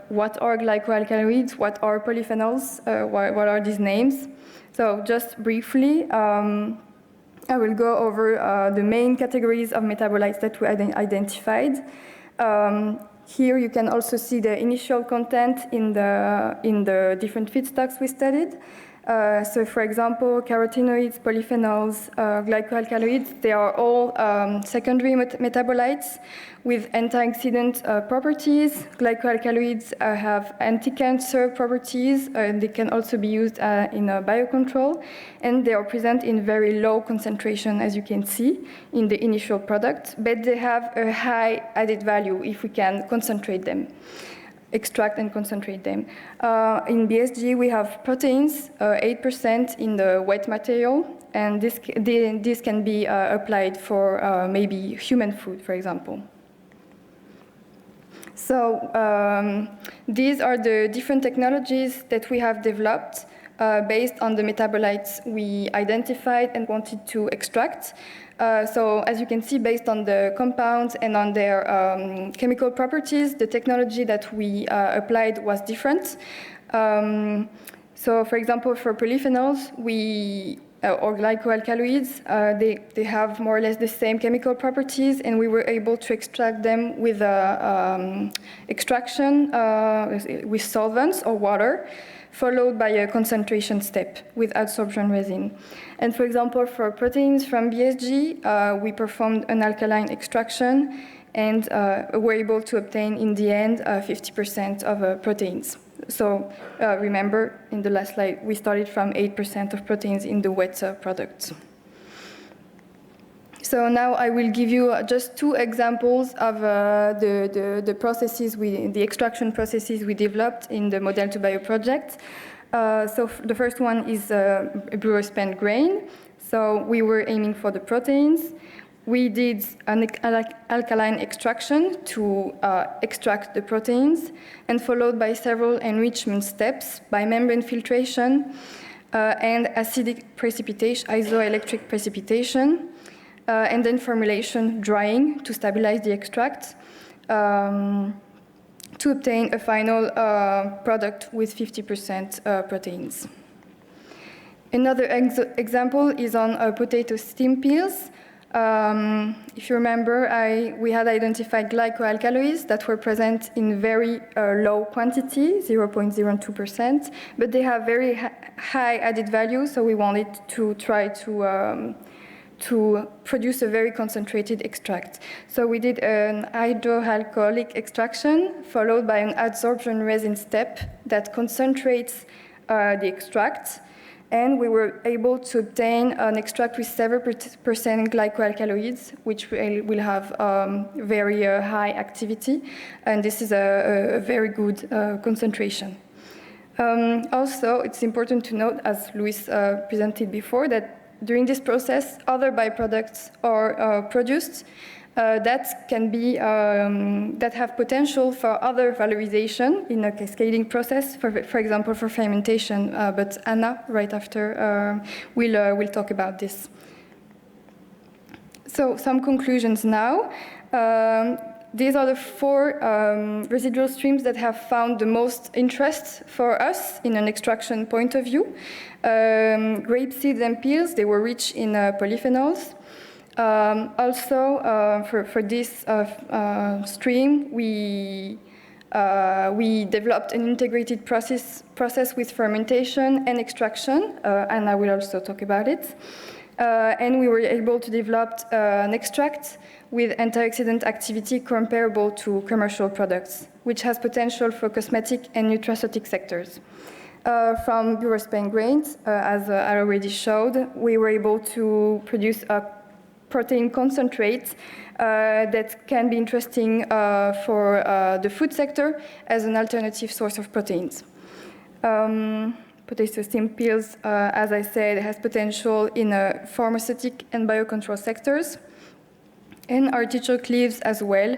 what are glycoalkaloids? What are polyphenols? What are these names? So just briefly, I will go over the main categories of metabolites that we identified. Here you can also see the initial content in the different feedstocks we studied. So for example, carotenoids, polyphenols, glycoalkaloids, they are all secondary metabolites with antioxidant properties. Glycoalkaloids have anti-cancer properties. They can also be used in biocontrol, and they are present in very low concentration, as you can see, in the initial product, but they have a high added value if we can concentrate them. Extract and concentrate them. In BSG, we have proteins, 8% in the wet material, and this can be applied for maybe human food, for example. So these are the different technologies that we have developed based on the metabolites we identified and wanted to extract. So as you can see, based on the compounds and on their chemical properties, the technology that we applied was different. So for example, for polyphenols, or glycoalkaloids, they have more or less the same chemical properties, and we were able to extract them with extraction with solvents or water, followed by a concentration step with adsorption resin. And for example, for proteins from BSG, we performed an alkaline extraction and were able to obtain, in the end, 50% of proteins. So remember, in the last slide, we started from 8% of proteins in the wet products. So now I will give you just 2 examples of the processes, the extraction processes we developed in the Model to Bio project. So the first one is a brewer's paint grain. So we were aiming for the proteins. We did an alkaline extraction to extract the proteins, and followed by several enrichment steps by membrane filtration and acidic precipitation, isoelectric precipitation, and then formulation drying to stabilize the extract to obtain a final product with 50% proteins. Another example is on potato stem peels. If you remember, we had identified glycoalkaloids that were present in very low quantity, 0.02%, but they have very high added value, so we wanted to try to produce a very concentrated extract. So we did an hydroalcoholic extraction, followed by an adsorption resin step that concentrates the extract. And we were able to obtain an extract with 7% glycoalkaloids, which will have very high activity. And this is a very good concentration. Also, it's important to note, as Luis presented before, that during this process, other byproducts are produced that can be that have potential for other valorization in a cascading process. For example, for fermentation. But Anna, right after, will talk about this. So some conclusions now. These are the 4 residual streams that have found the most interest for us in an extraction point of view. Grape seeds and peels, they were rich in polyphenols. Also, for this stream, we developed an integrated process with fermentation and extraction, and I will also talk about it. And we were able to develop an extract with antioxidant activity comparable to commercial products, which has potential for cosmetic and nutraceutic sectors. From Biospin grains, as I already showed, we were able to produce a protein concentrate that can be interesting for the food sector as an alternative source of proteins. Potato stem peels, as I said, has potential in pharmaceutic and biocontrol sectors. And artichoke leaves as well.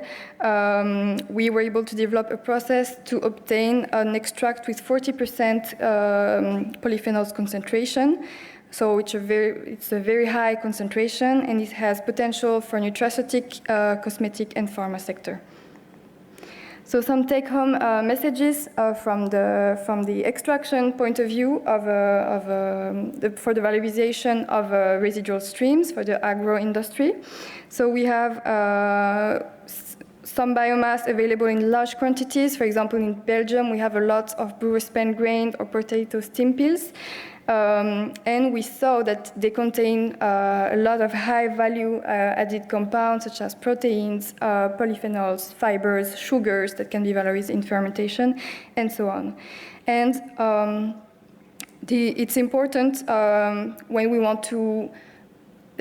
We were able to develop a process to obtain an extract with 40% polyphenols concentration. So it's a very high concentration, and it has potential for nutraceutic, cosmetic, and pharma sector. So some take-home messages from the extraction point of view for the valorization of residual streams for the agro industry. So we have some biomass available in large quantities. For example, in Belgium, we have a lot of Biospin grain or potato stem peels. And we saw that they contain a lot of high-value added compounds such as proteins, polyphenols, fibers, sugars that can be valorized in fermentation, and so on. And it's important when we want to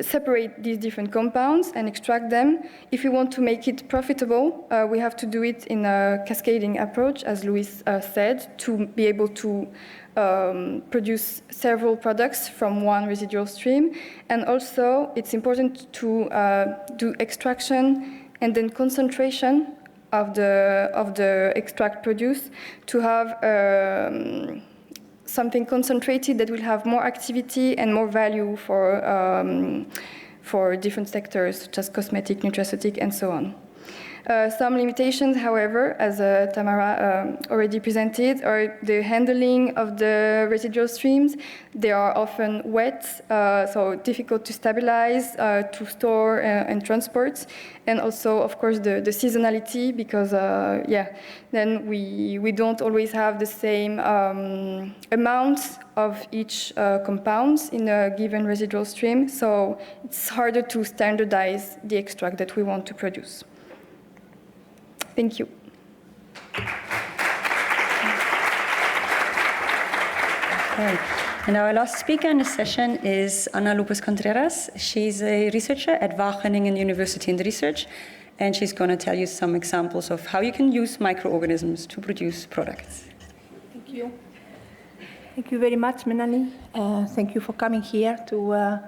separate these different compounds and extract them. If we want to make it profitable, we have to do it in a cascading approach, as Luis said, to be able to produce several products from one residual stream. And also, it's important to do extraction and then concentration of the extract produced to have something concentrated that will have more activity and more value for different sectors, such as cosmetic, nutraceutic, and so on. Some limitations, however, as Tamara already presented, are the handling of the residual streams. They are often wet, so difficult to stabilize, to store and transport. And also, of course, the seasonality, because, then we don't always have the same amount of each compound in a given residual stream. So it's harder to standardize the extract that we want to produce. Thank you. Okay. And our last speaker in the session is Ana Lopez Contreras. She's a researcher at Wageningen University in Research, and she's going to tell you some examples of how you can use microorganisms to produce products. Thank you. Thank you very much, Melanie. Thank you for coming here to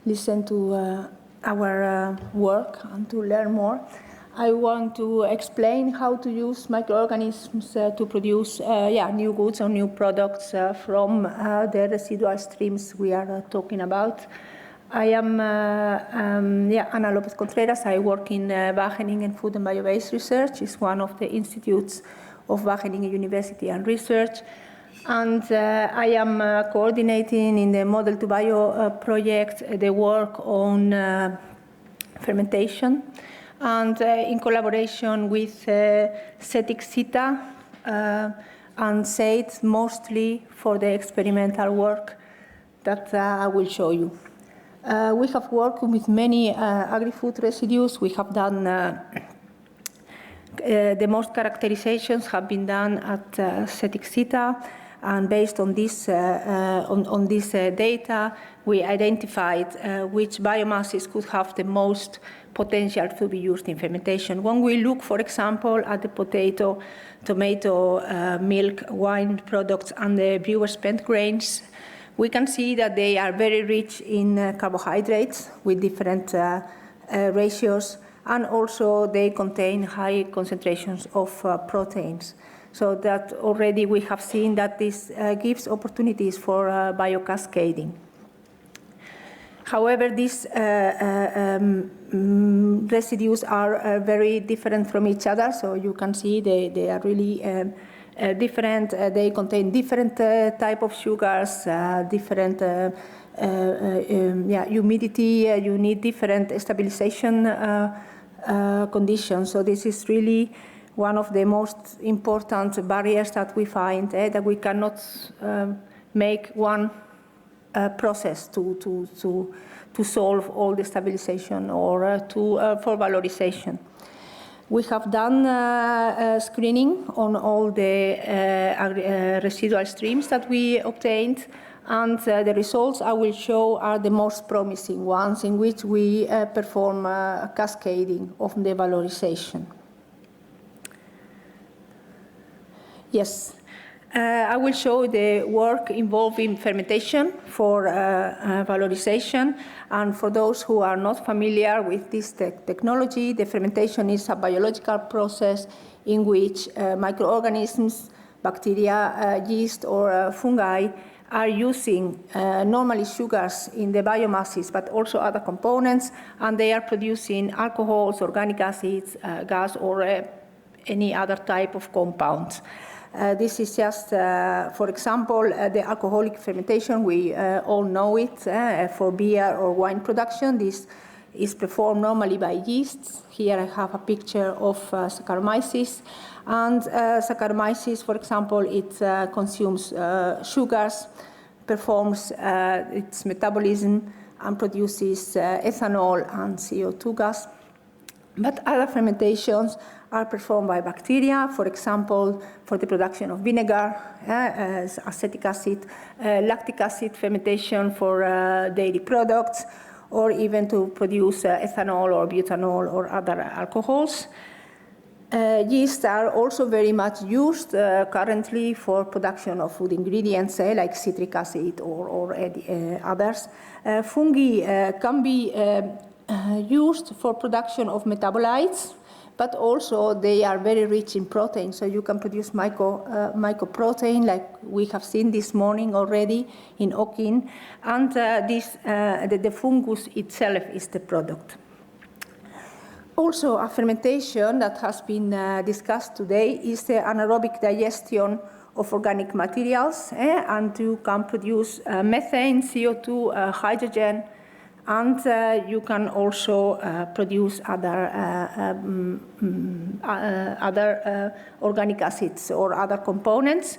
listen to our work and to learn more. I want to explain how to use microorganisms to produce new goods or new products from the residual streams we are talking about. I am Ana Lopez Contreras. I work in Wageningen Food and Bio-Based Research. It's one of the institutes of Wageningen University and Research. And I am coordinating in the Model to Bio project the work on fermentation. And in collaboration with CETIC-CITA and SAID, mostly for the experimental work that I will show you. We have worked with many agri-food residues. We have done, the most characterizations have been done at CETIC-CITA, and based on this, data, we identified which biomasses could have the most potential to be used in fermentation. When we look, for example, at the potato, tomato, milk, wine products, and the Biospin grains, We can see that they are very rich in carbohydrates with different ratios, and also they contain high concentrations of proteins. So that already we have seen that this gives opportunities for biocascading. However, these residues are very different from each other, so you can see they are really different. They contain different type of sugars, different humidity. You need different stabilization conditions. So this is really one of the most important barriers that we find, that we cannot make one process to solve all the stabilization or for valorization. We have done screening on all the residual streams that we obtained, and the results I will show are the most promising ones in which we perform cascading of the valorization. Yes, I will show the work involving fermentation for valorization. And for those who are not familiar with this technology, the fermentation is a biological process in which microorganisms, bacteria, yeast, or fungi are using normally sugars in the biomasses, but also other components, and they are producing alcohols, organic acids, gas, or any other type of compounds. This is just, for example, the alcoholic fermentation. We all know it for beer or wine production. This is performed normally by yeasts. Here I have a picture of Saccharomyces. And Saccharomyces, for example, it consumes sugars, performs its metabolism, and produces ethanol and CO2 gas. But other fermentations are performed by bacteria, for example, for the production of vinegar, acetic acid, lactic acid fermentation for dairy products, or even to produce ethanol or butanol or other alcohols. Yeasts are also very much used currently for production of food ingredients, like citric acid or others. Fungi can be used for production of metabolites, but also they are very rich in protein, so you can produce mycoprotein, like we have seen this morning already in Okin, and the fungus itself is the product. Also, a fermentation that has been discussed today is the anaerobic digestion of organic materials, and you can produce methane, CO2, hydrogen, and you can also produce other organic acids or other components.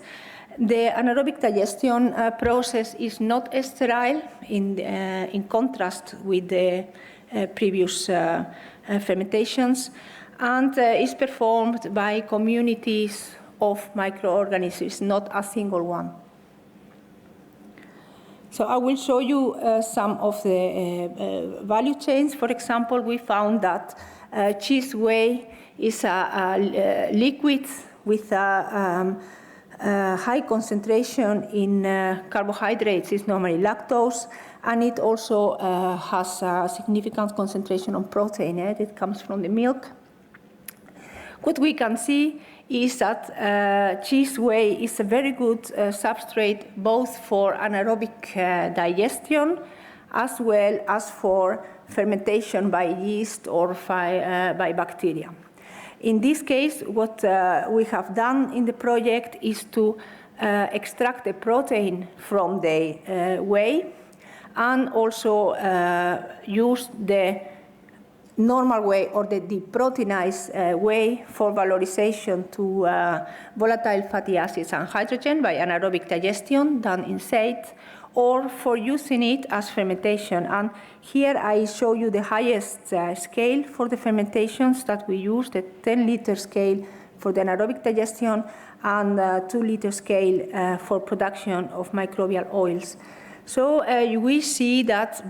The anaerobic digestion process is not sterile in contrast with the previous fermentations, and is performed by communities of microorganisms, not a single one. So I will show you some of the value chains. For example, we found that cheese whey is a liquid with a high concentration in carbohydrates. It's normally lactose, and it also has a significant concentration on protein that comes from the milk. What we can see is that cheese whey is a very good substrate both for anaerobic digestion as well as for fermentation by yeast or by bacteria. In this case, what we have done in the project is to extract the protein from the whey and also use the normal way or the deproteinized way for valorization to volatile fatty acids and hydrogen by anaerobic digestion done in SAID, or for using it as fermentation. And here I show you the highest scale for the fermentations that we use, the 10-liter scale for the anaerobic digestion and 2-liter scale for production of microbial oils. So we see that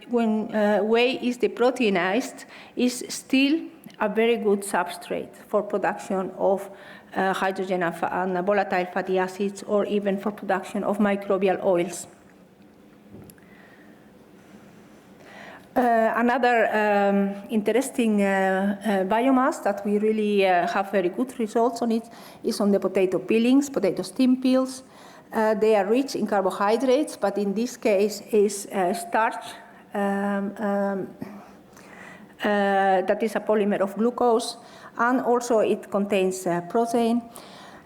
when whey is deproteinized, is still a very good substrate for production of hydrogen and volatile fatty acids, or even for production of microbial oils. Another interesting biomass that we really have very good results on it is on the potato peelings, potato stem peels. They are rich in carbohydrates, but in this case is starch that is a polymer of glucose, and also it contains protein.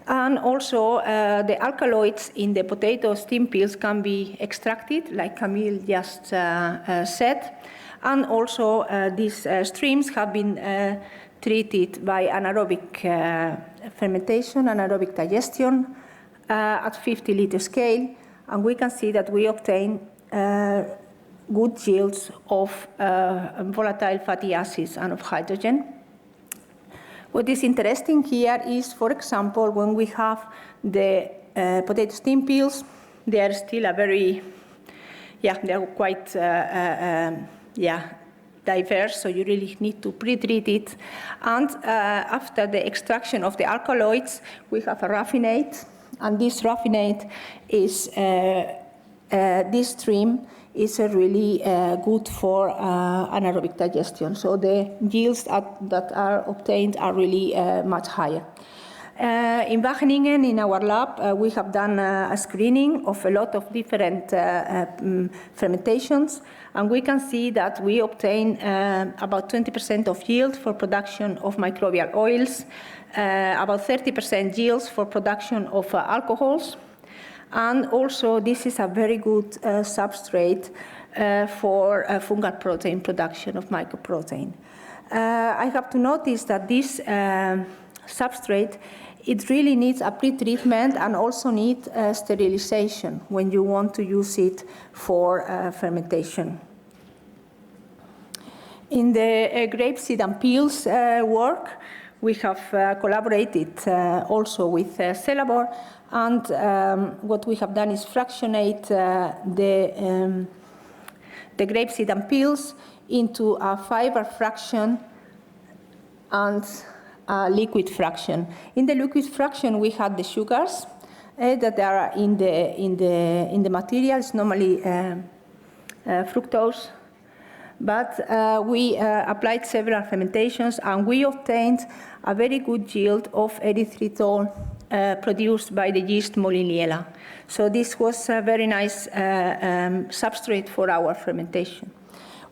And also the alkaloids in the potato stem peels can be extracted, like Camille just said. And also these streams have been treated by anaerobic fermentation, anaerobic digestion at 50-liter scale. And we can see that we obtain good yields of volatile fatty acids and of hydrogen. What is interesting here is, for example, when we have the potato stem peels, they are still a very, they are quite, diverse, so you really need to pre-treat it. And after the extraction of the alkaloids, we have a raffinate, and this raffinate is, this stream is really good for anaerobic digestion. So the yields that are obtained are really much higher. In Wageningen, in our lab, we have done a screening of a lot of different fermentations, and we can see that we obtain about 20% of yield for production of microbial oils, about 30% yields for production of alcohols, and also this is a very good substrate for fungal protein production of mycoprotein. I have to notice that this substrate, it really needs a pre-treatment and also needs sterilization when you want to use it for fermentation. In the grapeseed and peels work, we have collaborated also with Celabor, and what we have done is fractionate the grapeseed and peels into a fiber fraction and a liquid fraction. In the liquid fraction, we had the sugars that are in the materials, normally fructose. But we applied several fermentations, and we obtained a very good yield of erythritol produced by the yeast Moliniella. So this was a very nice substrate for our fermentation.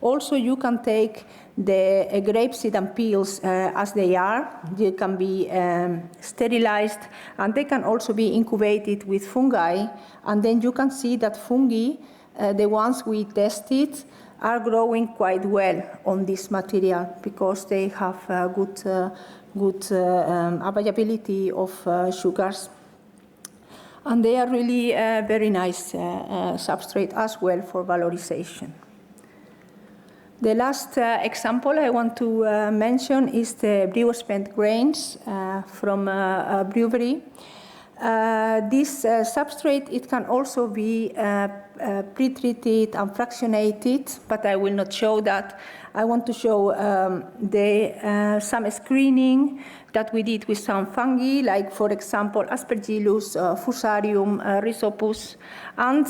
Also, you can take the grapeseed and peels as they are. They can be sterilized, and they can also be incubated with fungi. And then you can see that fungi, the ones we tested, are growing quite well on this material because they have good availability of sugars. And they are really a very nice substrate as well for valorization. The last example I want to mention is the brewer-spent grains from a brewery. This substrate, it can also be pre-treated and fractionated, but I will not show that. I want to show some screening that we did with some fungi, like, for example, Aspergillus, Fusarium, Rhizopus. And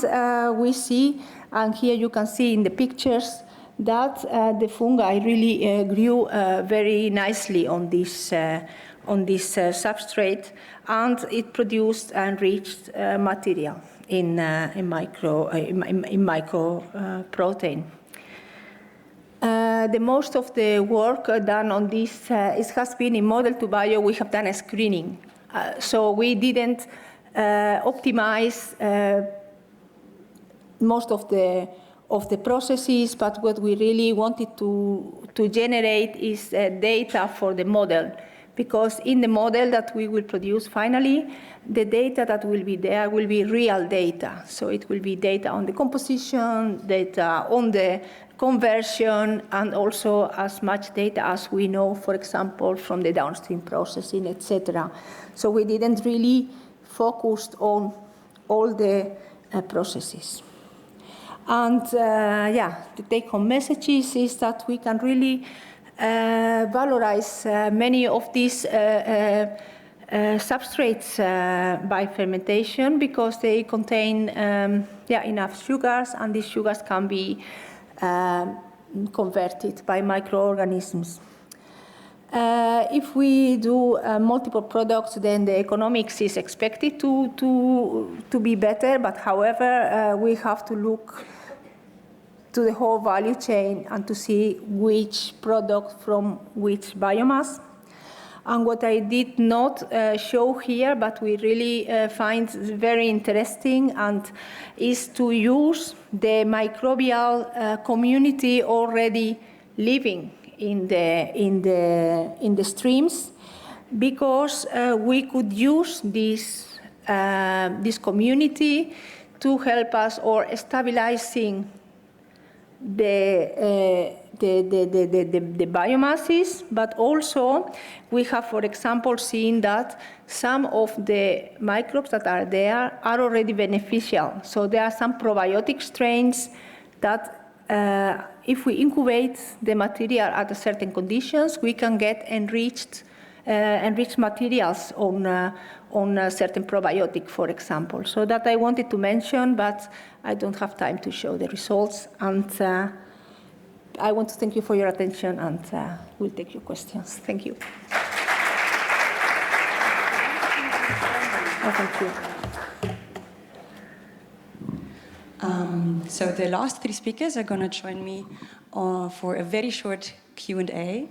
we see, and here you can see in the pictures, that the fungi really grew very nicely on this substrate, and it produced enriched material in microprotein. The most of the work done on this has been in model to bio. We have done a screening, so we didn't optimize most of the processes, but what we really wanted to generate is data for the model. Because in the model that we will produce finally, the data that will be there will be real data. So it will be data on the composition, data on the conversion, and also as much data as we know, for example, from the downstream processing, etc. So we didn't really focus on all the processes. And the take-home messages is that we can really valorize many of these substrates by fermentation because they contain enough sugars, and these sugars can be converted by microorganisms. If we do multiple products, then the economics is expected to be better, but however, we have to look to the whole value chain and to see which product from which biomass. And what I did not show here, but we really find very interesting, and is to use the microbial community already living in the streams, because we could use this community to help us or stabilizing the biomasses, but also we have, for example, seen that some of the microbes that are there are already beneficial. So there are some probiotic strains that if we incubate the material at certain conditions, we can get enriched materials on a certain probiotic, for example. So that I wanted to mention, but I don't have time to show the results. And I want to thank you for your attention, and we'll take your questions. Thank you. Oh, thank you. So the last three speakers are going to join me for a very short Q&A.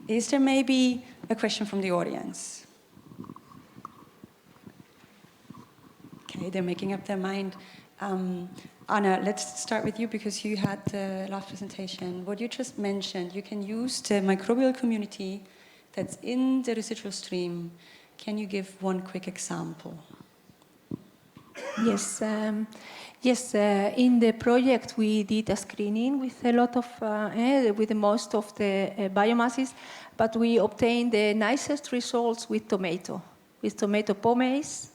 Is there maybe a question from the audience? Okay, they're making up their mind. Anna, let's start with you because you had the last presentation. What you just mentioned, you can use the microbial community that's in the residual stream. Can you give one quick example? Yes. In the project we did a screening with a lot of, with most of the biomasses, but we obtained the nicest results with tomato pomace.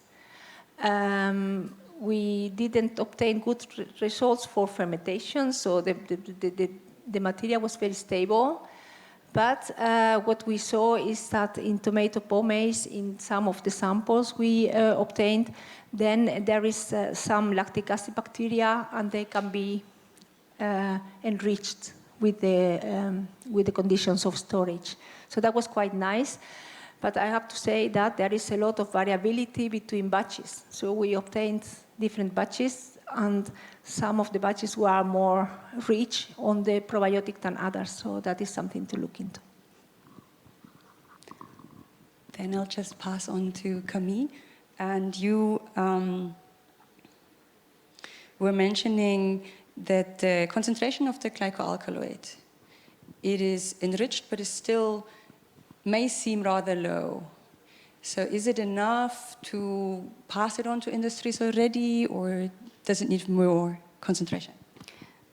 We didn't obtain good results for fermentation, so the material was very stable. But what we saw is that in tomato pomace, in some of the samples we obtained, then there is some lactic acid bacteria, and they can be enriched with the conditions of storage. So that was quite nice. But I have to say that there is a lot of variability between batches. So we obtained different batches, and some of the batches were more rich on the probiotic than others. So that is something to look into. Then I'll just pass on to Camille. And you were mentioning that the concentration of the glycoalkaloid, it is enriched, but it still may seem rather low. So is it enough to pass it on to industries already, or does it need more concentration?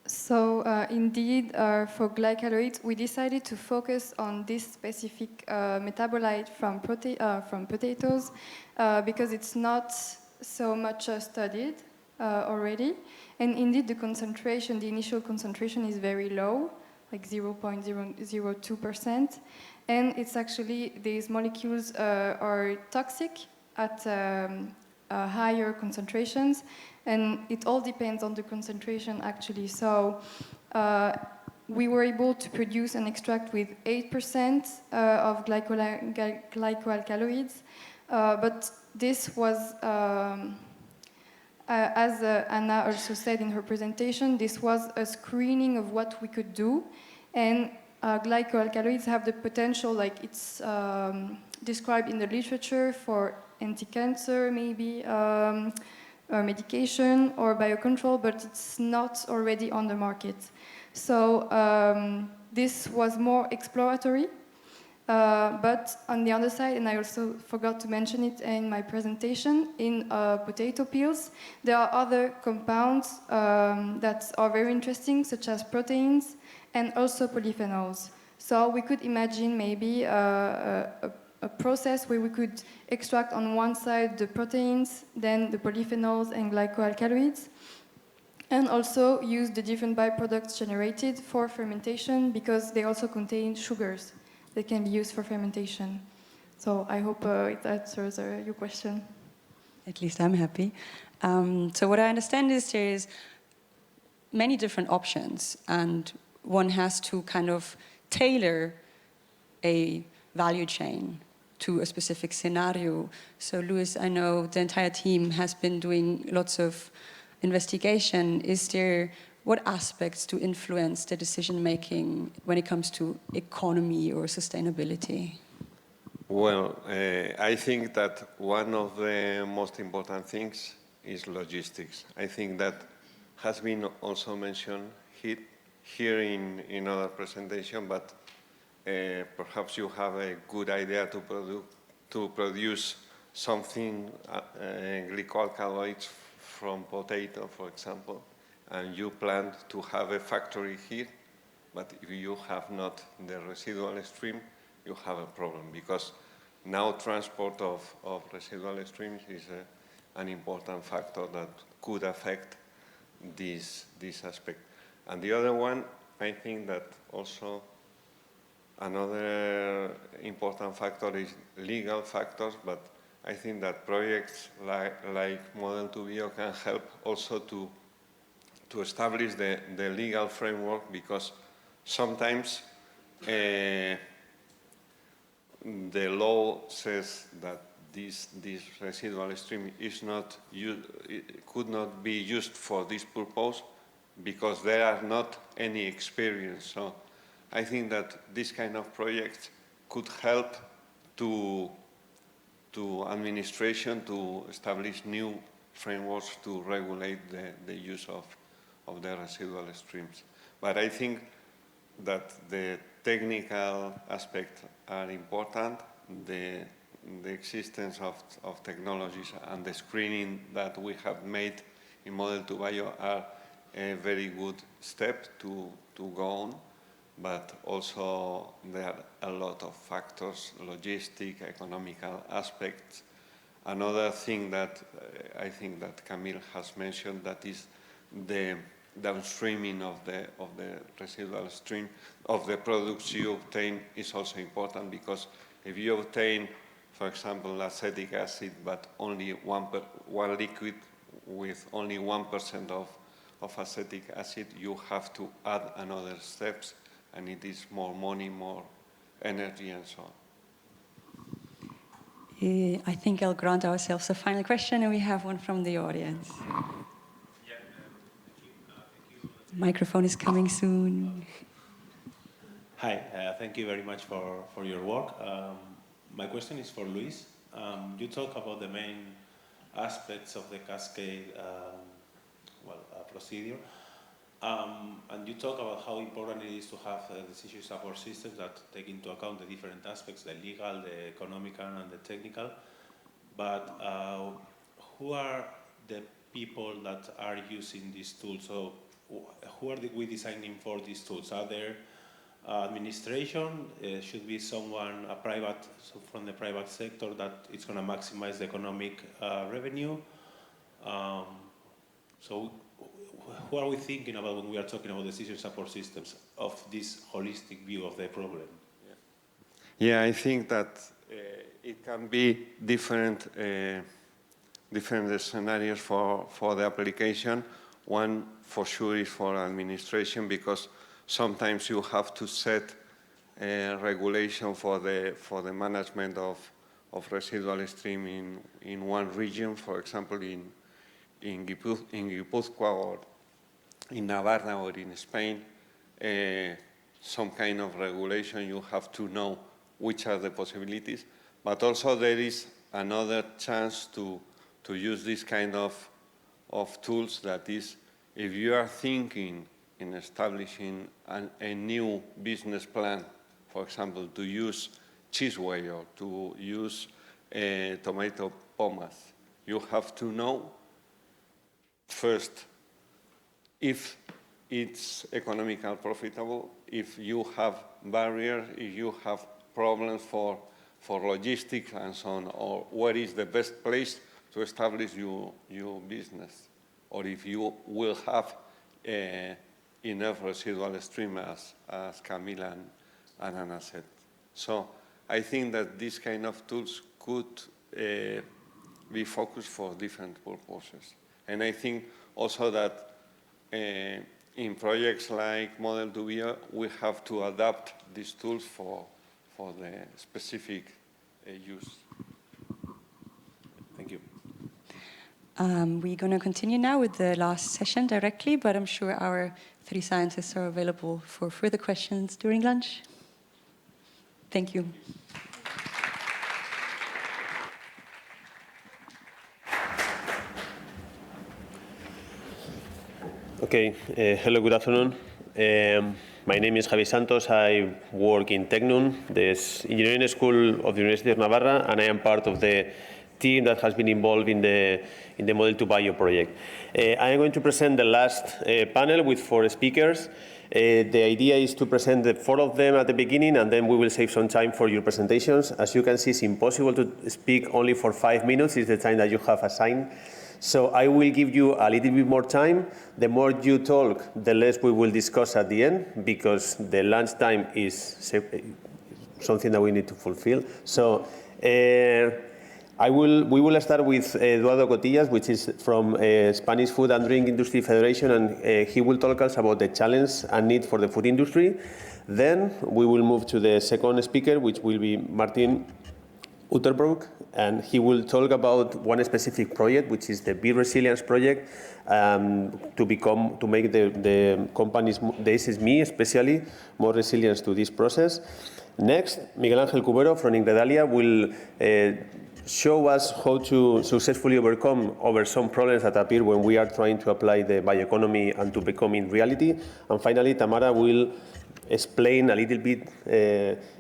So indeed, for glycaloids, we decided to focus on this specific metabolite from potatoes because it's not so much studied already. And indeed, the initial concentration is very low, like 0.002%. And it's actually, these molecules are toxic at higher concentrations, and it all depends on the concentration actually. So we were able to produce an extract with 8% of glycoalkaloids, but this was, as Anna also said in her presentation, this was a screening of what we could do, and glycoalkaloids have the potential, like it's described in the literature, for anti-cancer maybe, medication or biocontrol, but it's not already on the market. So this was more exploratory, but on the other side, and I also forgot to mention it in my presentation, in potato peels, there are other compounds that are very interesting, such as proteins and also polyphenols. So we could imagine maybe a process where we could extract on one side the proteins, then the polyphenols and glycoalkaloids, and also use the different byproducts generated for fermentation, because they also contain sugars that can be used for fermentation. So I hope it answers your question. At least I'm happy. So what I understand is there is many different options, and one has to kind of tailor a value chain to a specific scenario. So Luis, I know the entire team has been doing lots of investigation. What aspects do influence the decision making when it comes to economy or sustainability? Well, I think that one of the most important things is logistics. I think that has been also mentioned here in other presentation, but perhaps you have a good idea to produce something, glycoalkaloids from potato, for example, and you plan to have a factory here, but if you have not the residual stream, you have a problem, because now transport of residual streams is an important factor that could affect this aspect. And the other one, I think that also another important factor is legal factors, but I think that projects like Model to Bio can help also to establish the legal framework, because sometimes the law says that this residual stream could not be used for this purpose because there are not any experience. So I think that this kind of project could help to administration to establish new frameworks to regulate the use of the residual streams. But I think that the technical aspects are important, the existence of technologies and the screening that we have made in Model to Bio are a very good step to go on, but also there are a lot of factors, logistic, economical aspects. Another thing that I think that Camille has mentioned, that is the downstreaming of the residual stream of the products you obtain is also important, because if you obtain, for example, acetic acid, but only one liquid with only 1% of acetic acid, you have to add another steps, and it is more money, more energy, and so on. I think I'll grant ourselves a final question, and we have one from the audience. Microphone is coming soon. Hi, thank you very much for your work. My question is for Luis. You talk about the main aspects of the Cascade procedure, and you talk about how important it is to have decision support systems that take into account the different aspects, the legal, the economical, and the technical. But who are the people that are using these tools? So who are we designing for these tools? Are there administration? Should be someone, from the private sector that it's going to maximize the economic revenue? So who are we thinking about when we are talking about decision support systems of this holistic view of the problem? Yeah, I think that it can be different scenarios for the application. One for sure is for administration, because sometimes you have to set regulation for the management of residual stream in one region, for example in Gipuzkoa or in Navarra or in Spain. Some kind of regulation, you have to know which are the possibilities, but also there is another chance to use this kind of tools, that is, if you are thinking in establishing a new business plan, for example, to use cheese whey or to use tomato pomace, you have to know first if it's economically profitable, if you have barriers, if you have problems for logistics and so on, or where is the best place to establish your business, or if you will have enough residual stream as Camila and Anna said. So I think that these kind of tools could be focused for different purposes. And I think also that in projects like Model 2 we have to adapt these tools for the specific use. Thank you. We're going to continue now with the last session directly, but I'm sure our 3 scientists are available for further questions during lunch. Thank you. Okay, hello, good afternoon. My name is Javi Santos. I work in Tecnun, the engineering school of the University of Navarra, and I am part of the team that has been involved in the Model 2 Bio project. I am going to present the last panel with 4 speakers. The idea is to present the 4 of them at the beginning, and then we will save some time for your presentations. As you can see, it's impossible to speak only for 5 minutes. It's the time that you have assigned. So I will give you a little bit more time. The more you talk, the less we will discuss at the end, because the lunch time is something that we need to fulfill. So we will start with Eduardo Cotillas, which is from Spanish Food and Drink Industry Federation, and he will talk us about the challenge and need for the food industry. Then we will move to the second speaker, which will be Martin Utterbrook, and he will talk about one specific project, which is the Be Resilience project, to make the companies, the SME especially, more resilient to this process. Next, Miguel Ángel Cubero from Ingredalia will show us how to successfully overcome some problems that appear when we are trying to apply the bioeconomy and to become in reality. And finally, Tamara will explain a little bit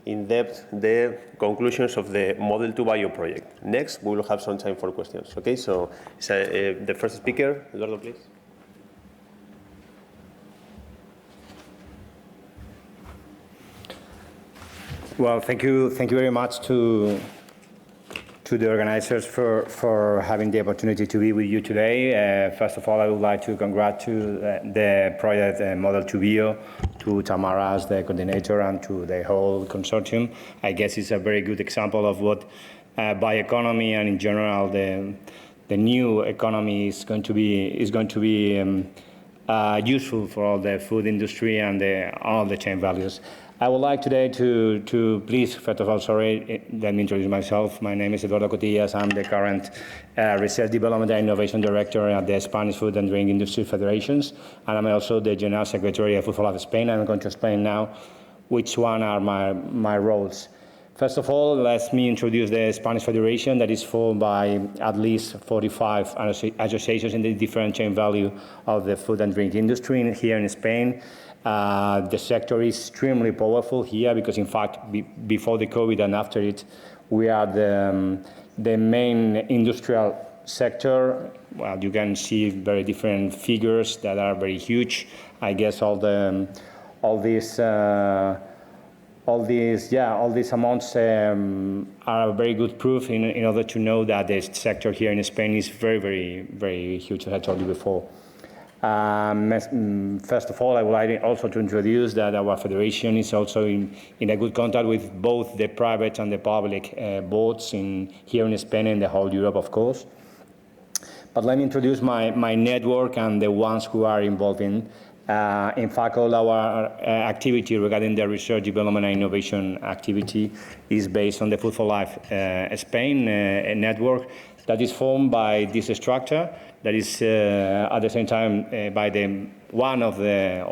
in depth the conclusions of the Model 2 Bio project. Next, we will have some time for questions. Okay, so the first speaker, Eduardo, please. Well, thank you very much to the organizers for having the opportunity to be with you today. First of all, I would like to congratulate the project Model 2 Bio, to Tamara as the coordinator, and to the whole consortium. I guess it's a very good example of what bioeconomy and in general the new economy is going to be useful for all the food industry and all the chain values. I would like today to please, first of all, let me introduce myself. My name is Eduardo Cotillas. I'm the current Research Development and Innovation Director at the Spanish Food and Drink Industry Federations, and I'm also the General Secretary of Food for Life Spain. I'm going to explain now which one are my roles. First of all, let me introduce the Spanish Federation, that is formed by at least 45 associations in the different chain value of the food and drink industry here in Spain. The sector is extremely powerful here because, in fact, before the COVID and after it, we are the main industrial sector. Well, you can see very different figures that are very huge. I guess all these amounts are a very good proof in order to know that the sector here in Spain is very, very, very huge, as I told you before. First of all, I would like also to introduce that our federation is also in a good contact with both the private and the public boards here in Spain and the whole Europe, of course. But let me introduce my network and the ones who are involved in fact, all our activity regarding the research, development, and innovation activity is based on the Food for Life Spain network that is formed by this structure. That is at the same time by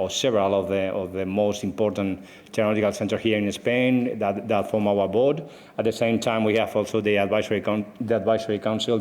several of the most important technological centers here in Spain that form our board. At the same time, we have also the advisory council,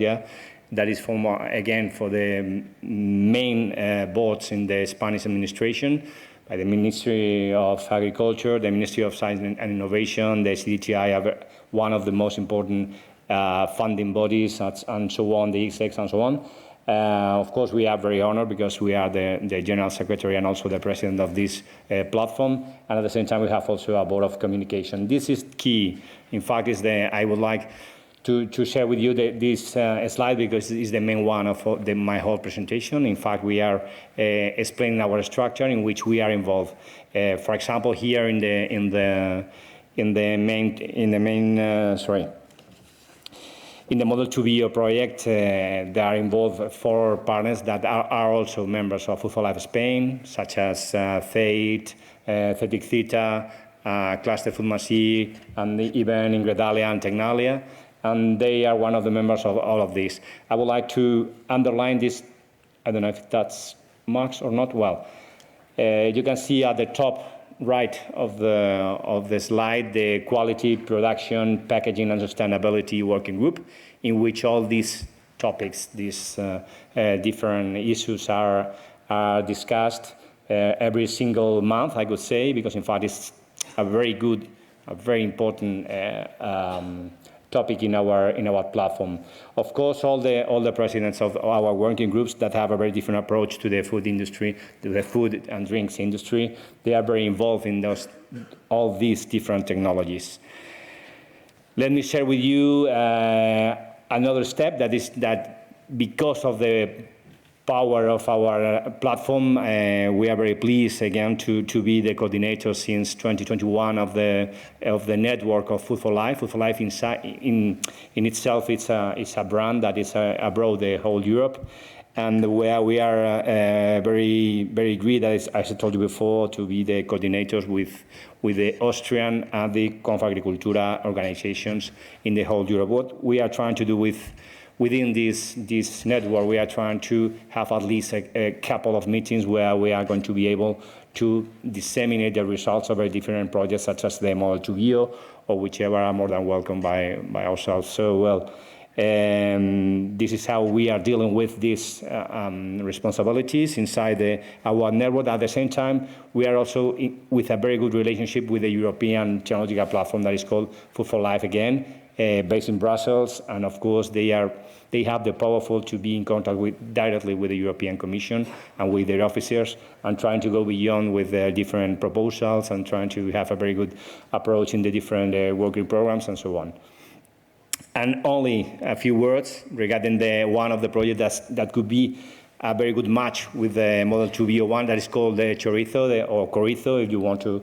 that is formed again for the main boards in the Spanish administration, by the Ministry of Agriculture, the Ministry of Science and Innovation, the CDTI are one of the most important funding bodies, and so on, the ESCI and so on. Of course, we are very honored because we are the General Secretary and also the President of this platform. And at the same time, we have also a board of communication. This is key. In fact, I would like to share with you this slide because it's the main one of my whole presentation. In fact, we are explaining our structure in which we are involved. For example, here in the main In the Model 2 Bio project, there are involved 4 partners that are also members of Food for Life Spain, such as Fate, Thetic Theta, Cluster Food Massy, and even Ingredalia and Tecnalia. And they are one of the members of all of these. I would like to underline this. I don't know if that's marks or not. Well, you can see at the top right of the slide the quality, production, packaging, and sustainability working group, in which all these topics, these different issues are discussed every single month, I could say, because in fact it's a very good, a very important topic in our platform. Of course, all the presidents of our working groups that have a very different approach to the food industry, to the food and drinks industry, they are very involved in all these different technologies. Let me share with you another step that is that because of the power of our platform, we are very pleased again to be the coordinator since 2021 of the network of Food for Life. Food for Life in itself it's a brand that is abroad the whole Europe, and where we are very agreed, as I told you before, to be the coordinators with the Austrian and the Confagricultura organizations in the whole Europe. What we are trying to do within this network, we are trying to have at least a couple of meetings where we are going to be able to disseminate the results of our different projects, such as the Model 2 Bio, or whichever are more than welcome by ourselves. So, well, this is how we are dealing with these responsibilities inside our network. At the same time, we are also with a very good relationship with the European technological platform that is called Food for Life again, based in Brussels, and of course they have the powerful to be in contact directly with the European Commission and with their officers, and trying to go beyond with their different proposals and trying to have a very good approach in the different working programs and so on. And only a few words regarding one of the projects that could be a very good match with the Model 2 Bio1, that is called the chorizo, or chorizo, if you want to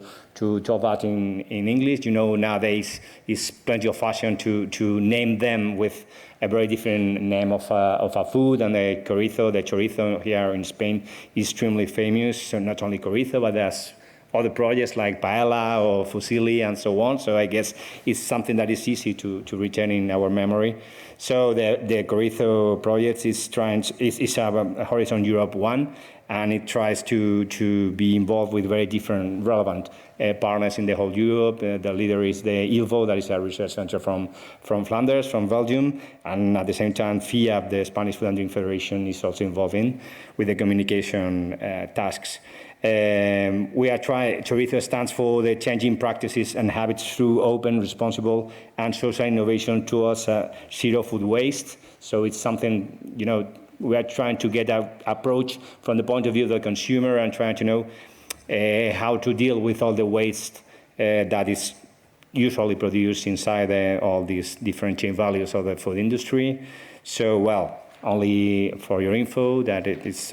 talk that in English. You know, nowadays it's plenty of fashion to name them with a very different name of a food, and the chorizo here in Spain is extremely famous. So not only chorizo, but there's other projects like paella or fusilli and so on. So I guess it's something that is easy to retain in our memory. So the chorizo project is a Horizon Europe one, and it tries to be involved with very different relevant partners in the whole Europe. The leader is the ILVO, that is a research center from Flanders, from Belgium, and at the same time FIAP, the Spanish Food and Drink Federation, is also involved with the communication tasks. Chorizo stands for the changing practices and habits through open, responsible, and social innovation towards zero food waste. So it's something, we are trying to get an approach from the point of view of the consumer and trying to know how to deal with all the waste that is usually produced inside all these different chain values of the food industry. So, well, only for your info, that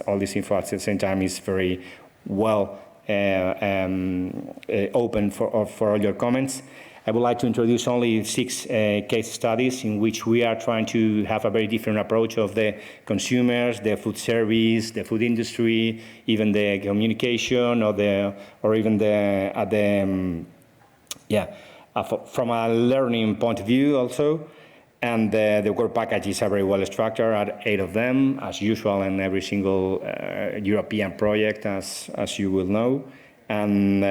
all this info at the same time is very well open for all your comments. I would like to introduce only 6 case studies in which we are trying to have a very different approach of the consumers, the food service, the food industry, even the communication, from a learning point of view also. And the work packages are very well structured, at 8 of them, as usual in every single European project, as you will know. And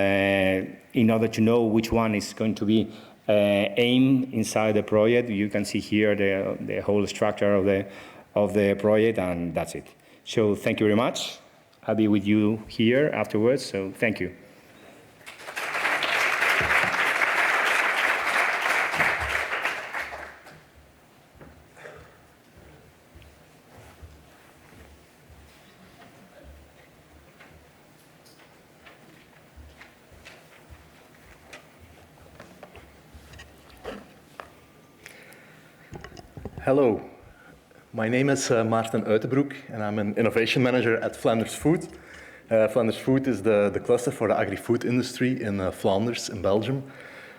in order to know which one is going to be aimed inside the project, you can see here the whole structure of the project, and that's it. So thank you very much. I'll be with you here afterwards, so thank you. Hello, my name is Maarten Uitenbroek, and I'm an innovation manager at Flanders Food. Flanders Food is the cluster for the agri-food industry in Flanders, in Belgium.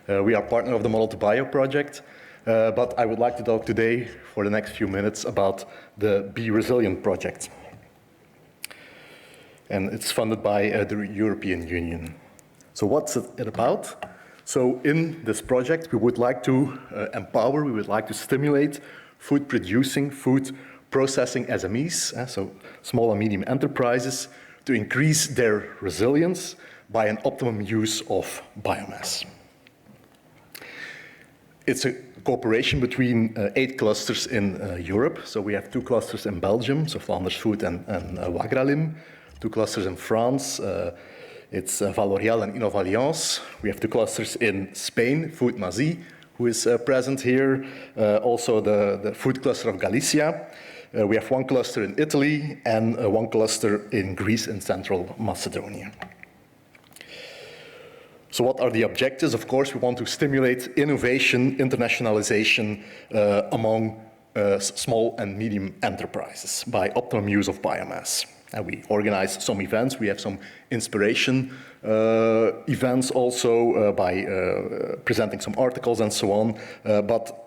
We are partner of the Model 2 Bio project, but I would like to talk today for the next few minutes about the Be Resilient project. And it's funded by the European Union. So what's it about? So in this project, we would like to empower, we would like to stimulate food producing, food processing SMEs, so small and medium enterprises, to increase their resilience by an optimum use of biomass. It's a cooperation between 8 clusters in Europe. So we have 2 clusters in Belgium, so Flanders Food and Wagralim, 2 clusters in France, it's Valorial and Innovalliance. We have 2 clusters in Spain, Food Mazi, who is present here, also the food cluster of Galicia. We have 1 cluster in Italy and 1 cluster in Greece and Central Macedonia. So what are the objectives? Of course, we want to stimulate innovation, internationalization among small and medium enterprises by optimum use of biomass. And we organize some events. We have some inspiration events also by presenting some articles and so on. But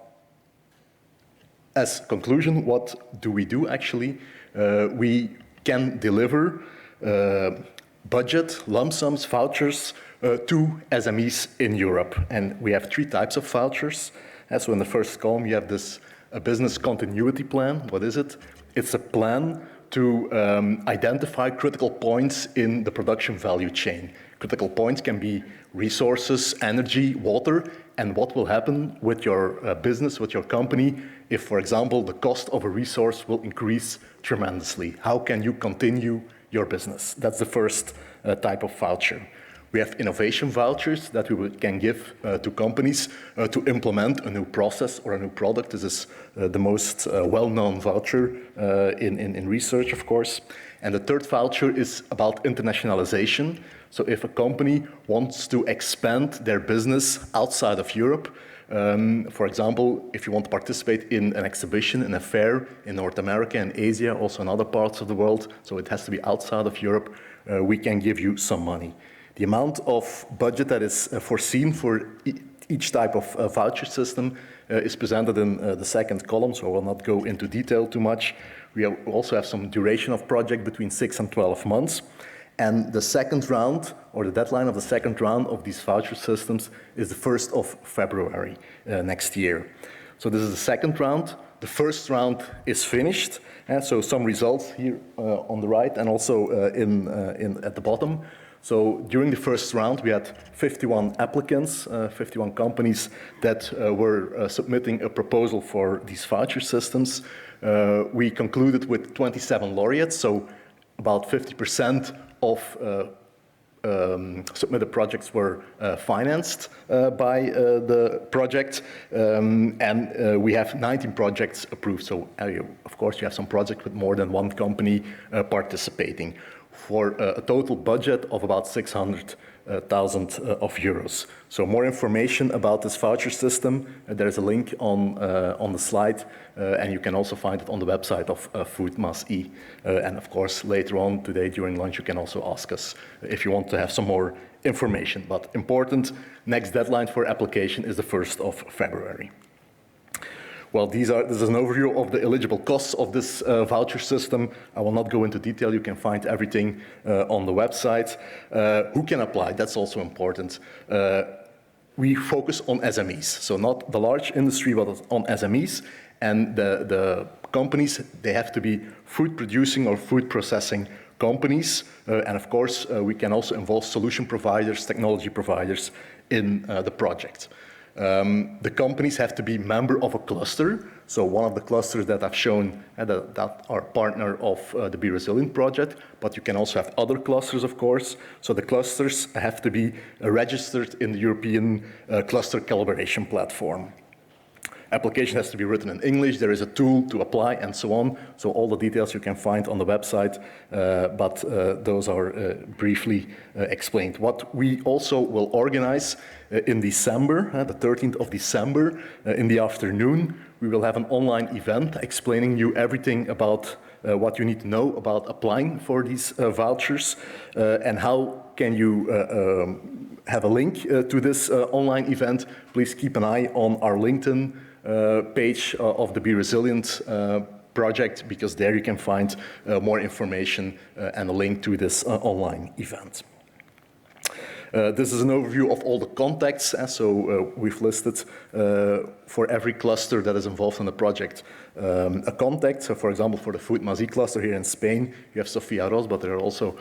as conclusion, what do we do actually? We can deliver budget, lump sums, vouchers to SMEs in Europe. And we have 3 types of vouchers. So in the first column, you have this a business continuity plan. What is it? It's a plan to identify critical points in the production value chain. Critical points can be resources, energy, water, and what will happen with your business, with your company, if, for example, the cost of a resource will increase tremendously. How can you continue your business? That's the first type of voucher. We have innovation vouchers that we can give to companies to implement a new process or a new product. This is the most well-known voucher in research, of course. And the third voucher is about internationalization. So if a company wants to expand their business outside of Europe, for example, if you want to participate in an exhibition, in a fair in North America and Asia, also in other parts of the world, so it has to be outside of Europe, we can give you some money. The amount of budget that is foreseen for each type of voucher system is presented in the second column, so I will not go into detail too much. We also have some duration of project between 6 and 12 months. And the second round, or the deadline of the second round of these voucher systems is the 1st of February next year. So this is the second round. The first round is finished. So some results here on the right and also at the bottom. So during the first round, we had 51 applicants, 51 companies that were submitting a proposal for these voucher systems. We concluded with 27 laureates, so about 50% of submitted projects were financed by the project, and we have 19 projects approved. So, of course, you have some projects with more than 1 company participating, for a total budget of about 600,000 euros. So more information about this voucher system, there's a link on the slide, and you can also find it on the website of Food Mazi. And of course, later on today during lunch, you can also ask us if you want to have some more information. But important, next deadline for application is the 1st of February. Well, this is an overview of the eligible costs of this voucher system. I will not go into detail. You can find everything on the website. Who can apply? That's also important. We focus on SMEs, so not the large industry, but on SMEs. And the companies, they have to be food producing or food processing companies. And of course, we can also involve solution providers, technology providers in the project. The companies have to be member of a cluster. So one of the clusters that I've shown that are partner of the Be Resilient project, but you can also have other clusters, of course. So the clusters have to be registered in the European Cluster Collaboration Platform. Application has to be written in English. There is a tool to apply and so on. So all the details you can find on the website, but those are briefly explained. What we also will organize in December, the 13th of December, in the afternoon, we will have an online event explaining you everything about what you need to know about applying for these vouchers and how can you have a link to this online event. Please keep an eye on our LinkedIn page of the Be Resilient project, because there you can find more information and a link to this online event. This is an overview of all the contacts, so we've listed for every cluster that is involved in the project a contact. So for example, for the Food Mazi cluster here in Spain, you have Sofia Ros, but there are also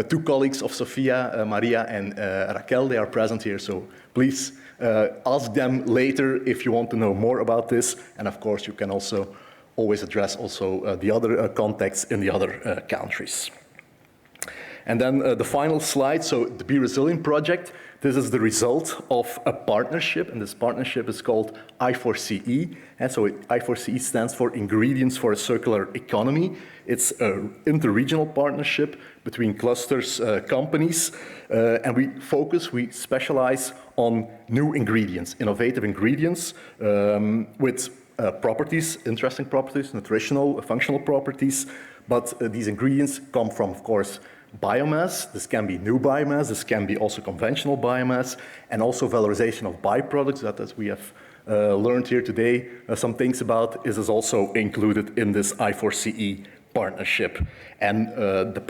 two colleagues of Sofia, Maria and Raquel. They are present here, so please ask them later if you want to know more about this. And of course, you can also always address also the other contacts in the other countries. And then the final slide, so the Be Resilient project, this is the result of a partnership, and this partnership is called I4CE. And so I4CE stands for Ingredients for a Circular Economy. It's an interregional partnership between clusters, companies, and we specialize on new ingredients, innovative ingredients with properties, interesting properties, nutritional, functional properties. But these ingredients come from, of course, biomass. This can be new biomass, this can be also conventional biomass, and also valorization of byproducts, that as we have learned here today, some things about, is also included in this I4CE partnership. And the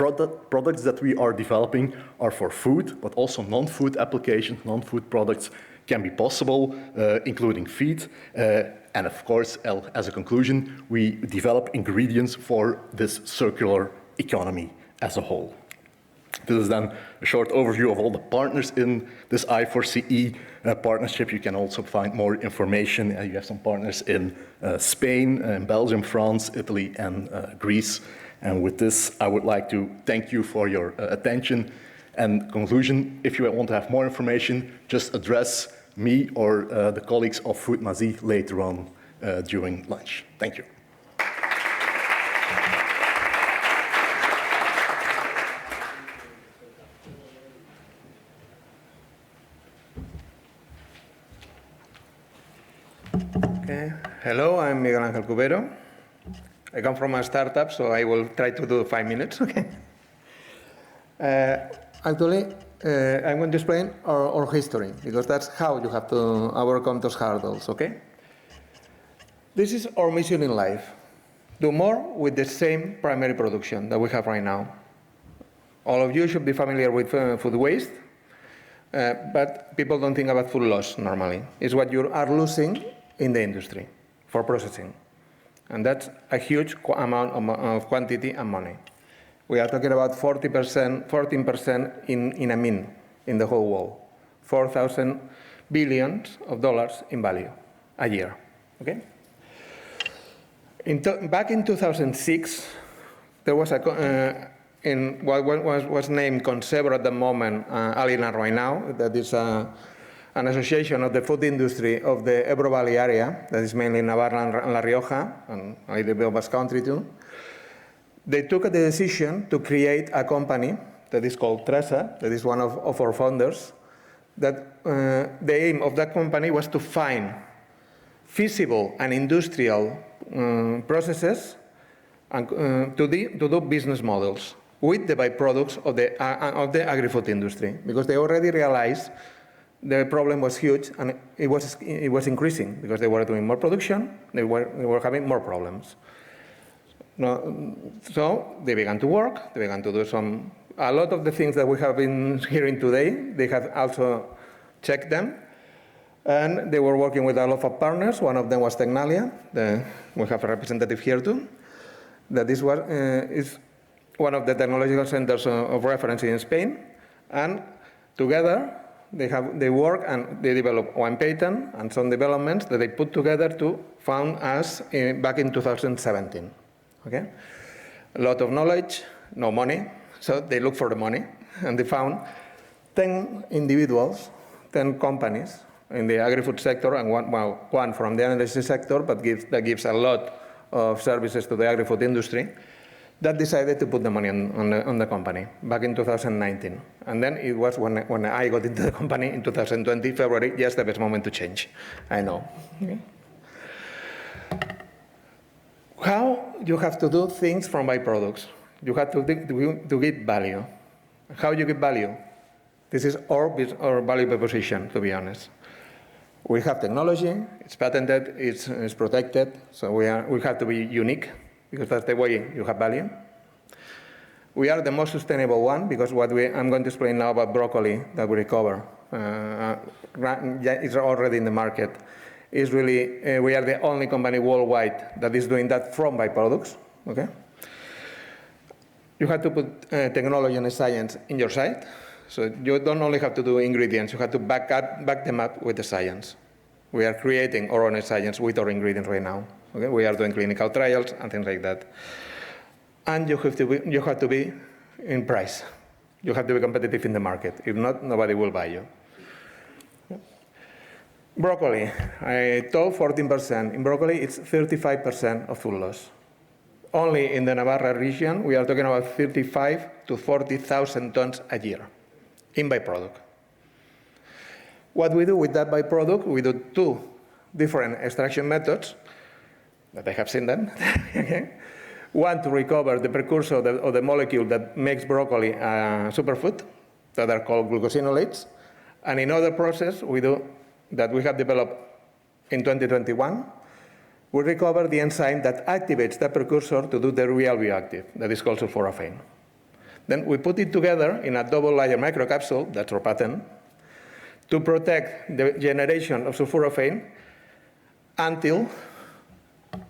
products that we are developing are for food, but also non-food applications, non-food products can be possible, including feed. And of course, as a conclusion, we develop ingredients for this circular economy as a whole. This is then a short overview of all the partners in this I4CE partnership. You can also find more information. You have some partners in Spain, in Belgium, France, Italy, and Greece. And with this, I would like to thank you for your attention. And conclusion, if you want to have more information, just address me or the colleagues of Food Mazi later on during lunch. Thank you. Okay. Hello, I'm Miguel Ángel Cubero. I come from a startup, so I will try to do 5 minutes. Okay. Actually, I'm going to explain our history, because that's how you have to overcome those hurdles, okay? This is our mission in life. Do more with the same primary production that we have right now. All of you should be familiar with food waste, but people don't think about food loss normally. It's what you are losing in the industry for processing. And that's a huge amount of quantity and money. We are talking about 14% in a min in the whole world. $4,000 billion in value a year, okay? Back in 2006, there was in what was named Consebro at the moment, Alinar right now, that is an association of the food industry of the Ebro Valley area, that is mainly Navarra and La Rioja, and a little bit of Basque Country too. They took the decision to create a company that is called Tresa, that is one of our founders, that the aim of that company was to find feasible and industrial processes and to do business models with the byproducts of the agri-food industry, because they already realized the problem was huge and it was increasing because they were doing more production, they were having more problems. So they began to work, they began to do a lot of the things that we have been hearing today, they have also checked them. And they were working with a lot of partners. One of them was Tecnalia. We have a representative here too. That is one of the technological centers of reference in Spain. And together, they work and they develop one patent and some developments that they put together to found us back in 2017. Okay? A lot of knowledge, no money. So they looked for the money. And they found 10 individuals, 10 companies in the agri-food sector, and one from the energy sector, but that gives a lot of services to the agri-food industry, that decided to put the money on the company back in 2019. And then it was when I got into the company in 2020, February, just the best moment to change. I know. Okay. How you have to do things from byproducts? You have to give value. How you give value? This is our value proposition, to be honest. We have technology, it's patented, it's protected, so we have to be unique, because that's the way you have value. We are the most sustainable one, because I'm going to explain now about broccoli that we recover. It's already in the market. It's really, we are the only company worldwide that is doing that from byproducts, okay? You have to put technology and science in your site. So you don't only have to do ingredients, you have to back them up with the science. We are creating our own science with our ingredients right now. Okay? We are doing clinical trials and things like that. And you have to be in price. You have to be competitive in the market. If not, nobody will buy you. Broccoli, I told 14%. In broccoli, it's 35% of food loss. Only in the Navarra region, we are talking about 35 to 40,000 tons a year in byproduct. What we do with that byproduct, we do two different extraction methods that I have seen them. One to recover the precursor of the molecule that makes broccoli a superfood, that are called glucosinolates. And in other process we do that we have developed in 2021, we recover the enzyme that activates the precursor to do the real bioactive, that is called sulforaphane. Then we put it together in a double-layer microcapsule, that's our patent, to protect the generation of sulforaphane until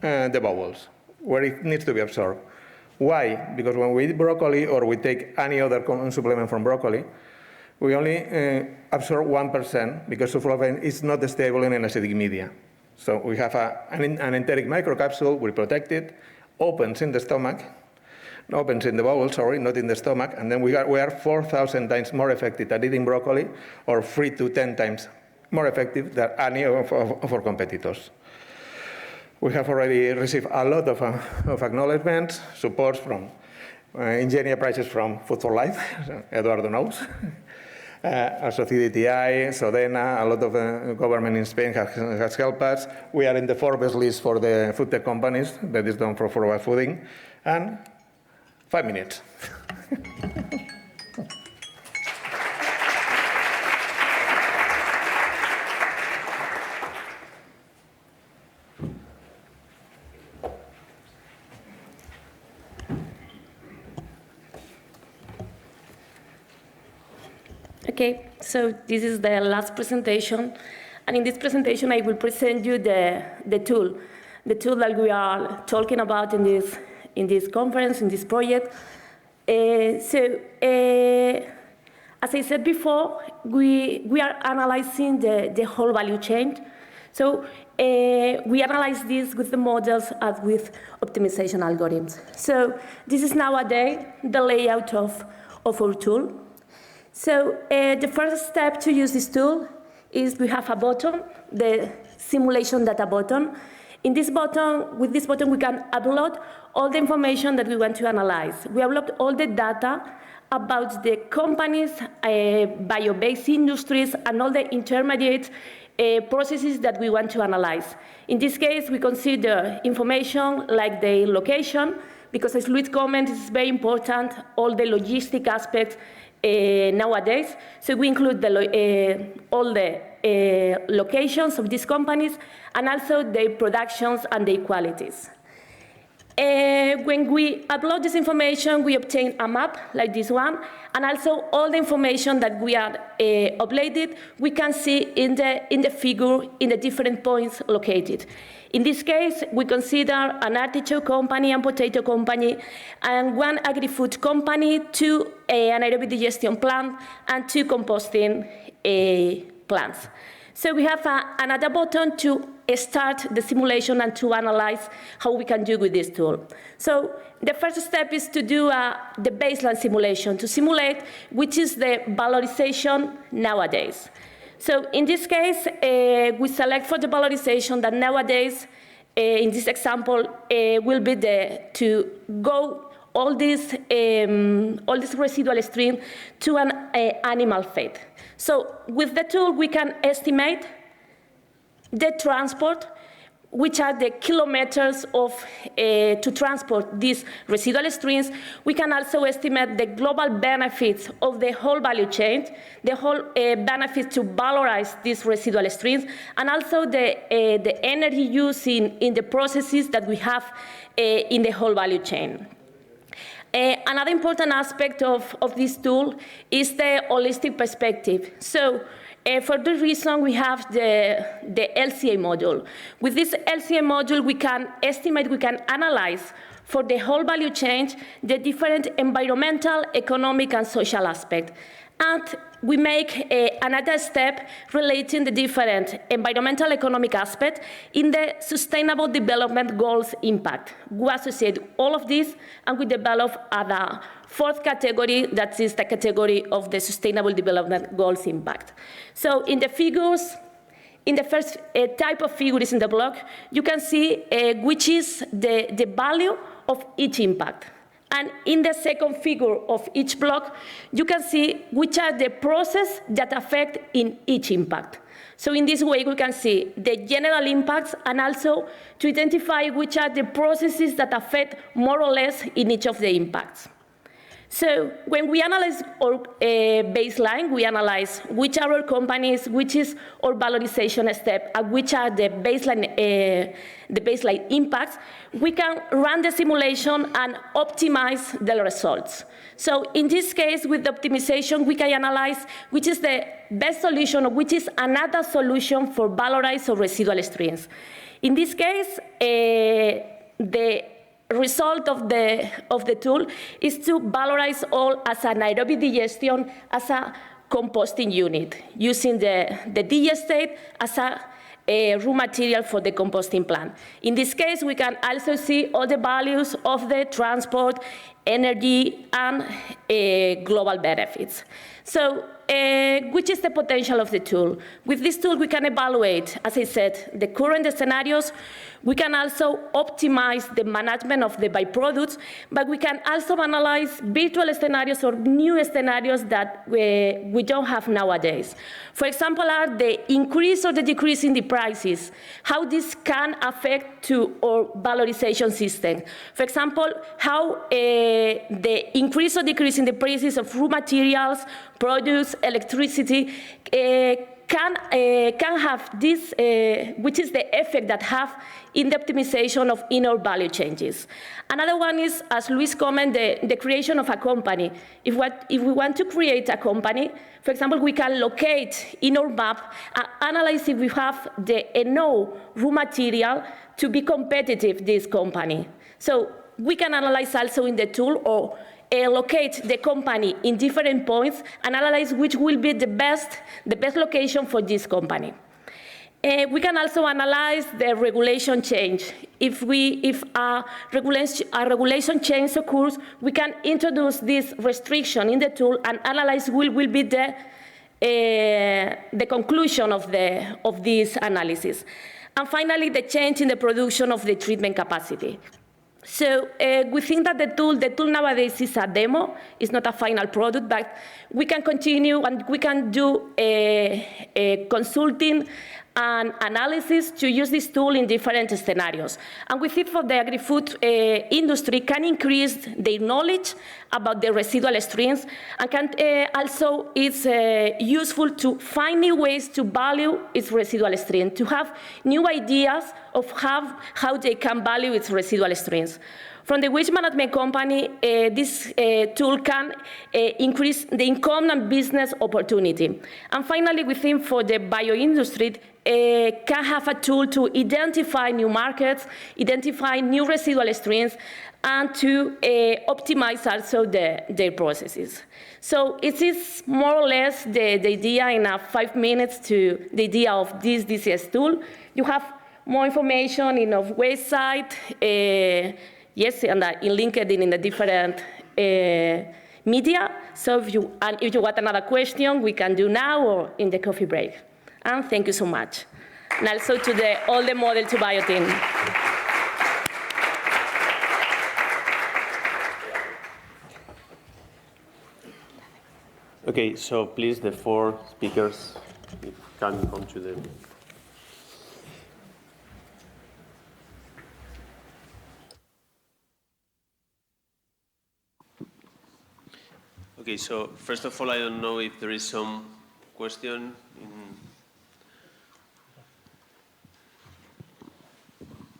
the bowels, where it needs to be absorbed. Why? Because when we eat broccoli or we take any other supplement from broccoli, we only absorb 1% because sulforaphane is not stable in an acidic media. So we have an enteric microcapsule, we protect it, opens in the stomach, opens in the bowel, sorry, not in the stomach, and then we are 4,000 times more effective at eating broccoli, or 3 to 10 times more effective than any of our competitors. We have already received a lot of acknowledgements, supports from engineer prizes from Food for Life, Eduardo knows. Also CDTI, Sodena, a lot of government in Spain has helped us. We are in the Forbes list for the food tech companies that is done for fooding. And 5 minutes. Okay, so this is the last presentation. And in this presentation, I will present you the tool that we are talking about in this conference, in this project. As I said before, we are analyzing the whole value chain. So we analyze this with the models and with optimization algorithms. So this is nowadays the layout of our tool. So the first step to use this tool is we have a button, the simulation data button. In this button, with this button, we can upload all the information that we want to analyze. We upload all the data about the companies, bio-based industries, and all the intermediate processes that we want to analyze. In this case, we consider information like the location, because as Luis commented, it's very important, all the logistic aspects nowadays. So we include all the locations of these companies and also their productions and their qualities. When we upload this information, we obtain a map like this one, and also all the information that we are uploaded, we can see in the figure in the different points located. In this case, we consider an artichoke company and potato company, and one agri-food company, 2 anaerobic digestion plant, and 2 composting plants. So we have another button to start the simulation and to analyze how we can do with this tool. So the first step is to do the baseline simulation, to simulate which is the valorization nowadays. So in this case, we select for the valorization that nowadays, in this example, will be to go all this residual stream to an animal feed. So with the tool, we can estimate the transport which are the kilometers to transport these residual streams, we can also estimate the global benefits of the whole value chain, the whole benefits to valorize these residual streams, and also the energy used in the processes that we have in the whole value chain. Another important aspect of this tool is the holistic perspective. So, for this reason, we have the LCA module. With this LCA module, we can estimate, we can analyze for the whole value chain the different environmental, economic, and social aspects. And we make another step relating the different environmental, economic aspects in the Sustainable Development Goals impact. We associate all of this, and we develop the fourth category, that is the category of the Sustainable Development Goals impact. So in the figures, in the first type of figures in the block, you can see which is the value of each impact. And in the second figure of each block, you can see which are the processes that affect in each impact. So in this way, we can see the general impacts and also to identify which are the processes that affect more or less in each of the impacts. So when we analyze our baseline, we analyze which are our companies, which is our valorization step, and which are the baseline impacts, we can run the simulation and optimize the results. So in this case, with the optimization, we can analyze which is the best solution or which is another solution for valorized or residual streams. In this case, the result of the tool is to valorize all as an aerobic digestion, as a composting unit, using the digestate as a raw material for the composting plant. In this case, we can also see all the values of the transport, energy, and global benefits. So, which is the potential of the tool? With this tool, we can evaluate, as I said, the current scenarios. We can also optimize the management of the byproducts, but we can also analyze virtual scenarios or new scenarios that we don't have nowadays. For example, are the increase or the decrease in the prices, how this can affect to our valorization system. For example, how the increase or decrease in the prices of raw materials, produce, electricity, can have this, which is the effect that have in the optimization of inner value changes. Another one is, as Luis commented, the creation of a company. If we want to create a company, for example, we can locate in our map and analyze if we have the enough raw material to be competitive, this company. So we can analyze also in the tool or locate the company in different points and analyze which will be the best location for this company. We can also analyze the regulation change. If a regulation change occurs, we can introduce this restriction in the tool and analyze what will be the conclusion of this analysis. And finally, the change in the production of the treatment capacity. So we think that the tool nowadays is a demo. It's not a final product, but we can continue and we can do a consulting and analysis to use this tool in different scenarios. And we think for the agri-food industry can increase their knowledge about the residual streams and can also it's useful to find new ways to value its residual stream, to have new ideas of how they can value its residual streams. From the waste management company, this tool can increase the income and business opportunity. And finally, we think for the bioindustry, can have a tool to identify new markets, identify new residual streams, and to optimize also their processes. So it is more or less the idea in 5 minutes to the idea of this DCS tool. You have more information in our website, yes, and in LinkedIn in the different media. So if you want another question, we can do now or in the coffee break. And thank you so much. And also to all the Model 2 Bio team. Okay, so please, the 4 speakers can come to the Okay, so first of all, I don't know if there is some question.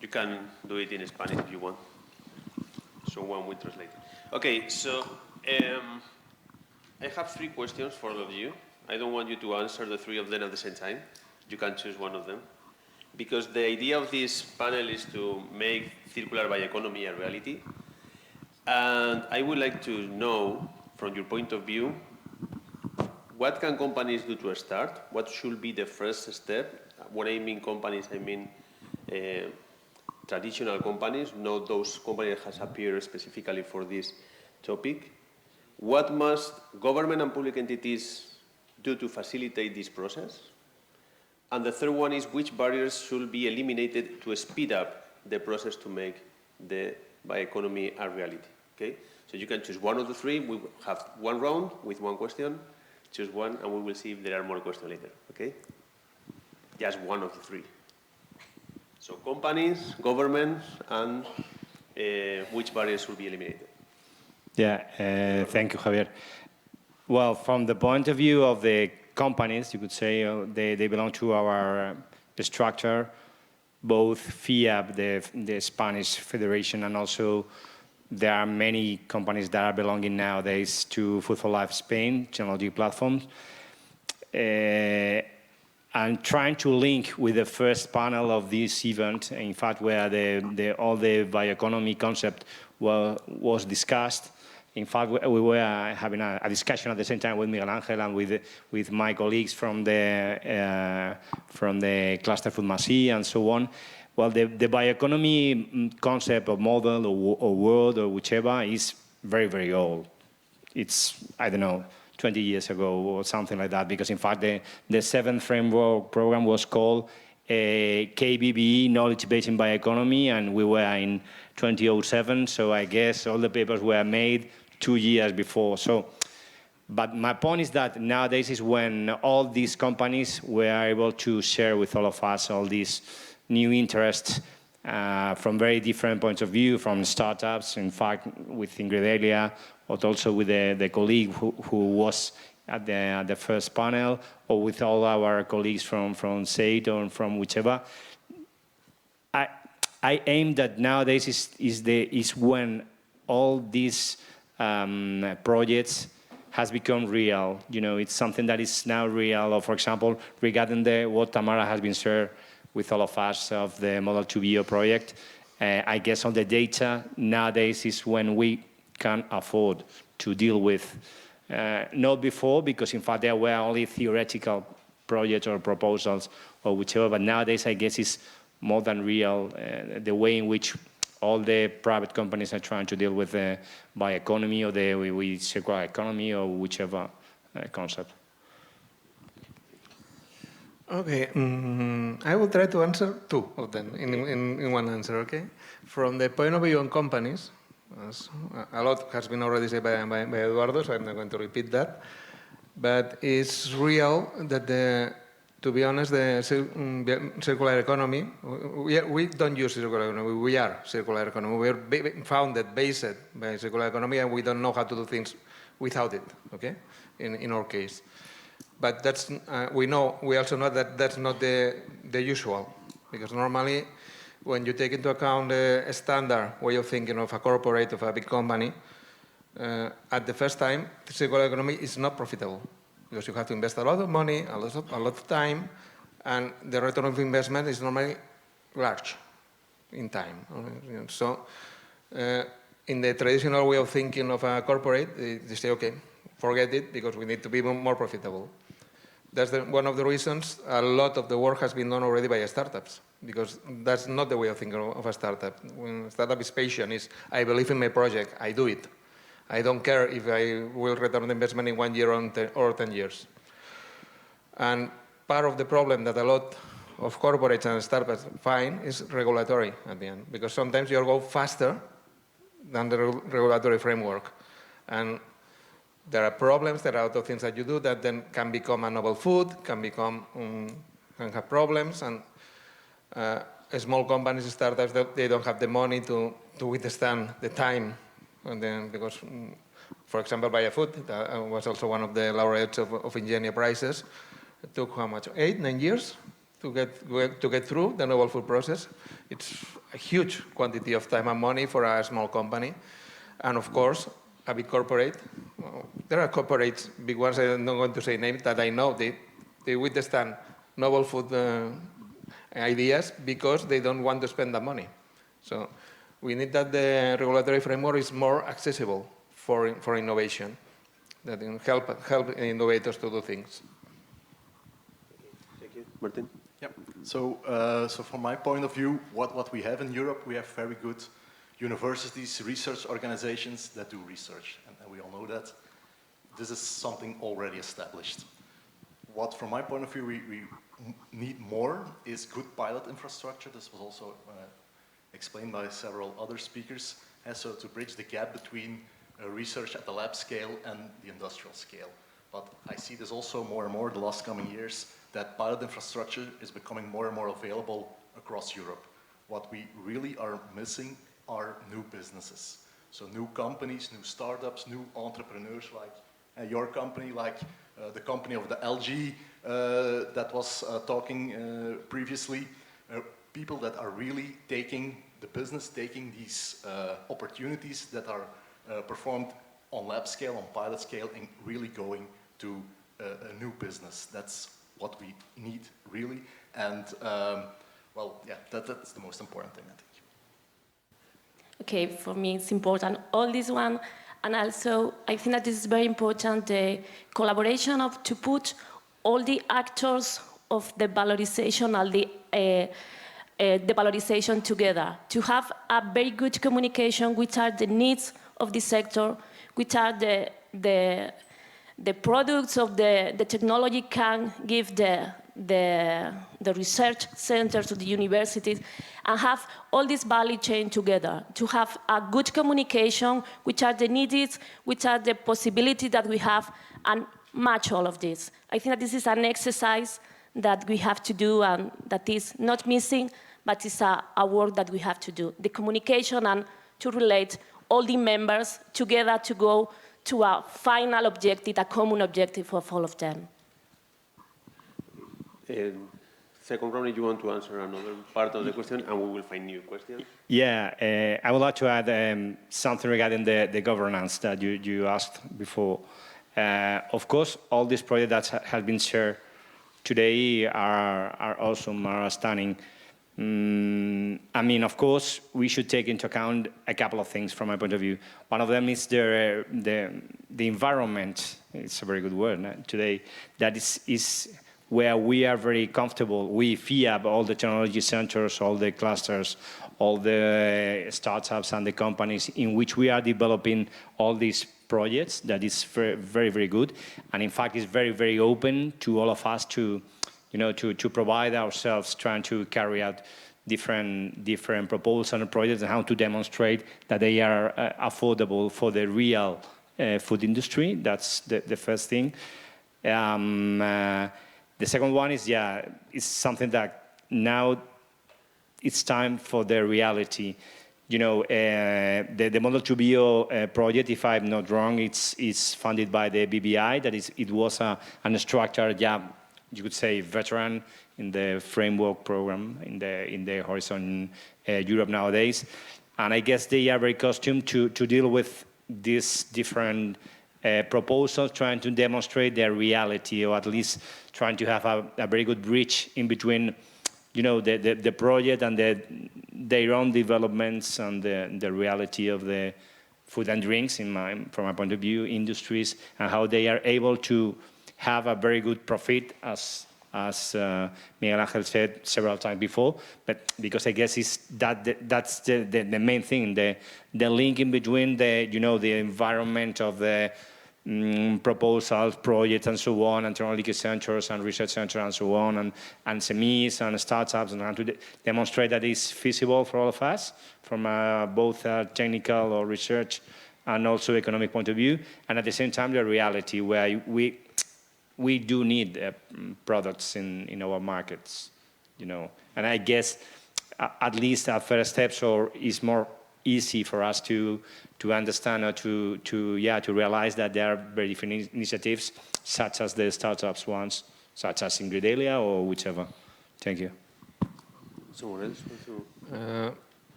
You can do it in Spanish if you want. Someone will translate. Okay, so I have 3 questions for all of you. I don't want you to answer the 3 of them at the same time. You can choose one of them. Because the idea of this panel is to make circular bioeconomy a reality. And I would like to know, from your point of view, what can companies do to start? What should be the first step? When I mean companies, I mean traditional companies, not those companies that have appeared specifically for this topic. What must government and public entities do to facilitate this process? And the third one is which barriers should be eliminated to speed up the process to make the bioeconomy a reality? Okay? So you can choose one of the 3. We have one round with one question. Choose one, and we will see if there are more questions later. Okay? Just one of the 3. So companies, governments, and which barriers should be eliminated. Yeah, thank you, Javier. Well, from the point of view of the companies, you could say they belong to our structure, both FIAB, the Spanish Federation, and also there are many companies that are belonging nowadays to Food for Life Spain, technology platforms. And trying to link with the first panel of this event, in fact, where all the bioeconomy concept was discussed. In fact, we were having a discussion at the same time with Miguel Angel and with my colleagues from the cluster Food Masi and so on. Well, the bioeconomy concept or model or word or whichever is very, very old. It's, I don't know, 20 years ago or something like that, because in fact the 7th framework program was called KBBE, Knowledge-Based in Bioeconomy, and we were in 2007, so I guess all the papers were made 2 years before. So, but my point is that nowadays is when all these companies were able to share with all of us all these new interests from very different points of view, from startups, in fact, with Ingrid, but also with the colleague who was at the first panel, or with all our colleagues from SAID or from whichever. I aim that nowadays is when all these projects has become real. You know, it's something that is now real. Or, for example, regarding what Tamara has been shared with all of us of the Model 2 Bio project, I guess all the data nowadays is when we can afford to deal with. Not before, because in fact there were only theoretical projects or proposals or whichever, but nowadays I guess it's more than real, the way in which all the private companies are trying to deal with the bioeconomy or the circular economy or whichever concept. Okay, I will try to answer 2 of them in one answer, okay? From the point of view on companies, a lot has been already said by Eduardo, so I'm not going to repeat that. But it's real that, to be honest, the circular economy, we don't use circular economy, we are circular economy. We are founded, based by circular economy, and we don't know how to do things without it, okay, in our case. But that's, we also know that that's not the usual, because normally, when you take into account a standard way of thinking of a corporate, of a big company, at the first time, the circular economy is not profitable, because you have to invest a lot of money, a lot of time, and the return of investment is normally large in time. So, in the traditional way of thinking of a corporate, they say, okay, forget it, because we need to be more profitable. That's one of the reasons a lot of the work has been done already by startups, because that's not the way of thinking of a startup. When a startup is patient, is I believe in my project, I do it. I don't care if I will return the investment in 1 year or 10 years. And part of the problem that a lot of corporates and startups find is regulatory at the end, because sometimes you go faster than the regulatory framework. And there are problems, there are other things that you do that then can become a novel food, can have problems, and small companies, startups, they don't have the money to withstand the time, and then because For example, Biofood, that was also one of the laureates of Ingenia prizes. It took how much? 8, 9 years to get through the novel food process. It's a huge quantity of time and money for a small company. And of course, a big corporate. There are corporates, big ones, I'm not going to say names, that I know, they withstand novel food ideas because they don't want to spend the money. So we need that the regulatory framework is more accessible for innovation, that can help innovators to do things. Thank you. Martin? Yep. So from my point of view, what we have in Europe, we have very good universities, research organizations that do research, and we all know that. This is something already established. What, from my point of view, we need more is good pilot infrastructure. This was also explained by several other speakers. And so to bridge the gap between research at the lab scale and the industrial scale. But I see this also more and more the last coming years, that pilot infrastructure is becoming more and more available across Europe. What we really are missing are new businesses. So new companies, new startups, new entrepreneurs like your company, like the company of the LG that was talking previously. People that are really taking the business, taking these opportunities that are performed on lab scale, on pilot scale, and really going to a new business. That's what we need, really. And, well, yeah, that's the most important thing, I think. Okay, for me it's important, all this one, and also I think that this is very important, the collaboration to put all the actors of the valorization and the valorization together, to have a very good communication, which are the needs of the sector, which are the products of the technology can give the research centers to the universities, and have all this value chain together, to have a good communication, which are the needs, which are the possibilities that we have, and match all of this. I think that this is an exercise that we have to do, and that is not missing, but it's a work that we have to do. The communication and to relate all the members together to go to a final objective, a common objective of all of them. Second round, if you want to answer another part of the question, and we will find new questions. Yeah, I would like to add something regarding the governance that you asked before. Of course, all these projects that have been shared today are awesome, are stunning. I mean, of course, we should take into account a couple of things from my point of view. One of them is the environment. It's a very good word today. That is where we are very comfortable. We FIAB, all the technology centers, all the clusters, all the startups and the companies in which we are developing all these projects. That is very, very good. And in fact, it's very, very open to all of us to provide ourselves, trying to carry out different proposals and projects and how to demonstrate that they are affordable for the real food industry. That's the first thing. The second one is, it's something that now it's time for the reality. The Model 2 Bio project, if I'm not wrong, it's funded by the BBI. That is, it was a structured, you could say, veteran in the framework program in the Horizon Europe nowadays. And I guess they are very accustomed to deal with these different proposals, trying to demonstrate their reality, or at least trying to have a very good bridge in between, the project and their own developments and the reality of the food and drinks, from my point of view, industries, and how they are able to have a very good profit, as Miguel Ángel said several times before. But because I guess that's the main thing, the link in between the environment of the proposals, projects, and so on, and technology centers and research centers and so on, and SMEs and startups, and how to demonstrate that it's feasible for all of us from both technical or research and also economic point of view, and at the same time the reality where we do need products in our markets, And I guess at least our first steps is more easy for us to understand or to realize that there are very different initiatives, such as the startups ones, such as Ingredilia or whichever. Thank you. Someone else?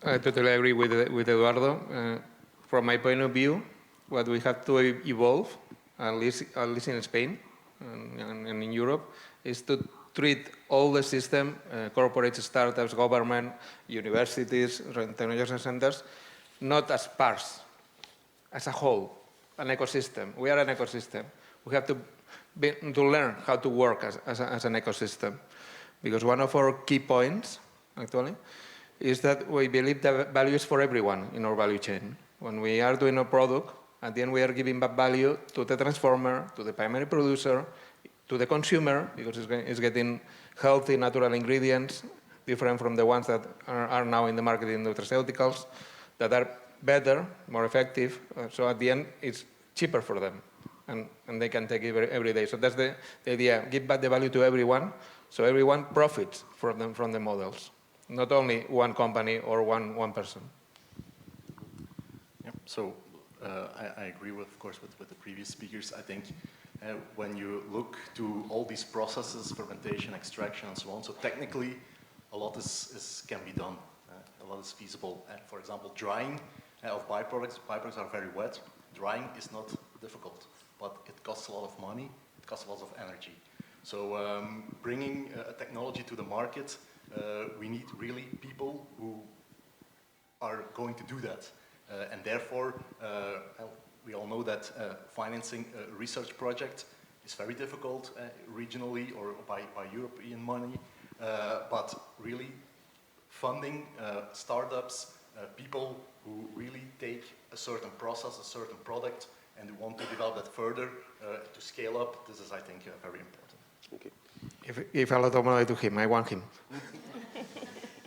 I totally agree with Eduardo. From my point of view, what we have to evolve, at least in Spain and in Europe, is to treat all the system, corporate startups, government, universities, technology centers, not as parts, as a whole, an ecosystem. We are an ecosystem. We have to learn how to work as an ecosystem. Because one of our key points, actually, is that we believe that value is for everyone in our value chain. When we are doing a product, at the end we are giving back value to the transformer, to the primary producer, to the consumer, because it's getting healthy, natural ingredients, different from the ones that are now in the market in nutraceuticals, that are better, more effective. So at the end, it's cheaper for them, and they can take it every day. So that's the idea, give back the value to everyone, so everyone profits from the models, not only one company or one person. Yep. So I agree, of course, with the previous speakers. I think when you look to all these processes, fermentation, extraction, and so on, so technically a lot can be done. A lot is feasible. For example, drying of byproducts. Byproducts are very wet. Drying is not difficult, but it costs a lot of money. It costs a lot of energy. So bringing a technology to the market, we need really people who are going to do that. And therefore, we all know that financing a research project is very difficult regionally or by European money, but really funding startups, people who really take a certain process, a certain product, and want to develop that further to scale up, this is, I think, very important. Okay. Give a lot of money to him, I want him.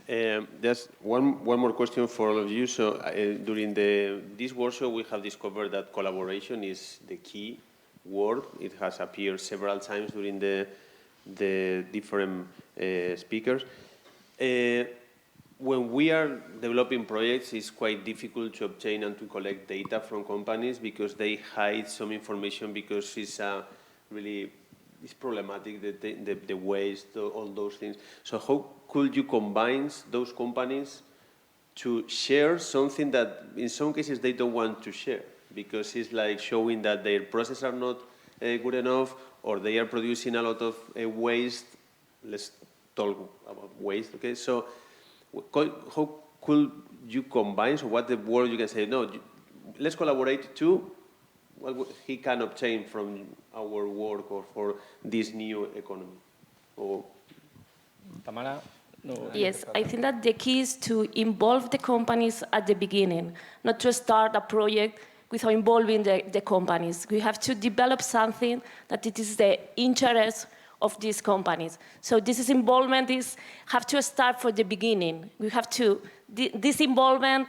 There's one more question for all of you. So during this workshop, we have discovered that collaboration is the key word. It has appeared several times during the different speakers. When we are developing projects, it's quite difficult to obtain and to collect data from companies because they hide some information because it's really problematic, the waste, all those things. So how could you combine those companies to share something that in some cases they don't want to share because it's like showing that their processes are not good enough or they are producing a lot of waste? Let's talk about waste, okay? So how could you combine, so what the word you can say, no, let's collaborate to what he can obtain from our work or for this new economy? Or Tamara? No. Yes, I think that the key is to involve the companies at the beginning, not to start a project without involving the companies. We have to develop something that it is the interest of these companies. So this involvement have to start from the beginning. We have to, this involvement,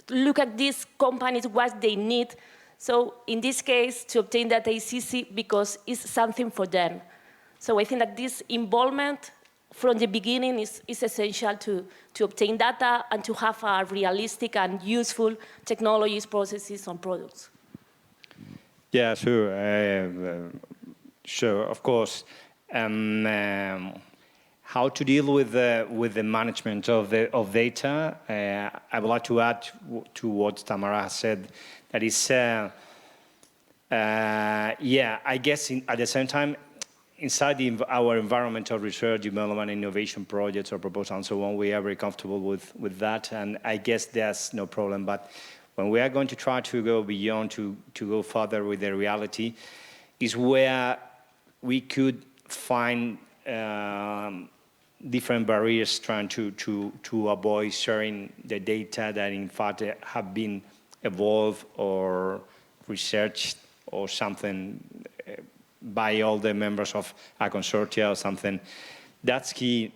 look at these companies, what they need. So in this case, to obtain data is easy because it's something for them. So I think that this involvement from the beginning is essential to obtain data and to have a realistic and useful technologies, processes, and products. Yeah, sure. Sure, of course. How to deal with the management of data? I would like to add to what Tamara said. That is, yeah, I guess at the same time, inside our environmental research, development, innovation projects or proposals and so on, we are very comfortable with that, and I guess there's no problem. But when we are going to try to go beyond, to go further with the reality, is where we could find different barriers trying to avoid sharing the data that in fact have been evolved or researched or something by all the members of a consortia or something. That's key.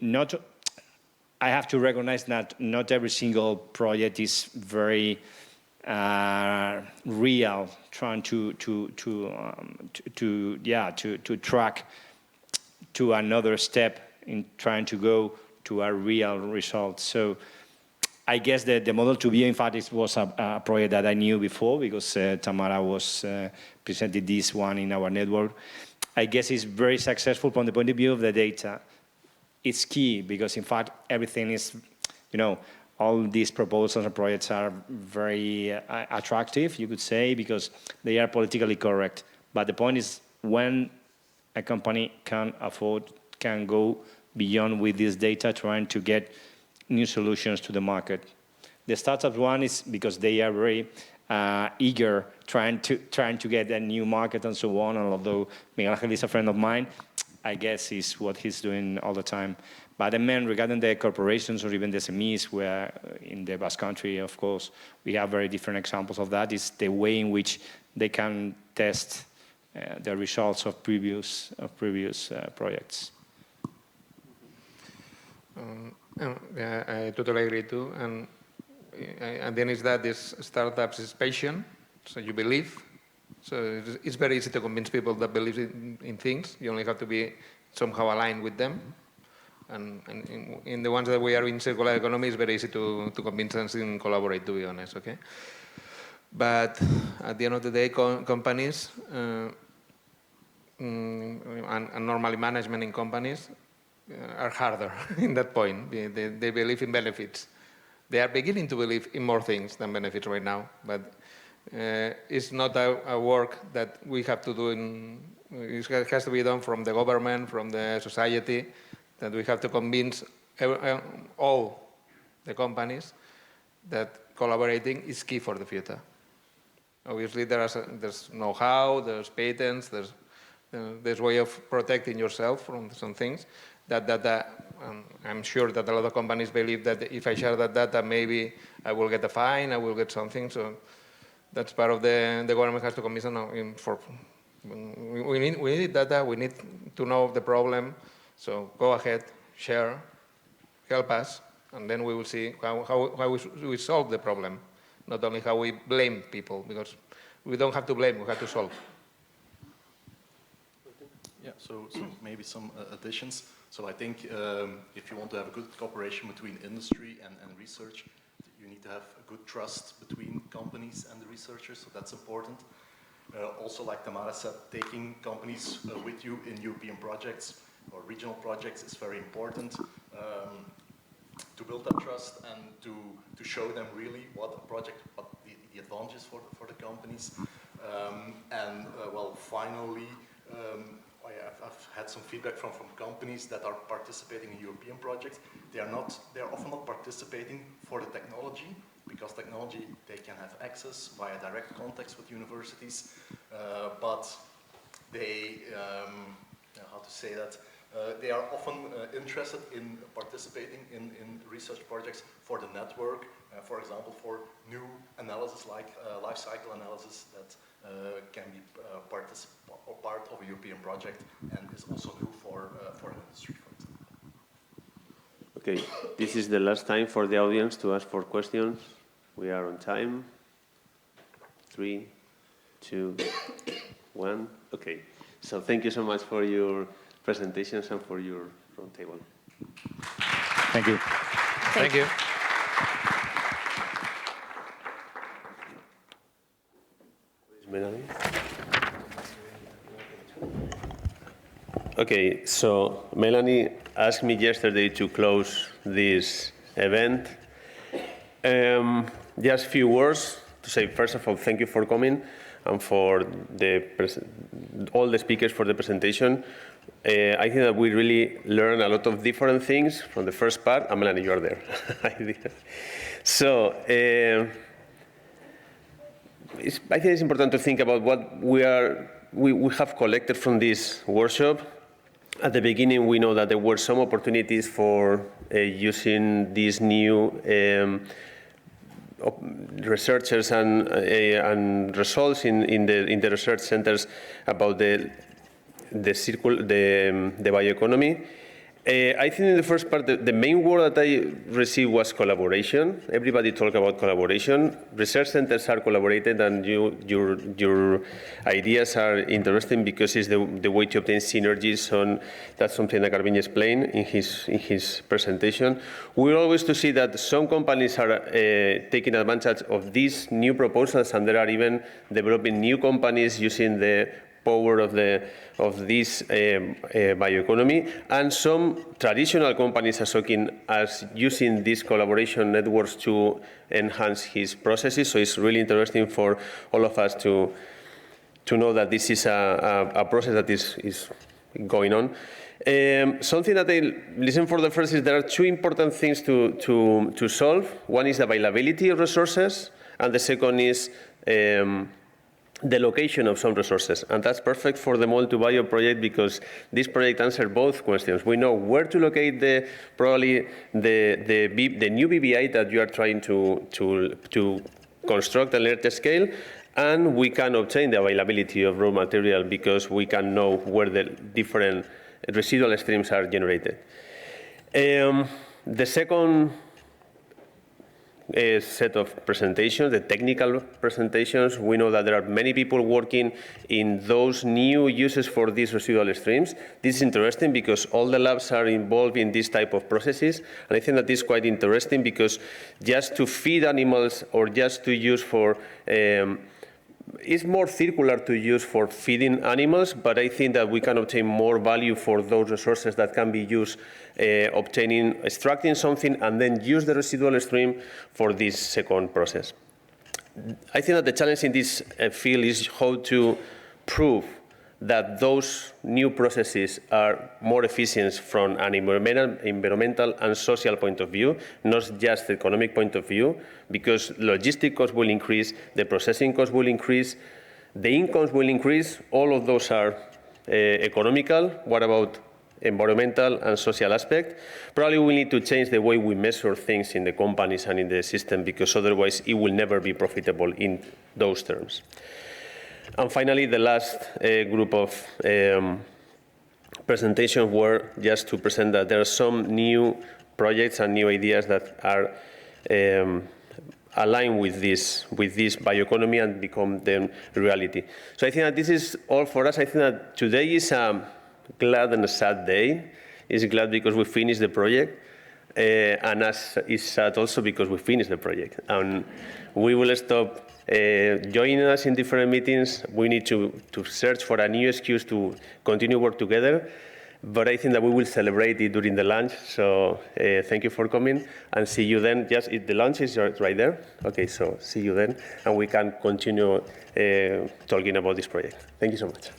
I have to recognize that not every single project is very real, trying to track to another step in trying to go to a real result. So I guess that the model to be, in fact, it was a project that I knew before because Tamara was presented this one in our network. I guess it's very successful from the point of view of the data. It's key because, in fact, everything is, all these proposals and projects are very attractive, you could say, because they are politically correct. But the point is when a company can go beyond with this data, trying to get new solutions to the market. The startup one is because they are very eager, trying to get a new market and so on. And although Miguel Angel is a friend of mine, I guess is what he's doing all the time. But I mean, regarding the corporations or even the SMEs, where in the Basque Country, of course, we have very different examples of that. Is the way in which they can test the results of previous projects. Yeah, I totally agree too. And then is that this startups is patient, so you believe. So it's very easy to convince people that believe in things. You only have to be somehow aligned with them. And in the ones that we are in circular economy, it's very easy to convince us and collaborate, to be honest, okay? But at the end of the day, companies, and normally management in companies, are harder in that point. They believe in benefits. They are beginning to believe in more things than benefits right now, but it's not a work that we have to do. It has to be done from the government, from the society, that we have to convince all the companies that collaborating is key for the future. Obviously, there's know-how, there's patents, there's way of protecting yourself from some things. I'm sure that a lot of companies believe that if I share that data, maybe I will get a fine, I will get something. So that's part of the government has to convince them. We need data, we need to know the problem. So go ahead, share, help us, and then we will see how we solve the problem, not only how we blame people, because we don't have to blame, we have to solve. Yeah, so maybe some additions. So I think if you want to have a good cooperation between industry and research, you need to have a good trust between companies and the researchers, so that's important. Also, like Tamara said, taking companies with you in European projects or regional projects is very important to build that trust and to show them really what the advantages for the companies. Well, finally, I've had some feedback from companies that are participating in European projects. They are often not participating for the technology, because technology they can have access via direct contacts with universities, but they, how to say that, they are often interested in participating in research projects for the network, for example, for new analysis like life cycle analysis that can be part of a European project and is also new for an industry, for example. Okay, this is the last time for the audience to ask for questions. We are on time. 3, 2, 1. Okay, so thank you so much for your presentations and for your roundtable. Thank you. Thank you. Melanie? Okay, so Melanie asked me yesterday to close this event. Just a few words to say, first of all, thank you for coming and for all the speakers for the presentation. I think that we really learned a lot of different things from the first part. And Melanie, you are there. So I think it's important to think about what we have collected from this workshop. At the beginning, we know that there were some opportunities for using these new researchers and results in the research centers about the bioeconomy. I think in the first part, the main word that I received was collaboration. Everybody talked about collaboration. Research centers are collaborated, and your ideas are interesting because it's the way to obtain synergies. That's something that Carvin explained in his presentation. We're always to see that some companies are taking advantage of these new proposals, and there are even developing new companies using the power of this bioeconomy, and some traditional companies are using these collaboration networks to enhance his processes. So it's really interesting for all of us to know that this is a process that is going on. Something that I listen for the first is there are two important things to solve. One is the availability of resources, and the second is the location of some resources. And that's perfect for the Mold to Bio project because this project answers both questions. We know where to locate the new BBI that you are trying to construct at a larger scale, and we can obtain the availability of raw material because we can know where the different residual streams are generated. The second set of presentations, the technical presentations, we know that there are many people working in those new uses for these residual streams. This is interesting because all the labs are involved in this type of processes, and I think that this is quite interesting because just to feed animals or just to use for it's more circular to use for feeding animals, but I think that we can obtain more value for those resources that can be used extracting something and then use the residual stream for this second process. I think that the challenge in this field is how to prove that those new processes are more efficient from an environmental and social point of view, not just the economic point of view, because logistic costs will increase, the processing costs will increase, the incomes will increase. All of those are economical. What about environmental and social aspect? Probably we need to change the way we measure things in the companies and in the system, because otherwise it will never be profitable in those terms. And finally, the last group of presentations were just to present that there are some new projects and new ideas that are aligned with this bioeconomy and become the reality. So I think that this is all for us. I think that today is a glad and a sad day. It's glad because we finished the project, and it's sad also because we finished the project. And we will stop joining us in different meetings. We need to search for a new excuse to continue work together. But I think that we will celebrate it during the lunch. So thank you for coming, and see you then. Just the lunch is right there. Okay, so see you then, and we can continue talking about this project. Thank you so much.